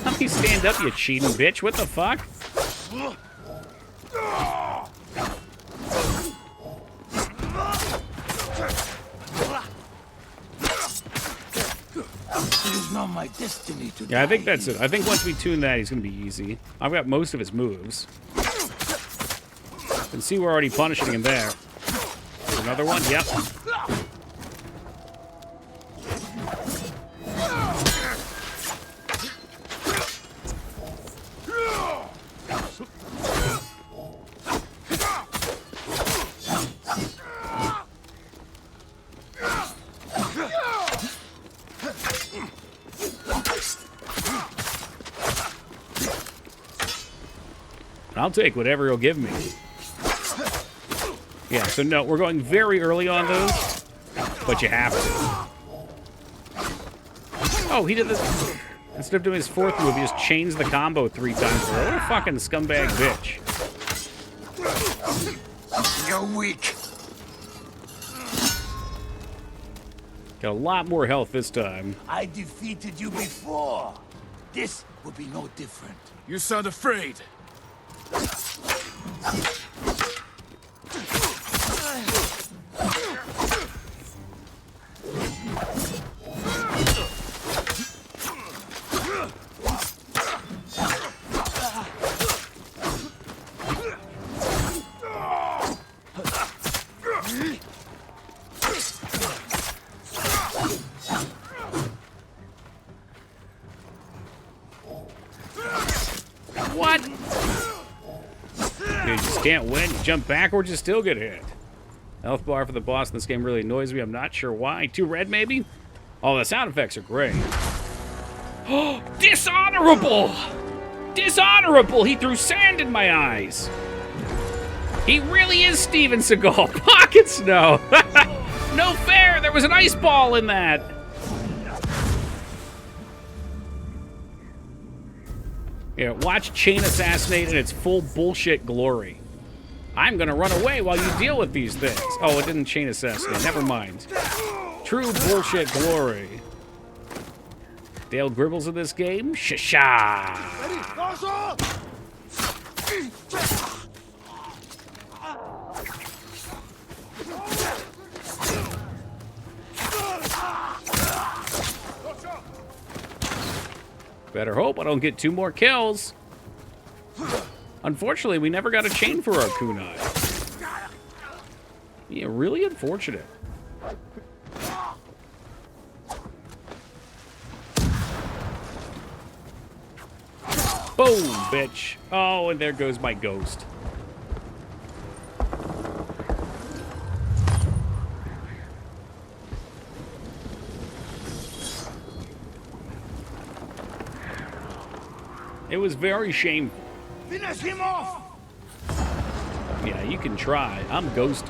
Let me stand up, you cheating bitch. What the fuck? It is not my destiny to Yeah, I think die that's it. I think once we tune that, he's going to be easy. I've got most of his moves. Can see we're already punishing him there. There's another one. Yep. I'll take whatever he'll give me. Yeah, so no, we're going very early on those, but you have to. Oh, he did this. Instead of doing his fourth move, he just chains the combo 3 times. What a fucking scumbag bitch. You're weak. Got a lot more health this time. I defeated you before. This will be no different. You sound afraid. What? You just can't win. You jump backwards, you still get hit. Health bar for the boss in this game really annoys me. I'm not sure why. 2 red, maybe? Oh, the sound effects are great. Oh, dishonorable! Dishonorable! He threw sand in my eyes. He really is Steven Seagal. Pocket snow. No fair. There was an ice ball in that. Yeah, watch Chain Assassinate in its full bullshit glory. I'm gonna run away while you deal with these things. Oh, it didn't chain assassinate. Never mind. True bullshit glory. Dale Gribbles in this game? Shasha! Better hope I don't get 2 more kills. Unfortunately, we never got a chain for our kunai. Yeah, really unfortunate. Boom, bitch. Oh, and there goes my ghost. It was very shameful. Finish him off! Yeah, you can try. I'm ghost.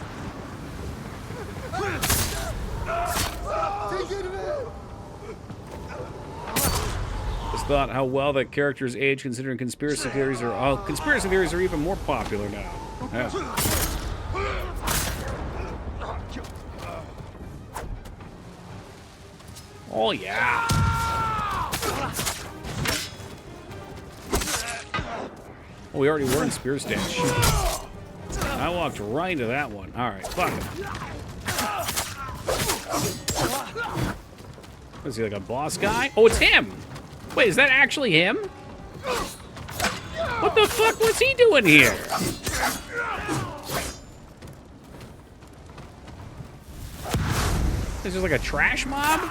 Just thought how well that characters age considering conspiracy theories are... Oh, conspiracy theories are even more popular now. Yeah. Oh, yeah. Oh, we already were in Spear Stance. I walked right into that one. Alright, fuck him. Is he like a boss guy? Oh, it's him! Wait, is that actually him? What the fuck was he doing here? This is like a trash mob?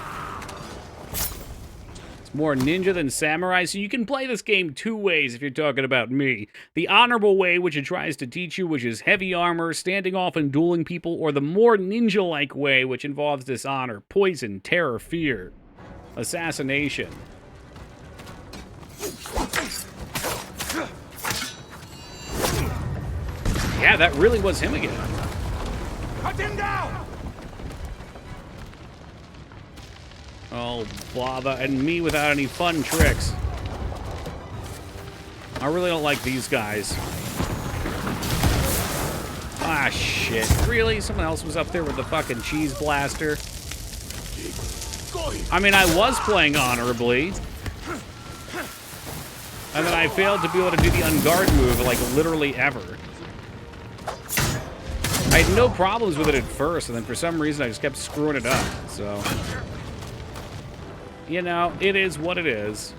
More ninja than samurai, so you can play this game 2 ways if you're talking about me. The honorable way, which it tries to teach you, which is heavy armor, standing off and dueling people, or the more ninja-like way, which involves dishonor, poison, terror, fear, assassination. Yeah, that really was him again. Cut him down! Oh, bother, and me without any fun tricks. I really don't like these guys. Ah, shit. Really? Someone else was up there with the fucking cheese blaster? I mean, I was playing honorably. And then I failed to be able to do the unguard move, like, literally ever. I had no problems with it at first, and then for some reason I just kept screwing it up, so... You know, it is what it is.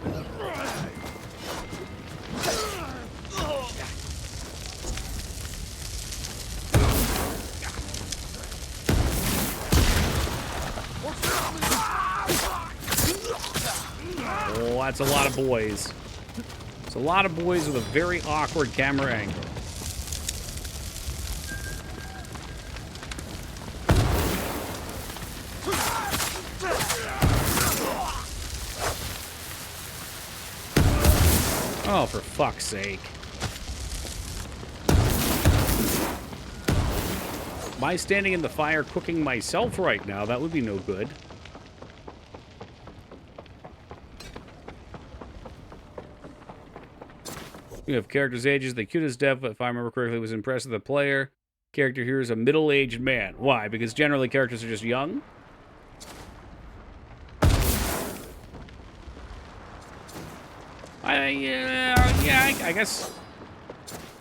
Oh, that's a lot of boys. It's a lot of boys with a very awkward camera angle. Oh, for fuck's sake. Am I standing in the fire cooking myself right now? That would be no good. We have characters' ages. The cutest dev, if I remember correctly, was impressed with the player. Character here is a middle-aged man. Why? Because generally characters are just young? I guess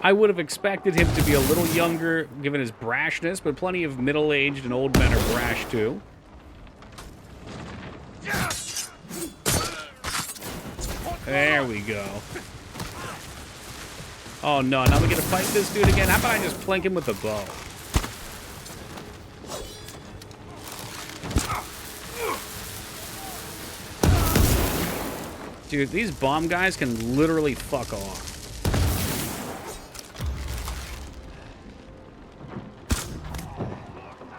I would have expected him to be a little younger, given his brashness, but plenty of middle-aged and old men are brash, too. There we go. Oh, no, now we get to fight this dude again? How about I just plink him with a bow? Dude, these bomb guys can literally fuck off.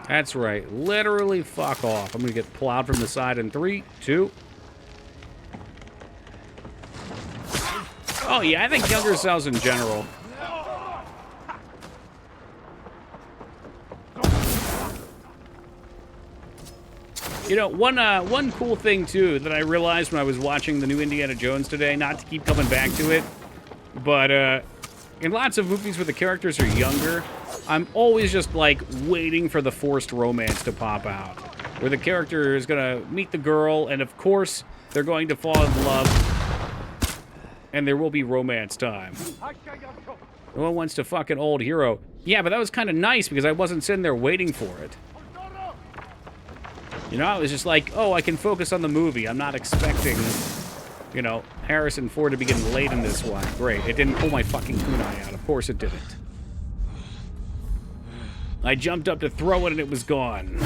That's right. Literally fuck off. I'm gonna get plowed from the side in 3, 2. Oh, yeah, I think younger cells in general. You know, one cool thing, too, that I realized when I was watching the new Indiana Jones today, not to keep coming back to it, but in lots of movies where the characters are younger, I'm always just, like, waiting for the forced romance to pop out. Where the character is gonna meet the girl, and of course, they're going to fall in love. And there will be romance time. No one wants to fuck an old hero. Yeah, but that was kind of nice because I wasn't sitting there waiting for it. You know, I was just like, oh, I can focus on the movie. I'm not expecting, you know, Harrison Ford to be getting laid in this one. Great. It didn't pull my fucking kunai out. Of course it didn't. I jumped up to throw it and it was gone.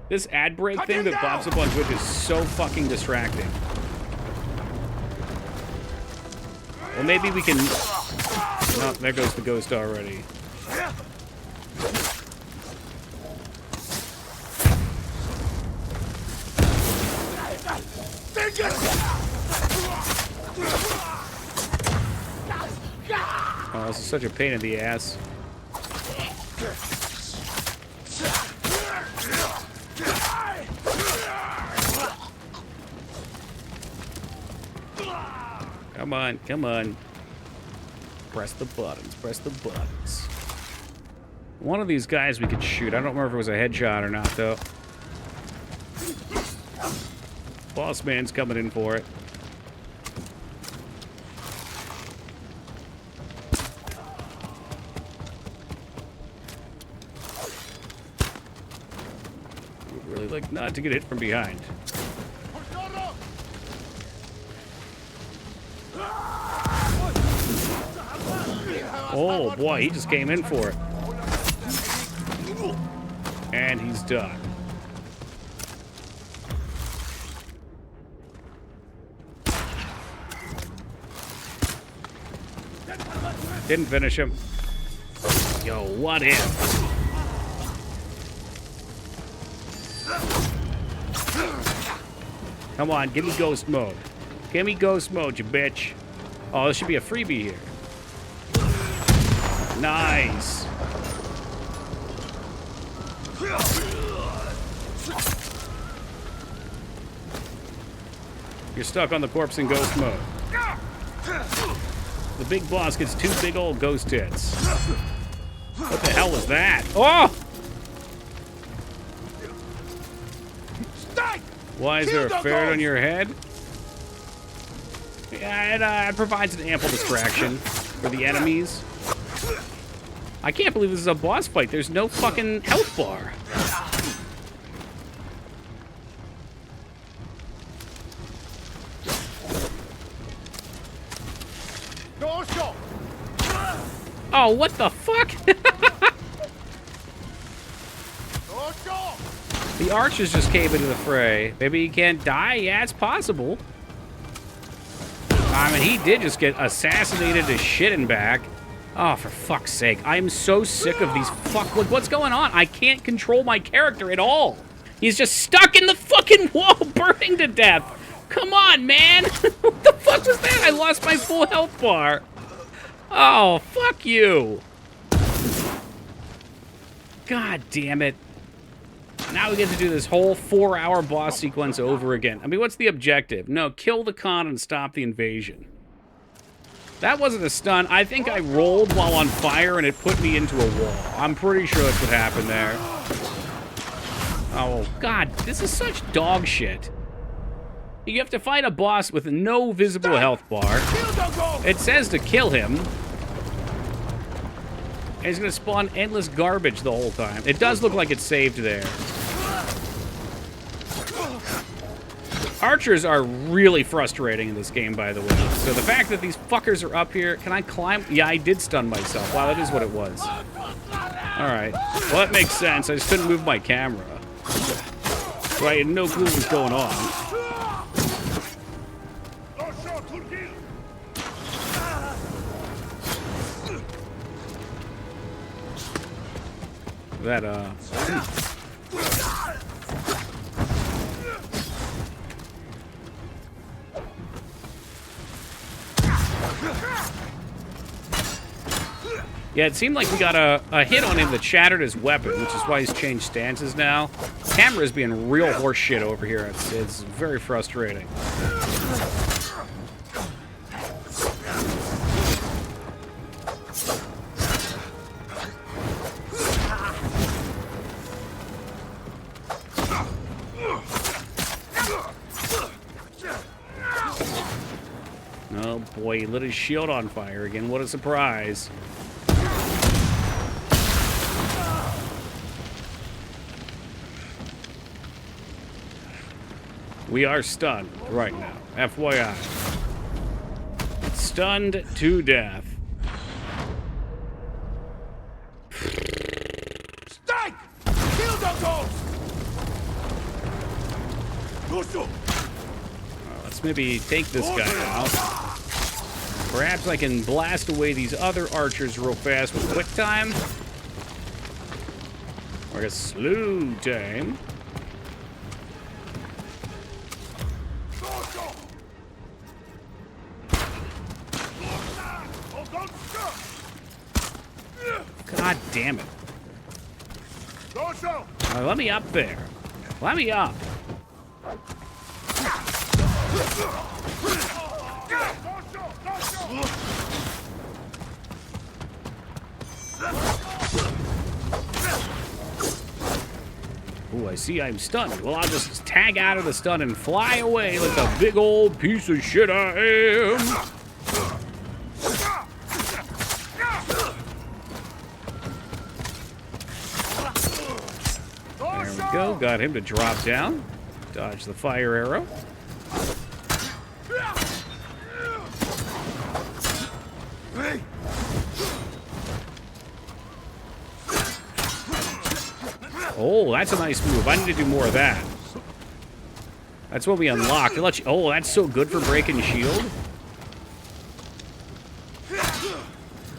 This ad break thing that pops up on Twitch is so fucking distracting. Well, maybe we can... Oh, there goes the ghost already. Oh, this is such a pain in the ass. Come on, come on. Press the buttons, press the buttons. One of these guys we could shoot. I don't remember if it was a headshot or not, though. Boss man's coming in for it. Would really like not to get hit from behind. Oh boy, he just came in for it. And he's done. Didn't finish him. Yo, what if? Come on, give me ghost mode. Give me ghost mode, you bitch. Oh, there should be a freebie here. Nice. You're stuck on the corpse in ghost mode. The big boss gets 2 big old ghost tits. What the hell was that? Oh! Why is there a ferret on your head? Yeah, it provides an ample distraction for the enemies. I can't believe this is a boss fight. There's no fucking health bar. Oh, what the fuck? The archers just came into the fray. Maybe he can't die? Yeah, it's possible. I mean, he did just get assassinated to shit and back. Oh, for fuck's sake. I am so sick of these Like, what's going on? I can't control my character at all. He's just stuck in the fucking wall, burning to death. Come on, man. What the fuck was that? I lost my full health bar. Oh, fuck you. God damn it. Now we get to do this whole 4-hour boss sequence over again. I mean, what's the objective? No, kill the Khan and stop the invasion. That wasn't a stun. I think I rolled while on fire and it put me into a wall. I'm pretty sure that's what happened there. Oh, God, this is such dog shit. You have to fight a boss with no visible health bar. It says to kill him. And he's gonna spawn endless garbage the whole time. It does look like it's saved there. Archers are really frustrating in this game, by the way. So the fact that these fuckers are up here... Can I climb? Yeah, I did stun myself. Wow, that is what it was. Alright. Well, that makes sense. I just couldn't move my camera. So I had no clue what was going on. That, Yeah, it seemed like we got a hit on him that shattered his weapon, which is why he's changed stances now. Camera's being real horse shit over here. It's very frustrating. Oh boy, he lit his shield on fire again. What a surprise. We are stunned right now. FYI. Stunned to death. Strike! Kill the ghost! Let's maybe take this guy out. Perhaps I can blast away these other archers real fast with quick time. Or a slow time. God damn it. Let me up there. Let me up. Ooh, I see I'm stunned. Well, I'll just tag out of the stun and fly away like the big old piece of shit I am. There we go. Got him to drop down. Dodge the fire arrow. Oh, that's a nice move. I need to do more of that. That's what we unlocked. It lets you, oh, that's so good for breaking shield.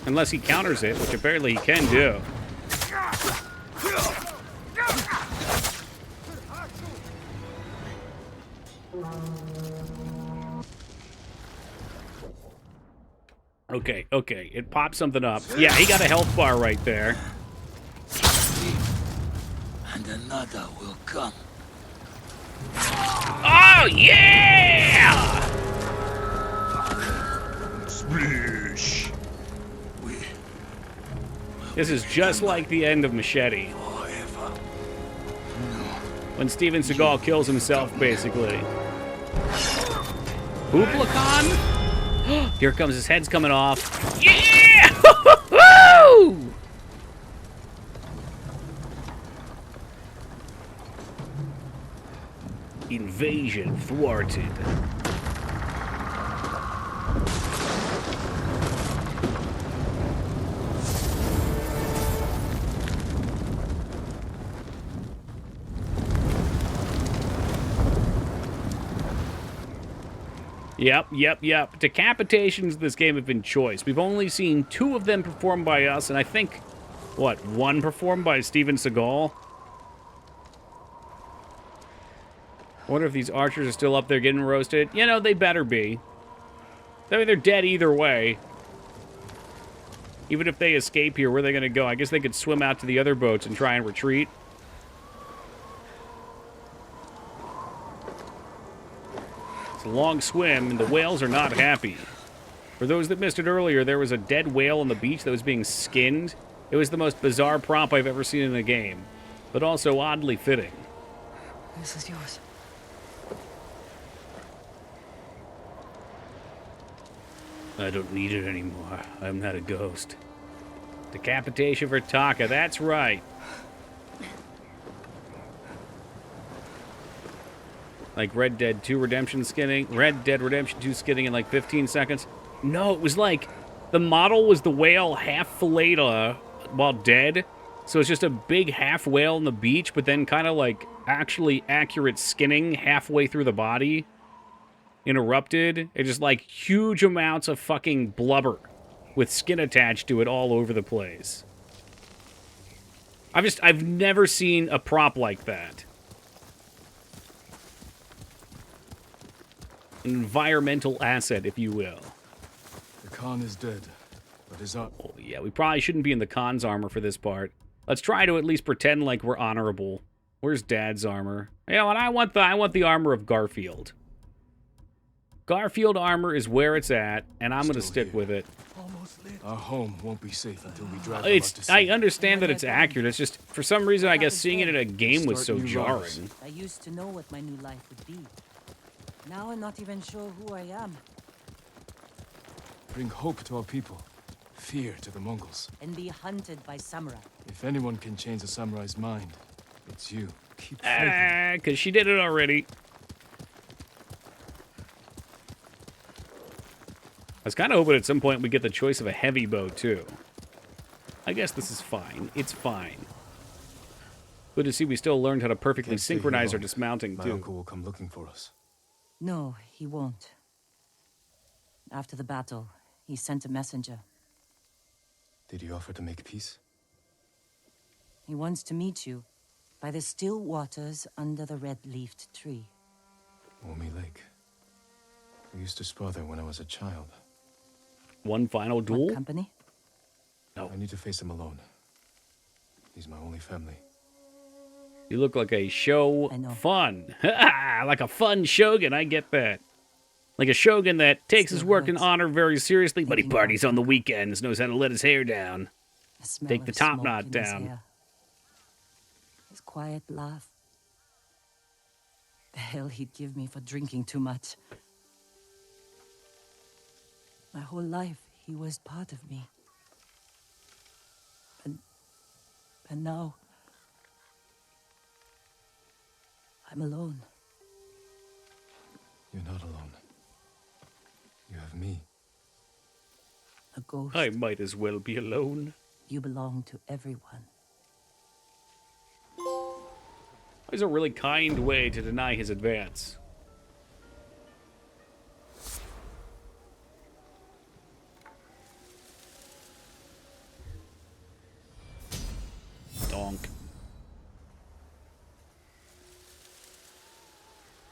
Unless he counters it, which apparently he can do. Okay, okay. It popped something up. Yeah, he got a health bar right there. And another will come. Oh, yeah! Splish. This is just like the end of Machete. When Steven Seagal kills himself, basically. Hooplicon? Here comes his head's coming off. Yeah! Woo! Invasion thwarted. Yep. Decapitations in this game have been choice. We've only seen 2 of them performed by us, and I think, what, 1 performed by Steven Seagal? I wonder if these archers are still up there getting roasted. You know, they better be. I mean, they're dead either way. Even if they escape here, where are they going to go? I guess they could swim out to the other boats and try and retreat. It's a long swim, and the whales are not happy. For those that missed it earlier, there was a dead whale on the beach that was being skinned. It was the most bizarre prop I've ever seen in a game, but also oddly fitting. This is yours. I don't need it anymore. I'm not a ghost. Decapitation for Taka, that's right. Like Red Dead 2 Redemption skinning. Red Dead Redemption 2 skinning in like 15 seconds. No, it was like the model was the whale half filleted while dead. So it's just a big half whale on the beach, but then kind of like actually accurate skinning halfway through the body. Interrupted. It's just like huge amounts of fucking blubber with skin attached to it all over the place. I've never seen a prop like that. An environmental asset, if you will. The Khan is dead, but his arm... Oh, yeah, we probably shouldn't be in the Khan's armor for this part. Let's try to at least pretend like we're honorable. Where's Dad's armor? Yeah, and I want the armor of Garfield. Garfield armor is where it's at, and I'm going to stick with it. Our home won't be safe until we drive them out to sea. I understand that it's accurate. It's just, for some reason, I guess seeing it in a game was so jarring. I used to know what my new life would be. Now I'm not even sure who I am. Bring hope to our people. Fear to the Mongols. And be hunted by samurai. If anyone can change a samurai's mind, it's you. Keep fighting. Because she did it already. I was kind of hoping at some point we get the choice of a heavy bow, too. I guess this is fine. It's fine. Good to see we still learned how to perfectly Can't stay here synchronize our long. dismounting, My too. uncle will come looking for us. No, he won't. After the battle, he sent a messenger. Did he offer to make peace? He wants to meet you by the still waters under the red-leafed tree. Omi Lake. We used to spar there when I was a child. One final duel? Want company? I need to face him alone. He's my only family. You look like a show I know. fun. Like a fun shogun, I get that. Like a shogun that takes his Still work and hurts. honor very seriously, but he Thinking parties about on the weekends, knows how to let his hair down. The smell Take of the top smoke knot in his down. hair. His quiet laugh. The hell he'd give me for drinking too much. My whole life, he was part of me. And now, I'm alone. You're not alone. You have me. A ghost. I might as well be alone. You belong to everyone. It's a really kind way to deny his advance. Donk.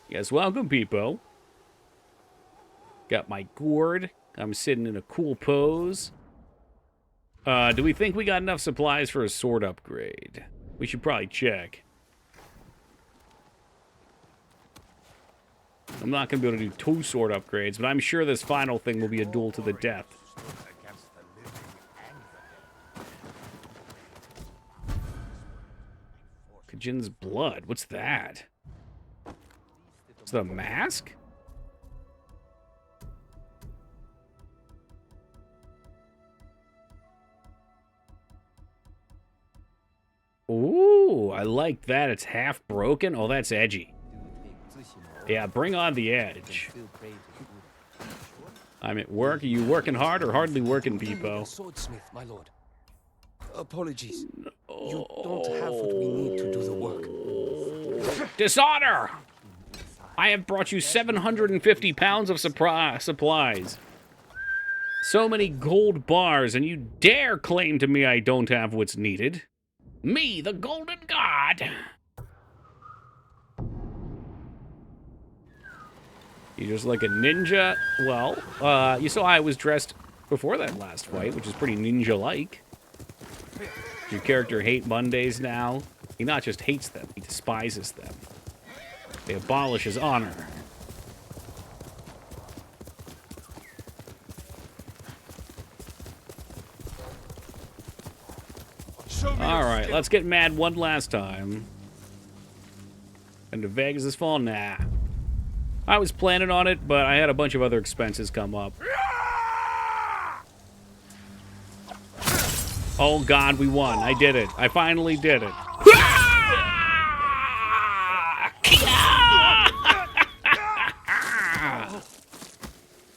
Yes, welcome, people. Got my gourd. I'm sitting in a cool pose. Do we think we got enough supplies for a sword upgrade? We should probably check. I'm not going to be able to do 2 sword upgrades, but I'm sure this final thing will be a duel to the death. Kajin's blood. What's that? Is that a mask? Ooh, I like that. It's half broken. Oh, that's edgy. Yeah, bring on the edge. I'm at work. Are you working hard or hardly working, Peepo? Swordsmith, my lord. Apologies. You don't have what we need to do the work. Dishonor! I have brought you 750 pounds of supplies. So many gold bars, and you dare claim to me I don't have what's needed. Me, the Golden God! You just like a ninja? Well, you saw I was dressed before that last fight, which is pretty ninja-like. Does your character hate Mondays now? He not just hates them, he despises them. They abolish his honor. Alright, let's get mad one last time. And to Vegas this fall? Nah. I was planning on it, but I had a bunch of other expenses come up. Oh god, we won. I did it. I finally did it.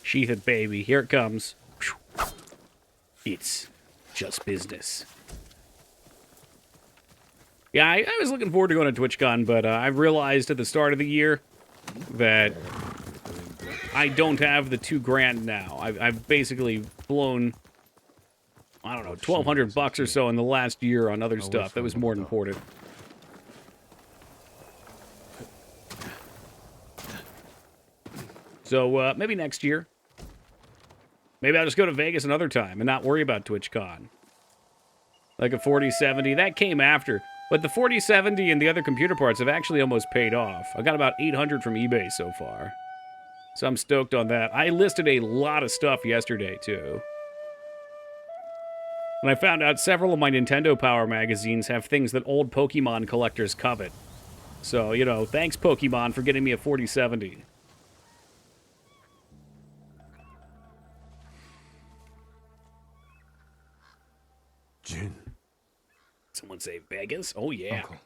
Sheath it, baby. Here it comes. It's just business. Yeah, I was looking forward to going to TwitchCon, but I realized at the start of the year that I don't have the $2,000 now. I've basically blown, I don't know, $1,200 or so in the last year on other stuff that was more important. So maybe next year. Maybe I'll just go to Vegas another time and not worry about TwitchCon. Like a 4070, that came after. But the 4070 and the other computer parts have actually almost paid off. I got about 800 from eBay so far. So I'm stoked on that. I listed a lot of stuff yesterday, too. And I found out several of my Nintendo Power magazines have things that old Pokemon collectors covet. So, you know, thanks, Pokemon, for getting me a 4070. Someone say Vegas? Oh, yeah. Uncle.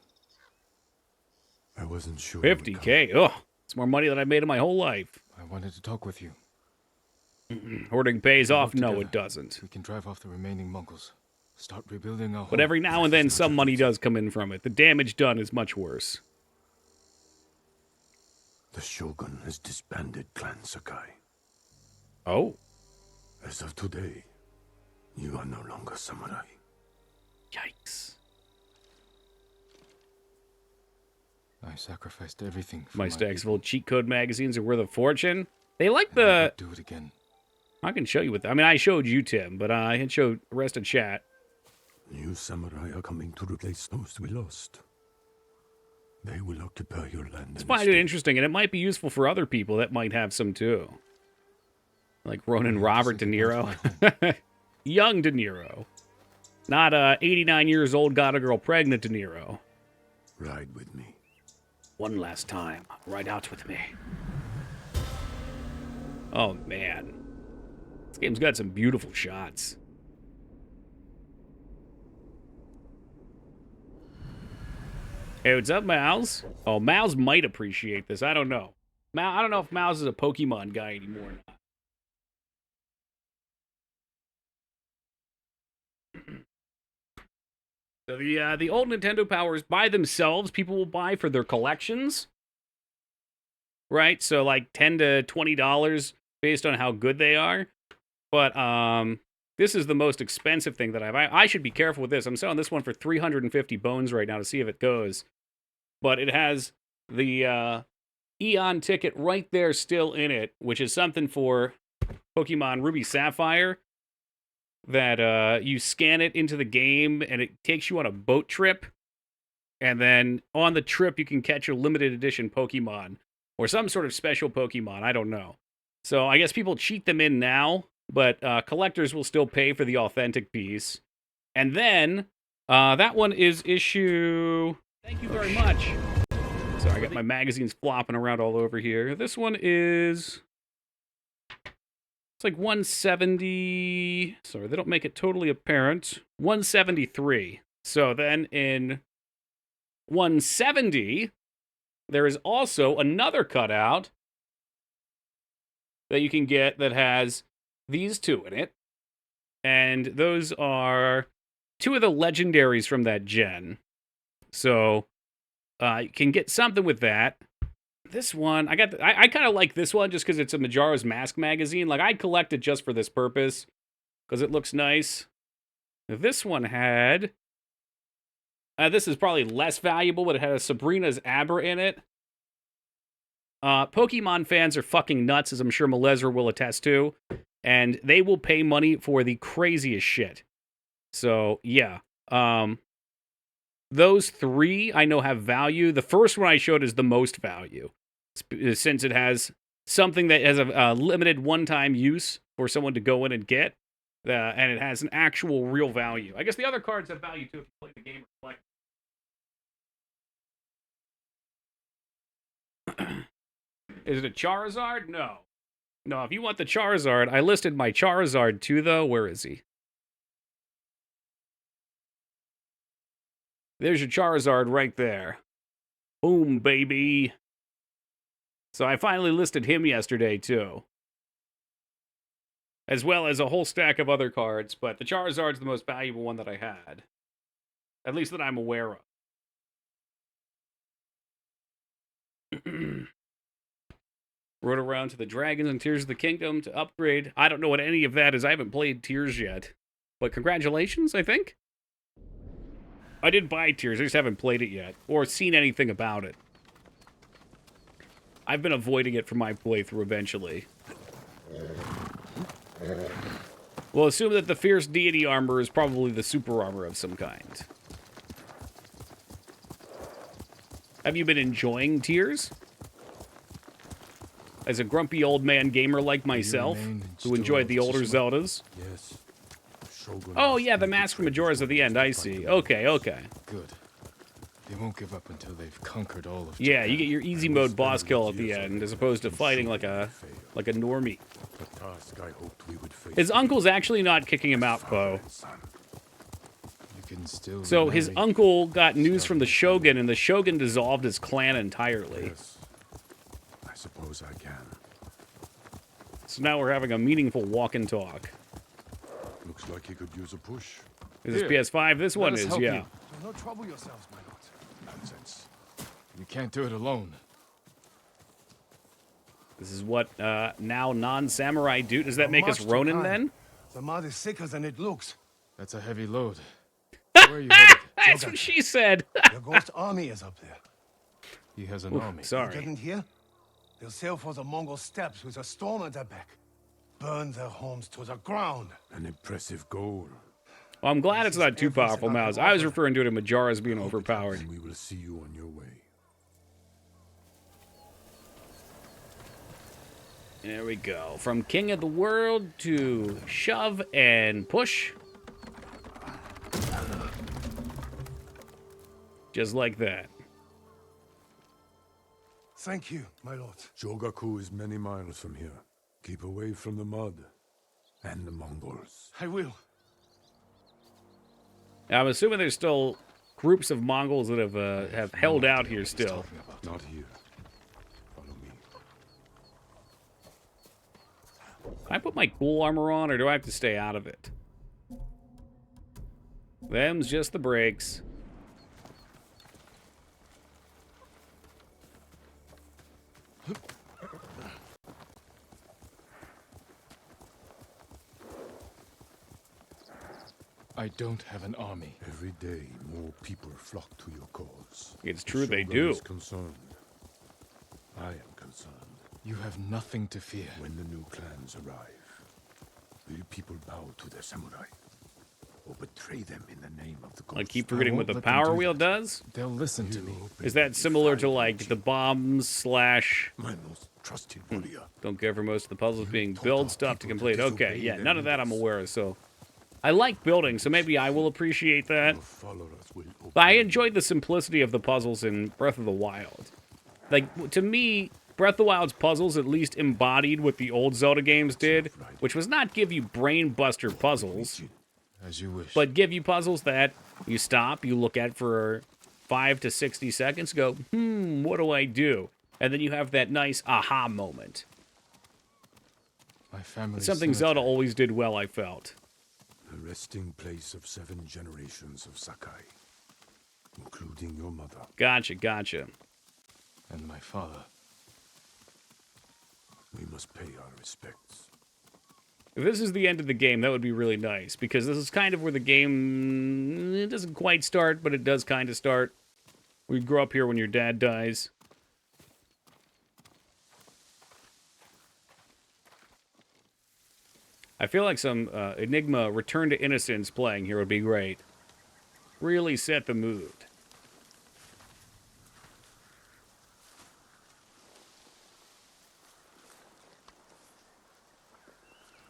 I wasn't sure. you would come. 50K. Oh, it's more money than I made in my whole life. I wanted to talk with you. Hoarding pays We off? work No, together. it doesn't. We can drive off the remaining Mongols. Start rebuilding our But home. every now and then, some money does come in from it. The damage done is much worse. The Shogun has disbanded Clan Sakai. Oh. As of today, you are no longer samurai. Yikes. I sacrificed everything for My stacks people. full of cheat code magazines are worth a fortune. They like And I the... would do it again. I can show you what... I mean, I showed you, Tim, but I can show the rest of chat. New samurai are coming to replace those we lost. They will occupy your land. It's find it interesting, and it might be useful for other people that might have some too. Like Ronan Robert De Niro. Young De Niro. Not 89 years old, got a girl pregnant De Niro. Ride with me. One last time. Ride out with me. Oh, man. This game's got some beautiful shots. Hey, what's up, Mouse? Oh, Mouse might appreciate this. I don't know. I don't know if Mouse is a Pokemon guy anymore or not. So the old Nintendo powers by themselves, people will buy for their collections, right? So like $10 to $20 based on how good they are. But this is the most expensive thing that I should be careful with this. I'm selling this one for 350 bones right now to see if it goes. But it has the Eon ticket right there still in it, which is something for Pokemon Ruby Sapphire. That you scan it into the game, and it takes you on a boat trip. And then on the trip, you can catch a limited edition Pokemon. Or some sort of special Pokemon, I don't know. So I guess people cheat them in now, but collectors will still pay for the authentic piece. And then, that one is issue... Thank you very much. Sorry, I got my magazines flopping around all over here. This one is... It's like 170... Sorry, they don't make it totally apparent. 173. So then in 170, there is also another cutout that you can get that has these two in it. And those are two of the legendaries from that gen. So you can get something with that. This one, I kind of like this one just because it's a Majora's Mask magazine. Like, I'd collect it just for this purpose because it looks nice. This one had... this is probably less valuable, but it had a Sabrina's Abra in it. Pokemon fans are fucking nuts, as I'm sure Malezer will attest to. And they will pay money for the craziest shit. So, yeah. Those three I know have value. The first one I showed is the most value, since it has something that has a limited one-time use for someone to go in and get, and it has an actual real value. I guess the other cards have value too if you play the game or collect. Is it a Charizard? No. No, if you want the Charizard, I listed my Charizard too, though. Where is he? There's your Charizard right there. Boom, baby. So I finally listed him yesterday, too. As well as a whole stack of other cards, but the Charizard's the most valuable one that I had. At least that I'm aware of. Rode around to the Dragons and Tears of the Kingdom to upgrade. I don't know what any of that is. I haven't played Tears yet. But congratulations, I think? I did buy Tears, I just haven't played it yet, or seen anything about it. I've been avoiding it for my playthrough eventually. We'll assume that the Fierce Deity armor is probably the super armor of some kind. Have you been enjoying Tears? As a grumpy old man gamer like myself, who enjoyed the older Zeldas? Yes. Oh, yeah, the Mask from Majora's at the end. I see. Okay, okay. Good. They won't give up until they've conquered all of Yeah, Japan. you get your easy mode boss kill at the end, as opposed to fighting like a normie. The task I hoped we would face. His uncle's actually not kicking him out, Bo. You can still So his remarry. uncle got news from the Shogun, and the Shogun dissolved his clan entirely. Yes. I suppose I can. So now we're having a meaningful walk and talk. Looks like he could use a push. Is this Here, PS5? This let one us is, help yeah. you. Do not trouble yourselves, my lord. Nonsense. You can't do it alone. This is what now non-samurai do. Does that You're make us much too Ronin kind. then? The mud is sicker than it looks. That's a heavy load. Where are you headed? That's what she said. Your ghost army is up there. He has an Oof, army. You sorry. didn't hear? They'll sail for the Mongol steppes with a storm at their back. Burn their homes to the ground. An impressive goal. Well, I'm glad This it's is not too everything powerful, I Mouse. can I was offer. referring to it in Majara as being overpowered. And we will see you on your way. There we go. From King of the World to shove and push. Just like that. Thank you, my lord. Shogaku is many miles from here. Keep away from the mud and the Mongols. I will. I'm assuming there's still groups of Mongols that have held out here still. Not here. Follow me. Can I put my cool armor on, or do I have to stay out of it? Them's just the breaks. I don't have an army. Every day, more people flock to your cause. It's The true, they Shogun do. is concerned. I am concerned. You have nothing to fear. When the new clans arrive, will people bow to their samurai? Or betray them in the name of the gods? I keep forgetting what won't the let them power do wheel that. does. They'll listen to me. Is that similar to like the bombs slash My most trusted warrior. don't care for most of the puzzles being taught build our stuff to people to complete? Okay, disobey yeah, their none of that I'm leaders. aware of, so I like building, so maybe I will appreciate that. Your followers will obey. But I enjoyed the simplicity of the puzzles in Breath of the Wild. Like, to me, Breath of the Wild's puzzles at least embodied what the old Zelda games did, which was not give you brain buster puzzles, As you wish. but give you puzzles that you stop, you look at for 5 to 60 seconds, go, what do I do? And then you have that nice aha moment. my family. It's something Zelda always did well, I felt. The resting place of 7 generations of Sakai, including your mother. Gotcha, gotcha. And my father. We must pay our respects. If this is the end of the game, that would be really nice, because this is kind of where the game, it doesn't quite start, but it does kind of start. We grow up here when your dad dies. I feel like some Enigma Return to Innocence playing here would be great. Really set the mood.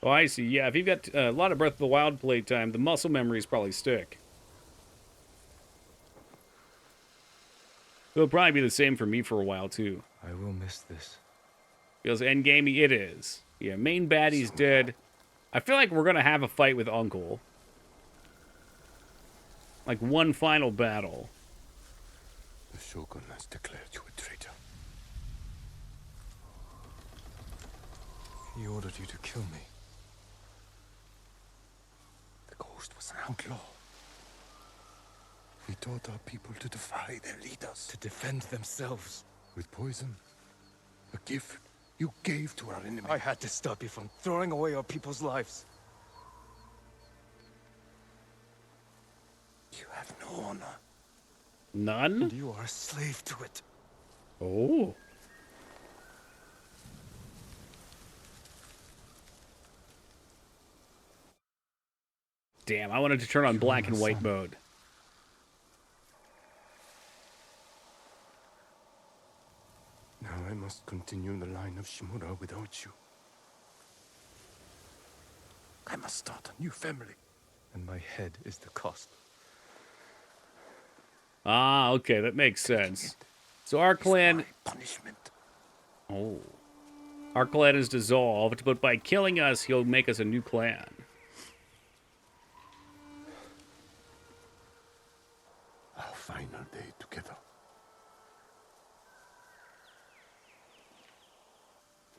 Oh, I see. Yeah, if you've got a lot of Breath of the Wild playtime, the muscle memories probably stick. It'll probably be the same for me for a while, too. I will miss this. Feels endgamey, it is. Yeah, main baddie's dead. I feel like we're going to have a fight with Uncle. Like one final battle. The Shogun has declared you a traitor. He ordered you to kill me. The ghost was an outlaw. He taught our people to defy their leaders. To defend themselves. With poison. A gift you gave to our enemy. I had to stop you from throwing away our people's lives. You have no honor. None? And you are a slave to it. Oh. Damn, I wanted to turn on black and white mode. Now I must continue the line of Shimura without you. I must start a new family. And my head is the cost. Ah, okay, that makes sense. So our clan... Punishment. Oh. Our clan is dissolved, but by killing us, he'll make us a new clan.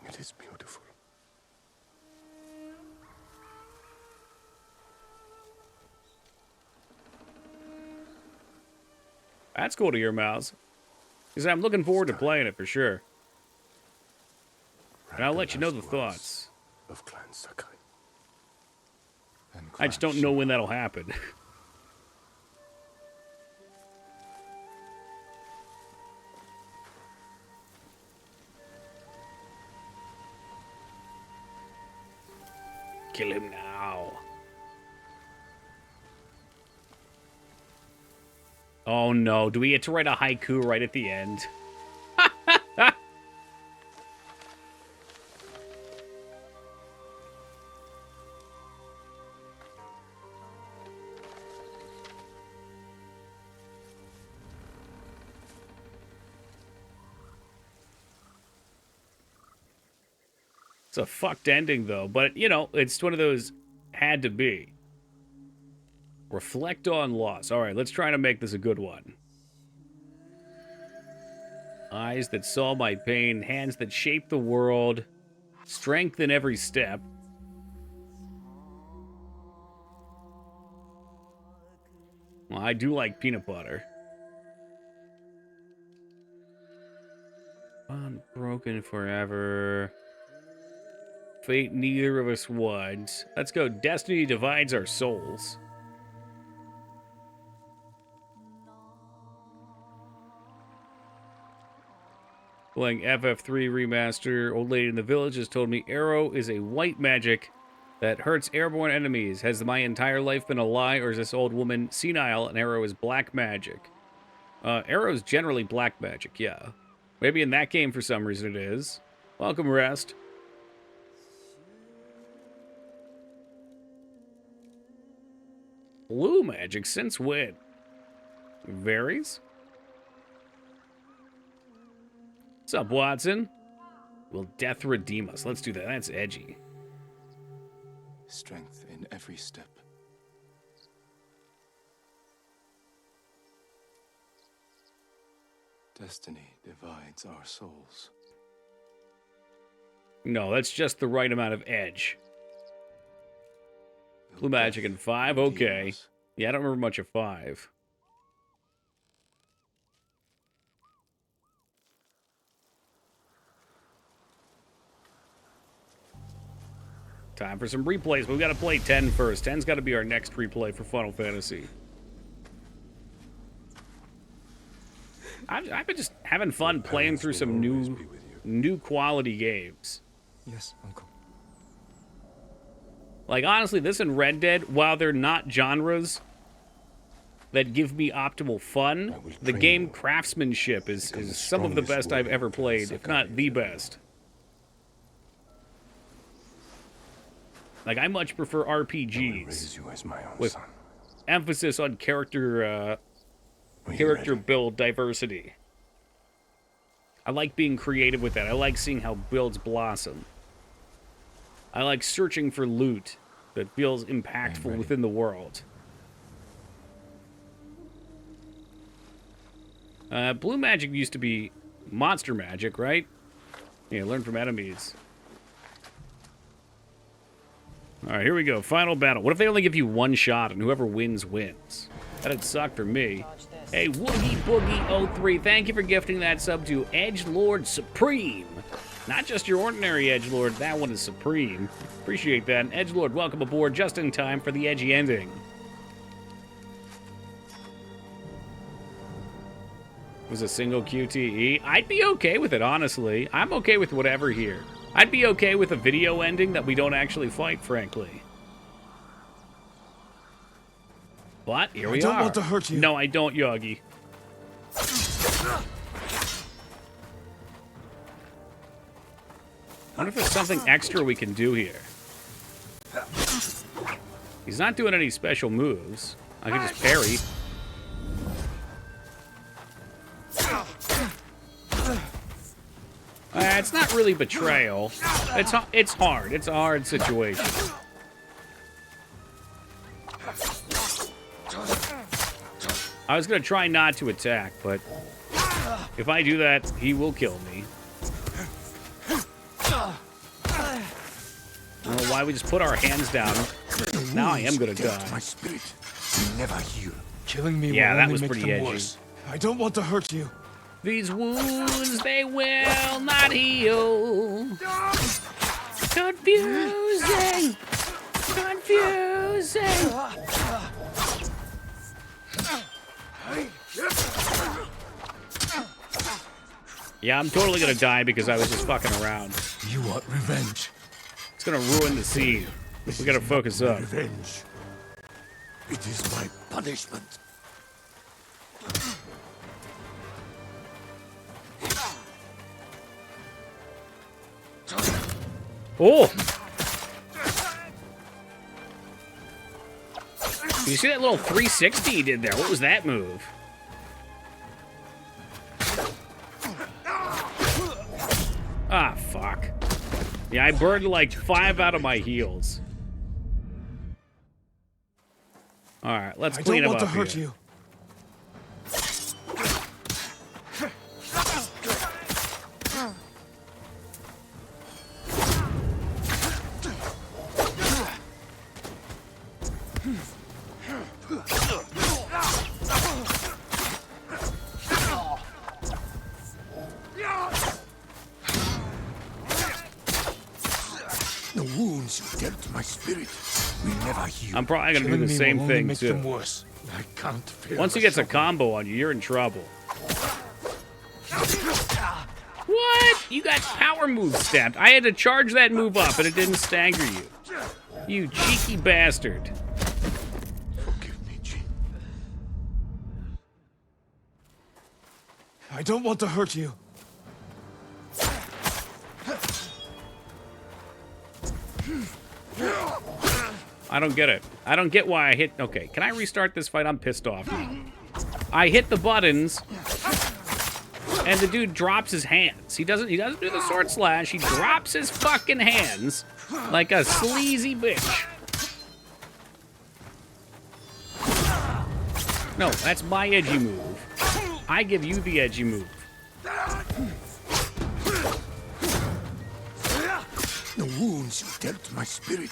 It is beautiful. That's cool to hear, Mouse. Because I'm looking forward to playing it for sure. And I'll let you know the thoughts. Of Clan Sakai. I just don't know when that'll happen. Kill him now. Oh no, do we get to write a haiku right at the end? It's a fucked ending, though. But, you know, it's one of those had to be. Reflect on loss. All right, let's try to make this a good one. Eyes that saw my pain, hands that shaped the world, strength in every step. Well, I do like peanut butter. Unbroken forever. Fate neither of us wants. Let's go. Destiny divides our souls. Playing FF3 Remaster. Old lady in the village has told me Arrow is a white magic that hurts airborne enemies. Has my entire life been a lie, or is this old woman senile and Arrow is black magic? Arrow is generally black magic, yeah. Maybe in that game for some reason it is. Welcome, Rest. Blue magic, since when? Varies? What's up, Watson? Will death redeem us? Let's do that. That's edgy. Strength in every step. Destiny divides our souls. No, that's just the right amount of edge. Blue magic in 5, okay. Yeah, I don't remember much of 5. Time for some replays, but we've got to play 10 first. 10's got to be our next replay for Final Fantasy. I've been just having fun playing through some new quality games. Yes, Uncle. Like, honestly, this and Red Dead, while they're not genres that give me optimal fun, the game craftsmanship is some of the best I've ever played, if not the best. Like, I much prefer RPGs with emphasis on character build diversity. I like being creative with that. I like seeing how builds blossom. I like searching for loot that feels impactful within the world. Blue magic used to be monster magic, right? Yeah, learn from enemies. Alright, here we go. Final battle. What if they only give you one shot and whoever wins, wins? That'd suck for me. Hey, Woogie Boogie 03, thank you for gifting that sub to Edgelord Supreme. Not just your ordinary Edgelord, that one is supreme. Appreciate that. And Edgelord, welcome aboard just in time for the edgy ending. It was a single QTE. I'd be okay with it, honestly. I'm okay with whatever here. I'd be okay with a video ending that we don't actually fight, frankly. But here we are. I don't want to hurt you. No, I don't, Yogi. I wonder if there's something extra we can do here. He's not doing any special moves. I can just parry. It's not really betrayal. It's hard. It's a hard situation. I was gonna try not to attack, but if I do that, he will kill me. why we just put our hands down. Now I am gonna die. My spirit will never heal. Killing me Yeah, will that only was make pretty them edgy. worse. I don't want to hurt you. These wounds, they will not heal. Confusing. Confusing. Yeah, I'm totally gonna die because I was just fucking around. You want revenge? It's gonna ruin the scene. We gotta focus up. Revenge. It is my punishment. Oh! You see that little 360 he did there? What was that move? Ah, fuck. Yeah, I burned like 5 out of my heals. Alright, let's clean him up I don't want to hurt here. you. The wounds you dealt to my spirit will never heal. I'm probably gonna do Killing the me same will only thing make them too. worse. I can't feel Once he the gets a shock. combo on you, you're in trouble. What? You got power move stepped. I had to charge that move up and it didn't stagger you. You cheeky bastard. Forgive me, Jin. I don't want to hurt you. I don't get it. I don't get why I hit... Okay, can I restart this fight? I'm pissed off now. I hit the buttons, and the dude drops his hands. He doesn't do the sword slash. He drops his fucking hands like a sleazy bitch. No, that's my edgy move. I give you the edgy move. The wounds you dealt to my spirit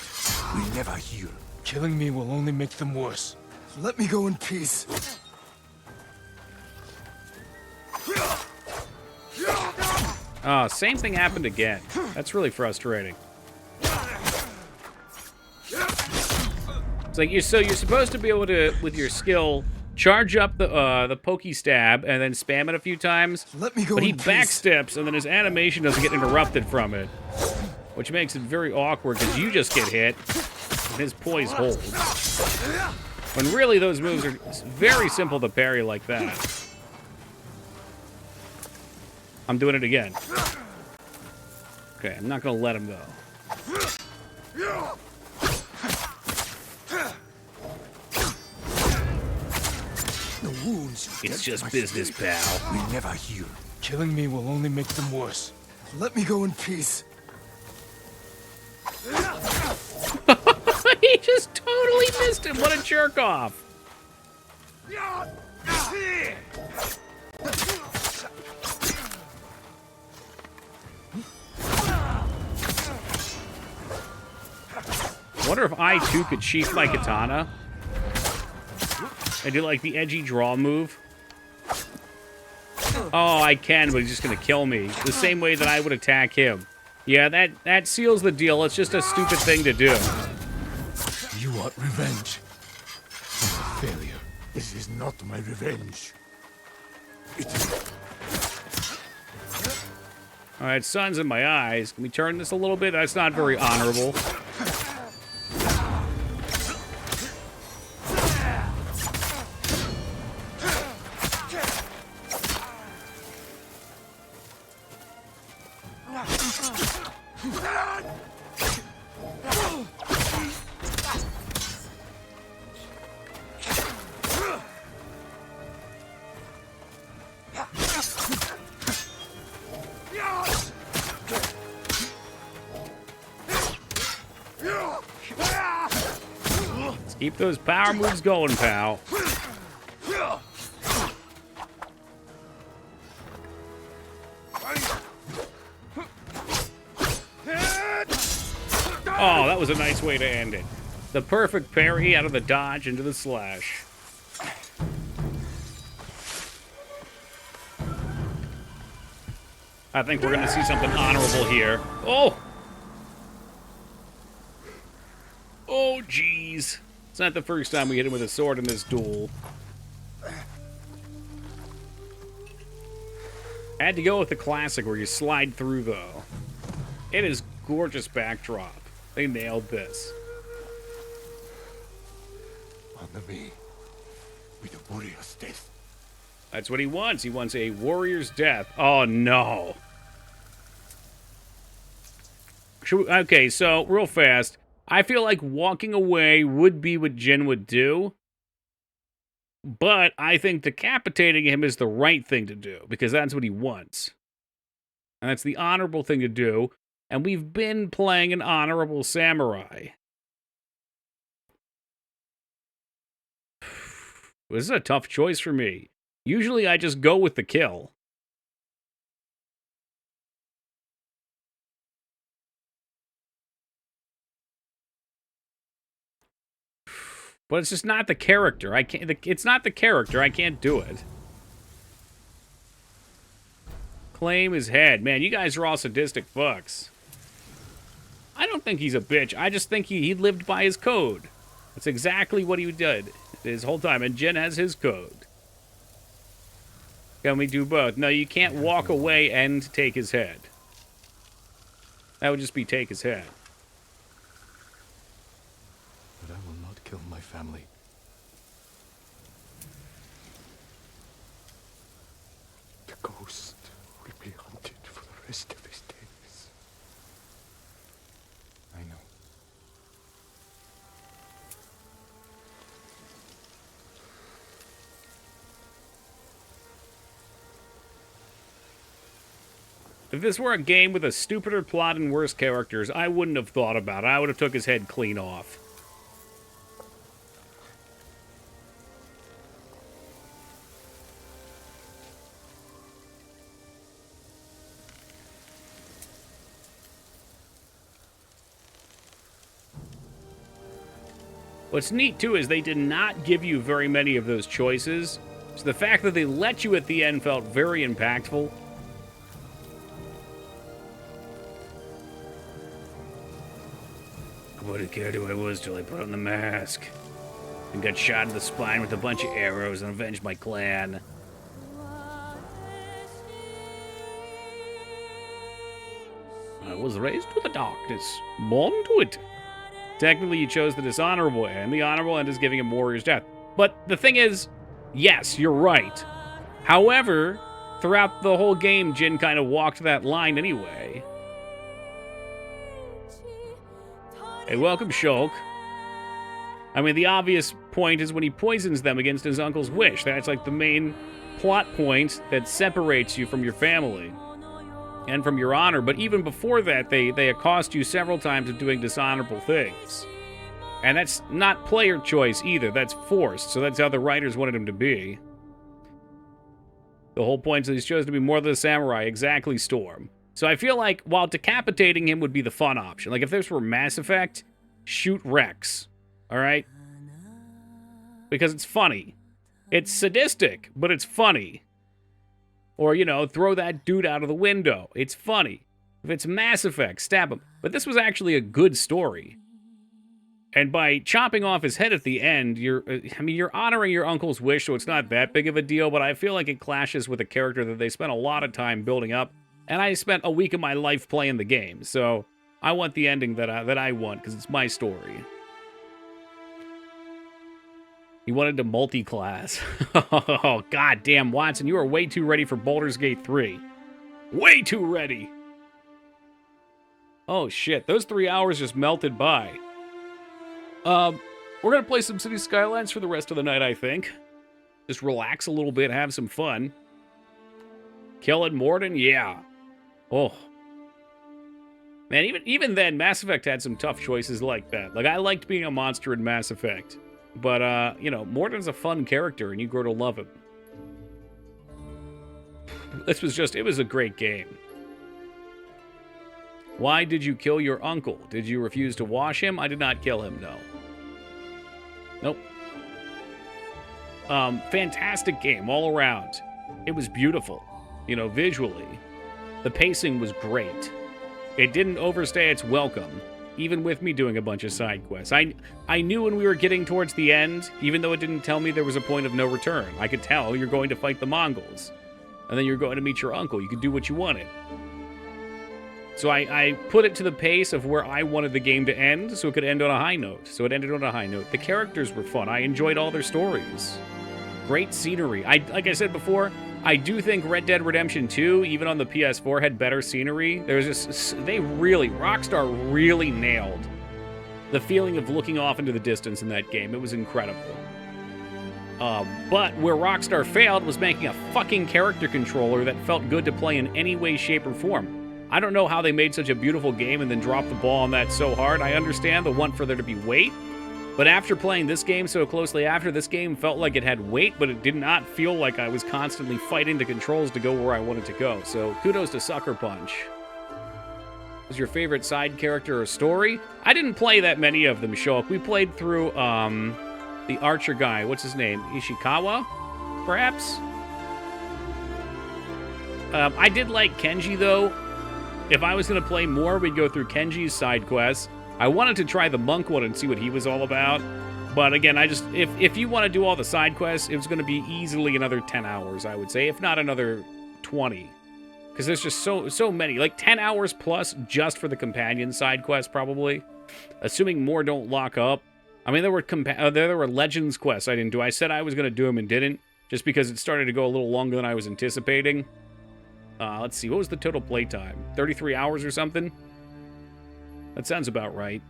will never heal. Killing me will only make them worse. Let me go in peace. Oh, same thing happened again. That's really frustrating. It's like you're supposed to be able to, with your skill, charge up the pokey stab and then spam it a few times. Let me go But he in peace. backsteps and then his animation doesn't get interrupted from it, which makes it very awkward because you just get hit and his poise holds. When really those moves are very simple to parry like that. I'm doing it again. Okay, I'm not gonna let him go. The wounds you It's dealt to just my business, spirit pal. will never heal. Killing me will only make them worse. Let me go in peace. He just totally missed him. What a jerk off. I wonder if I too could sheath my katana and do like the edgy draw move. Oh, I can, but he's just gonna kill me the same way that I would attack him. Yeah, that seals the deal. It's just a stupid thing to do. You want revenge? I'm a failure. This is not my revenge. It is... All right, sun's in my eyes. Can we turn this a little bit? That's not very honorable. Let's keep those power moves going, pal. Oh, that was a nice way to end it. The perfect parry out of the dodge into the slash. I think we're going to see something honorable here. Oh! Oh, jeez. It's not the first time we hit him with a sword in this duel. Had to go with the classic where you slide through, though. It is gorgeous backdrop. They nailed this. Honor me with a warrior's death. That's what he wants. He wants a warrior's death. Oh, no. Okay, so, real fast. I feel like walking away would be what Jin would do. But I think decapitating him is the right thing to do, because that's what he wants. And that's the honorable thing to do. And we've been playing an honorable samurai. This is a tough choice for me. Usually I just go with the kill. But it's just not the character. I can't. It's not the character. I can't do it. Claim his head. Man, you guys are all sadistic fucks. I don't think he's a bitch. I just think he lived by his code. That's exactly what he did his whole time. And Jin has his code. Can we do both? No, you can't walk away and take his head. That would just be take his head. But I will not kill my family. The ghost will be hunted for the rest of his days. I know. If this were a game with a stupider plot and worse characters, I wouldn't have thought about it. I would have took his head clean off. What's neat, too, is they did not give you very many of those choices. So the fact that they let you at the end felt very impactful. What a character I was till I put on the mask. And got shot in the spine with a bunch of arrows and avenged my clan. I was raised with the darkness, born to it. Technically, you chose the dishonorable end. The honorable end is giving him warrior's death. But the thing is, yes, you're right. However, throughout the whole game, Jin kind of walked that line anyway. Hey, welcome, Shulk. I mean, the obvious point is when he poisons them against his uncle's wish. That's like the main plot point that separates you from your family and from your honor. But even before that, they accost you several times of doing dishonorable things. And that's not player choice either. That's forced. So that's how the writers wanted him to be. The whole point is he's chosen to be more than a samurai. Exactly, Storm. So I feel like while decapitating him would be the fun option. Like if this were Mass Effect, shoot Rex. All right? Because it's funny. It's sadistic, but it's funny. Or, you know, throw that dude out of the window. It's funny. If it's Mass Effect, stab him. But this was actually a good story. And by chopping off his head at the end, you're honoring your uncle's wish, so it's not that big of a deal, but I feel like it clashes with a character that they spent a lot of time building up. And I spent a week of my life playing the game, so I want the ending that I want, because it's my story. He wanted to multi-class. Oh, goddamn, Watson, you are way too ready for Baldur's Gate 3. Way too ready. Oh, shit, those 3 hours just melted by. We're going to play some City Skylines for the rest of the night, I think. Just relax a little bit, have some fun. Killing Morden? Yeah. Oh. Man, even then, Mass Effect had some tough choices like that. Like, I liked being a monster in Mass Effect. But, you know, Morden's a fun character, and you grow to love him. It was a great game. Why did you kill your uncle? Did you refuse to wash him? I did not kill him, no. Nope. Fantastic game all around. It was beautiful, you know, visually. The pacing was great. It didn't overstay its welcome, even with me doing a bunch of side quests. I knew when we were getting towards the end, even though it didn't tell me there was a point of no return. I could tell you're going to fight the Mongols, and then you're going to meet your uncle. You could do what you wanted. So I put it to the pace of where I wanted the game to end, so it could end on a high note. So it ended on a high note. The characters were fun. I enjoyed all their stories. Great scenery. Like I said before, I do think Red Dead Redemption 2, even on the PS4, had better scenery. Rockstar really nailed the feeling of looking off into the distance in that game. It was incredible. But where Rockstar failed was making a fucking character controller that felt good to play in any way, shape, or form. I don't know how they made such a beautiful game and then dropped the ball on that so hard. I understand the want for there to be weight, but after playing this game so closely after, this game felt like it had weight, but it did not feel like I was constantly fighting the controls to go where I wanted to go. So kudos to Sucker Punch. Was your favorite side character or story? I didn't play that many of them, Shulk. We played through the archer guy. What's his name? Ishikawa, perhaps? I did like Kenji, though. If I was going to play more, we'd go through Kenji's side quests. I wanted to try the monk one and see what he was all about. But again, if you want to do all the side quests, it was going to be easily another 10 hours, I would say, if not another 20. Because there's just so many. Like 10 hours plus just for the companion side quest, probably. Assuming more don't lock up. I mean, there were Legends quests I didn't do. I said I was going to do them and didn't, just because it started to go a little longer than I was anticipating. Let's see, what was the total playtime? 33 hours or something? That sounds about right.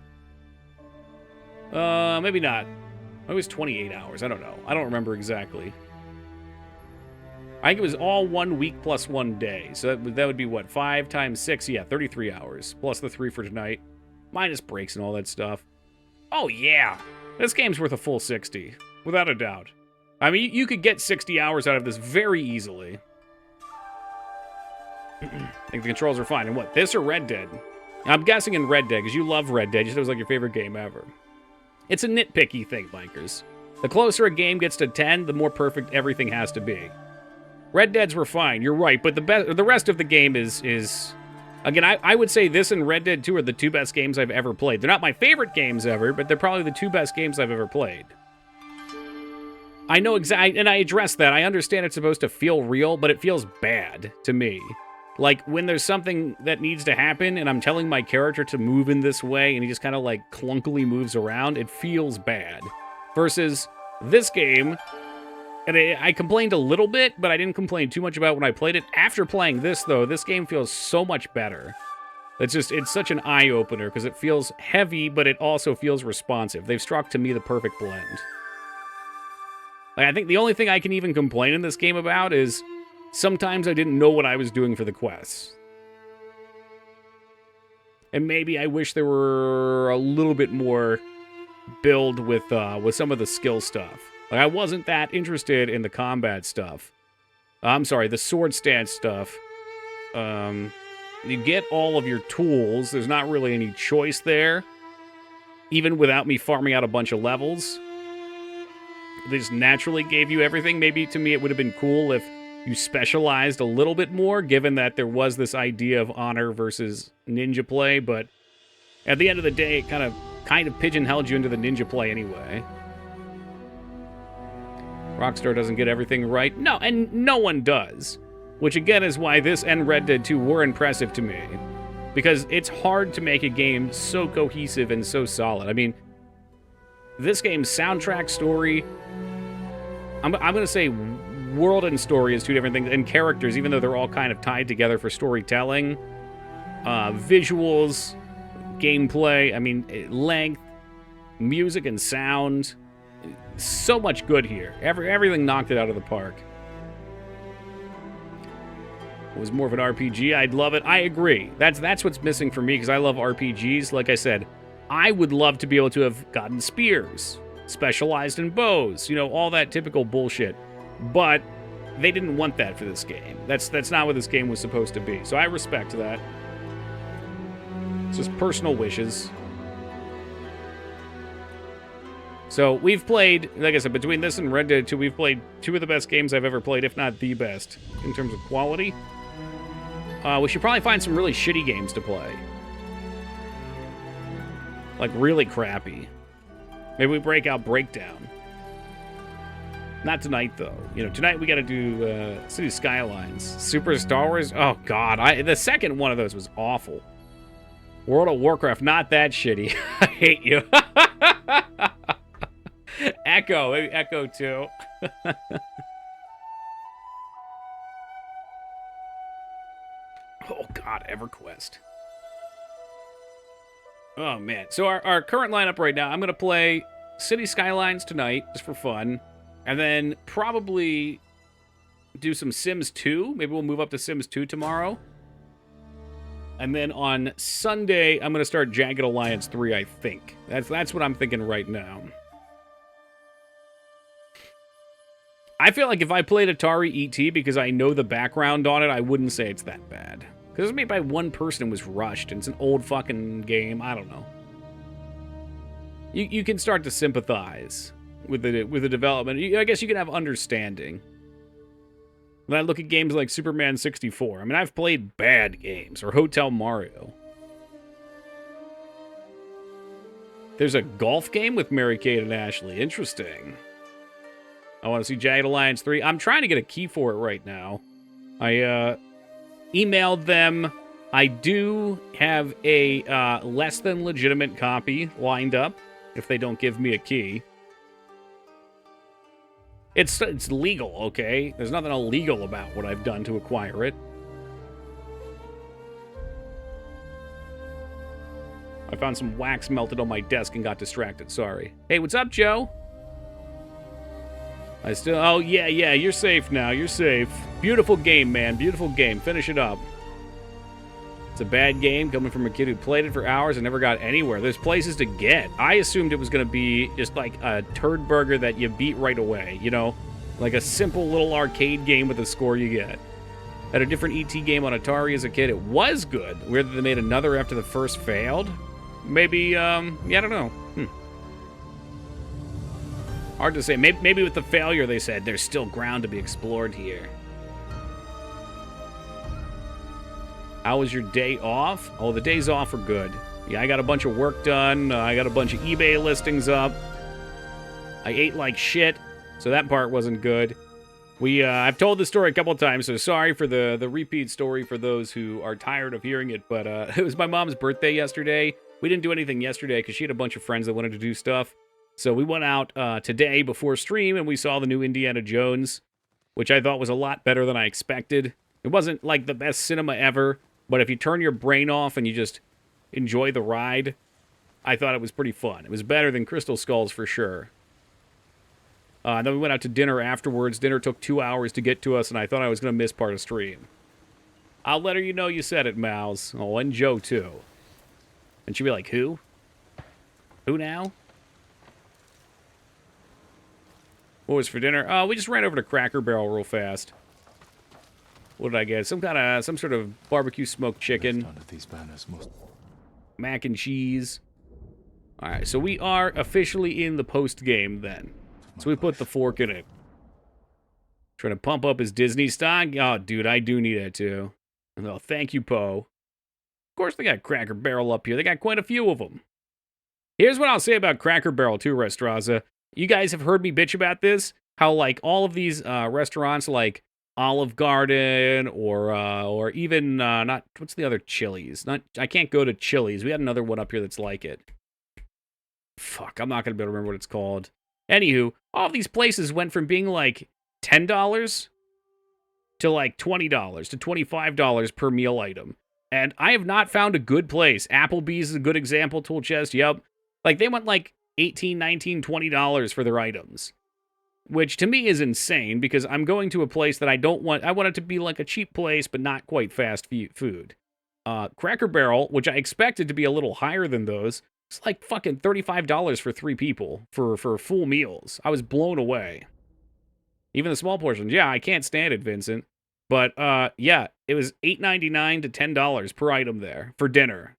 Maybe not. It was 28 hours. I don't know. I don't remember exactly. I think it was all 1 week plus 1 day. So that would be what? 5 times 6? Yeah, 33 hours. Plus the 3 for tonight. Minus breaks and all that stuff. Oh, yeah. This game's worth a full 60. Without a doubt. I mean, you could get 60 hours out of this very easily. I think the controls are fine. And what, this or Red Dead? I'm guessing in Red Dead, because you love Red Dead. You said it was like your favorite game ever. It's a nitpicky thing, bikers. The closer a game gets to 10, the more perfect everything has to be. Red Deads were fine, you're right, but the rest of the game is... Again, I would say this and Red Dead 2 are the 2 best games I've ever played. They're not my favorite games ever, but they're probably the 2 best games I've ever played. I know exactly, and I address that. I understand it's supposed to feel real, but it feels bad to me. Like, when there's something that needs to happen, and I'm telling my character to move in this way, and he just kind of, like, clunkily moves around, it feels bad. Versus this game, and I complained a little bit, but I didn't complain too much about when I played it. After playing this, though, this game feels so much better. It's such an eye-opener, because it feels heavy, but it also feels responsive. They've struck, to me, the perfect blend. Like, I think the only thing I can even complain in this game about is... sometimes I didn't know what I was doing for the quests. And maybe I wish there were a little bit more build with some of the skill stuff. Like, I wasn't that interested in the combat stuff. I'm sorry, the sword stance stuff. You get all of your tools. There's not really any choice there. Even without me farming out a bunch of levels. They just naturally gave you everything. Maybe to me it would have been cool if you specialized a little bit more, given that there was this idea of honor versus ninja play, but at the end of the day, it kind of pigeonholed you into the ninja play anyway. Rockstar doesn't get everything right. No, and no one does. Which again is why this and Red Dead 2 were impressive to me. Because it's hard to make a game so cohesive and so solid. I mean, this game's soundtrack, story, I'm going to say world and story is 2 different things, and characters, even though they're all kind of tied together for storytelling. Visuals, gameplay, I mean, length, music and sound. So much good here. Everything knocked it out of the park. It was more of an RPG. I'd love it. I agree. That's what's missing for me, because I love RPGs. Like I said, I would love to be able to have gotten spears, specialized in bows, you know, all that typical bullshit. But they didn't want that for this game. That's not what this game was supposed to be. So I respect that. It's just personal wishes. So we've played, like I said, between this and Red Dead 2, we've played two of the best games I've ever played, if not the best, in terms of quality. We should probably find some really shitty games to play. Like, really crappy. Maybe we break out Breakdown. Not tonight, though. You know, tonight we gotta do City Skylines. Super Star Wars? Oh, God. The second one of those was awful. World of Warcraft, not that shitty. I hate you. Echo. Maybe Echo 2. Oh, God. EverQuest. Oh, man. So our current lineup right now, I'm going to play City Skylines tonight, just for fun. And then probably do some Sims 2. Maybe we'll move up to Sims 2 tomorrow. And then on Sunday, I'm going to start Jagged Alliance 3, I think. That's what I'm thinking right now. I feel like if I played Atari ET because I know the background on it, I wouldn't say it's that bad. Because it was made by one person and was rushed, and it's an old fucking game. I don't know. You can start to sympathize with the development. I guess you can have understanding. When I look at games like Superman 64, I mean, I've played bad games, or Hotel Mario. There's a golf game with Mary-Kate and Ashley. Interesting. I want to see Jagged Alliance 3. I'm trying to get a key for it right now. I emailed them. I do have a less than legitimate copy lined up if they don't give me a key. It's legal, okay? There's nothing illegal about what I've done to acquire it. I found some wax melted on my desk and got distracted. Sorry. Hey, what's up, Joe? Oh, yeah, you're safe now. You're safe. Beautiful game, man. Beautiful game. Finish it up. It's a bad game coming from a kid who played it for hours and never got anywhere. There's places to get. I assumed it was going to be just like a turd burger that you beat right away, you know? Like a simple little arcade game with a score you get. Had a different ET game on Atari as a kid. It was good. Weird that they made another after the first failed. Maybe, yeah, I don't know. Hard to say. Maybe with the failure, they said, there's still ground to be explored here. How was your day off? Oh, the days off are good. Yeah, I got a bunch of work done. I got a bunch of eBay listings up. I ate like shit, so that part wasn't good. I've told this story a couple of times, so sorry for the repeat story for those who are tired of hearing it, but it was my mom's birthday yesterday. We didn't do anything yesterday because she had a bunch of friends that wanted to do stuff. So we went out today before stream, and we saw the new Indiana Jones, which I thought was a lot better than I expected. It wasn't like the best cinema ever, but if you turn your brain off and you just enjoy the ride, I thought it was pretty fun. It was better than Crystal Skulls for sure. Then we went out to dinner afterwards. Dinner took 2 hours to get to us, and I thought I was going to miss part of stream. I'll let her you know you said it, Mouse. Oh, and Joe, too. And she'd be like, who? Who now? What was for dinner? We just ran over to Cracker Barrel real fast. What did I get? Some sort of barbecue smoked chicken. Mac and cheese. Alright, so we are officially in the post-game then. So we put the fork in it. Trying to pump up his Disney stock? Oh, dude, I do need that too. Oh, thank you, Poe. Of course they got Cracker Barrel up here. They got quite a few of them. Here's what I'll say about Cracker Barrel too, Restraza. You guys have heard me bitch about this. How, like, all of these restaurants, like Olive Garden or even, what's the other Chili's? I can't go to Chili's. We had another one up here that's like it. Fuck, I'm not going to be able to remember what it's called. Anywho, all of these places went from being like $10 to like $20 to $25 per meal item. And I have not found a good place. Applebee's is a good example, Tool Chest, yep. Like, they went like $18, $19, $20 for their items. Which to me is insane, because I'm going to a place that I want it to be like a cheap place, but not quite fast food. Cracker Barrel, which I expected to be a little higher than those, it's like fucking $35 for 3 people for full meals. I was blown away. Even the small portions. Yeah, I can't stand it, Vincent. But, yeah, it was $8.99 to $10 per item there for dinner.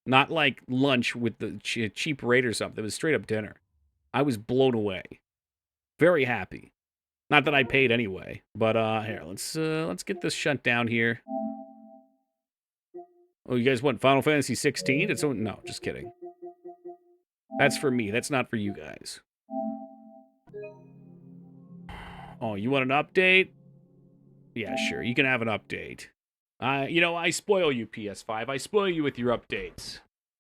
Not like lunch with the cheap rate or something. It was straight up dinner. I was blown away. Very happy. Not that I paid anyway, but here, let's get this shut down here. Oh, you guys want Final Fantasy 16? No, just kidding. That's for me. That's not for you guys. Oh, you want an update? Yeah, sure. You can have an update. I spoil you, PS5. I spoil you with your updates.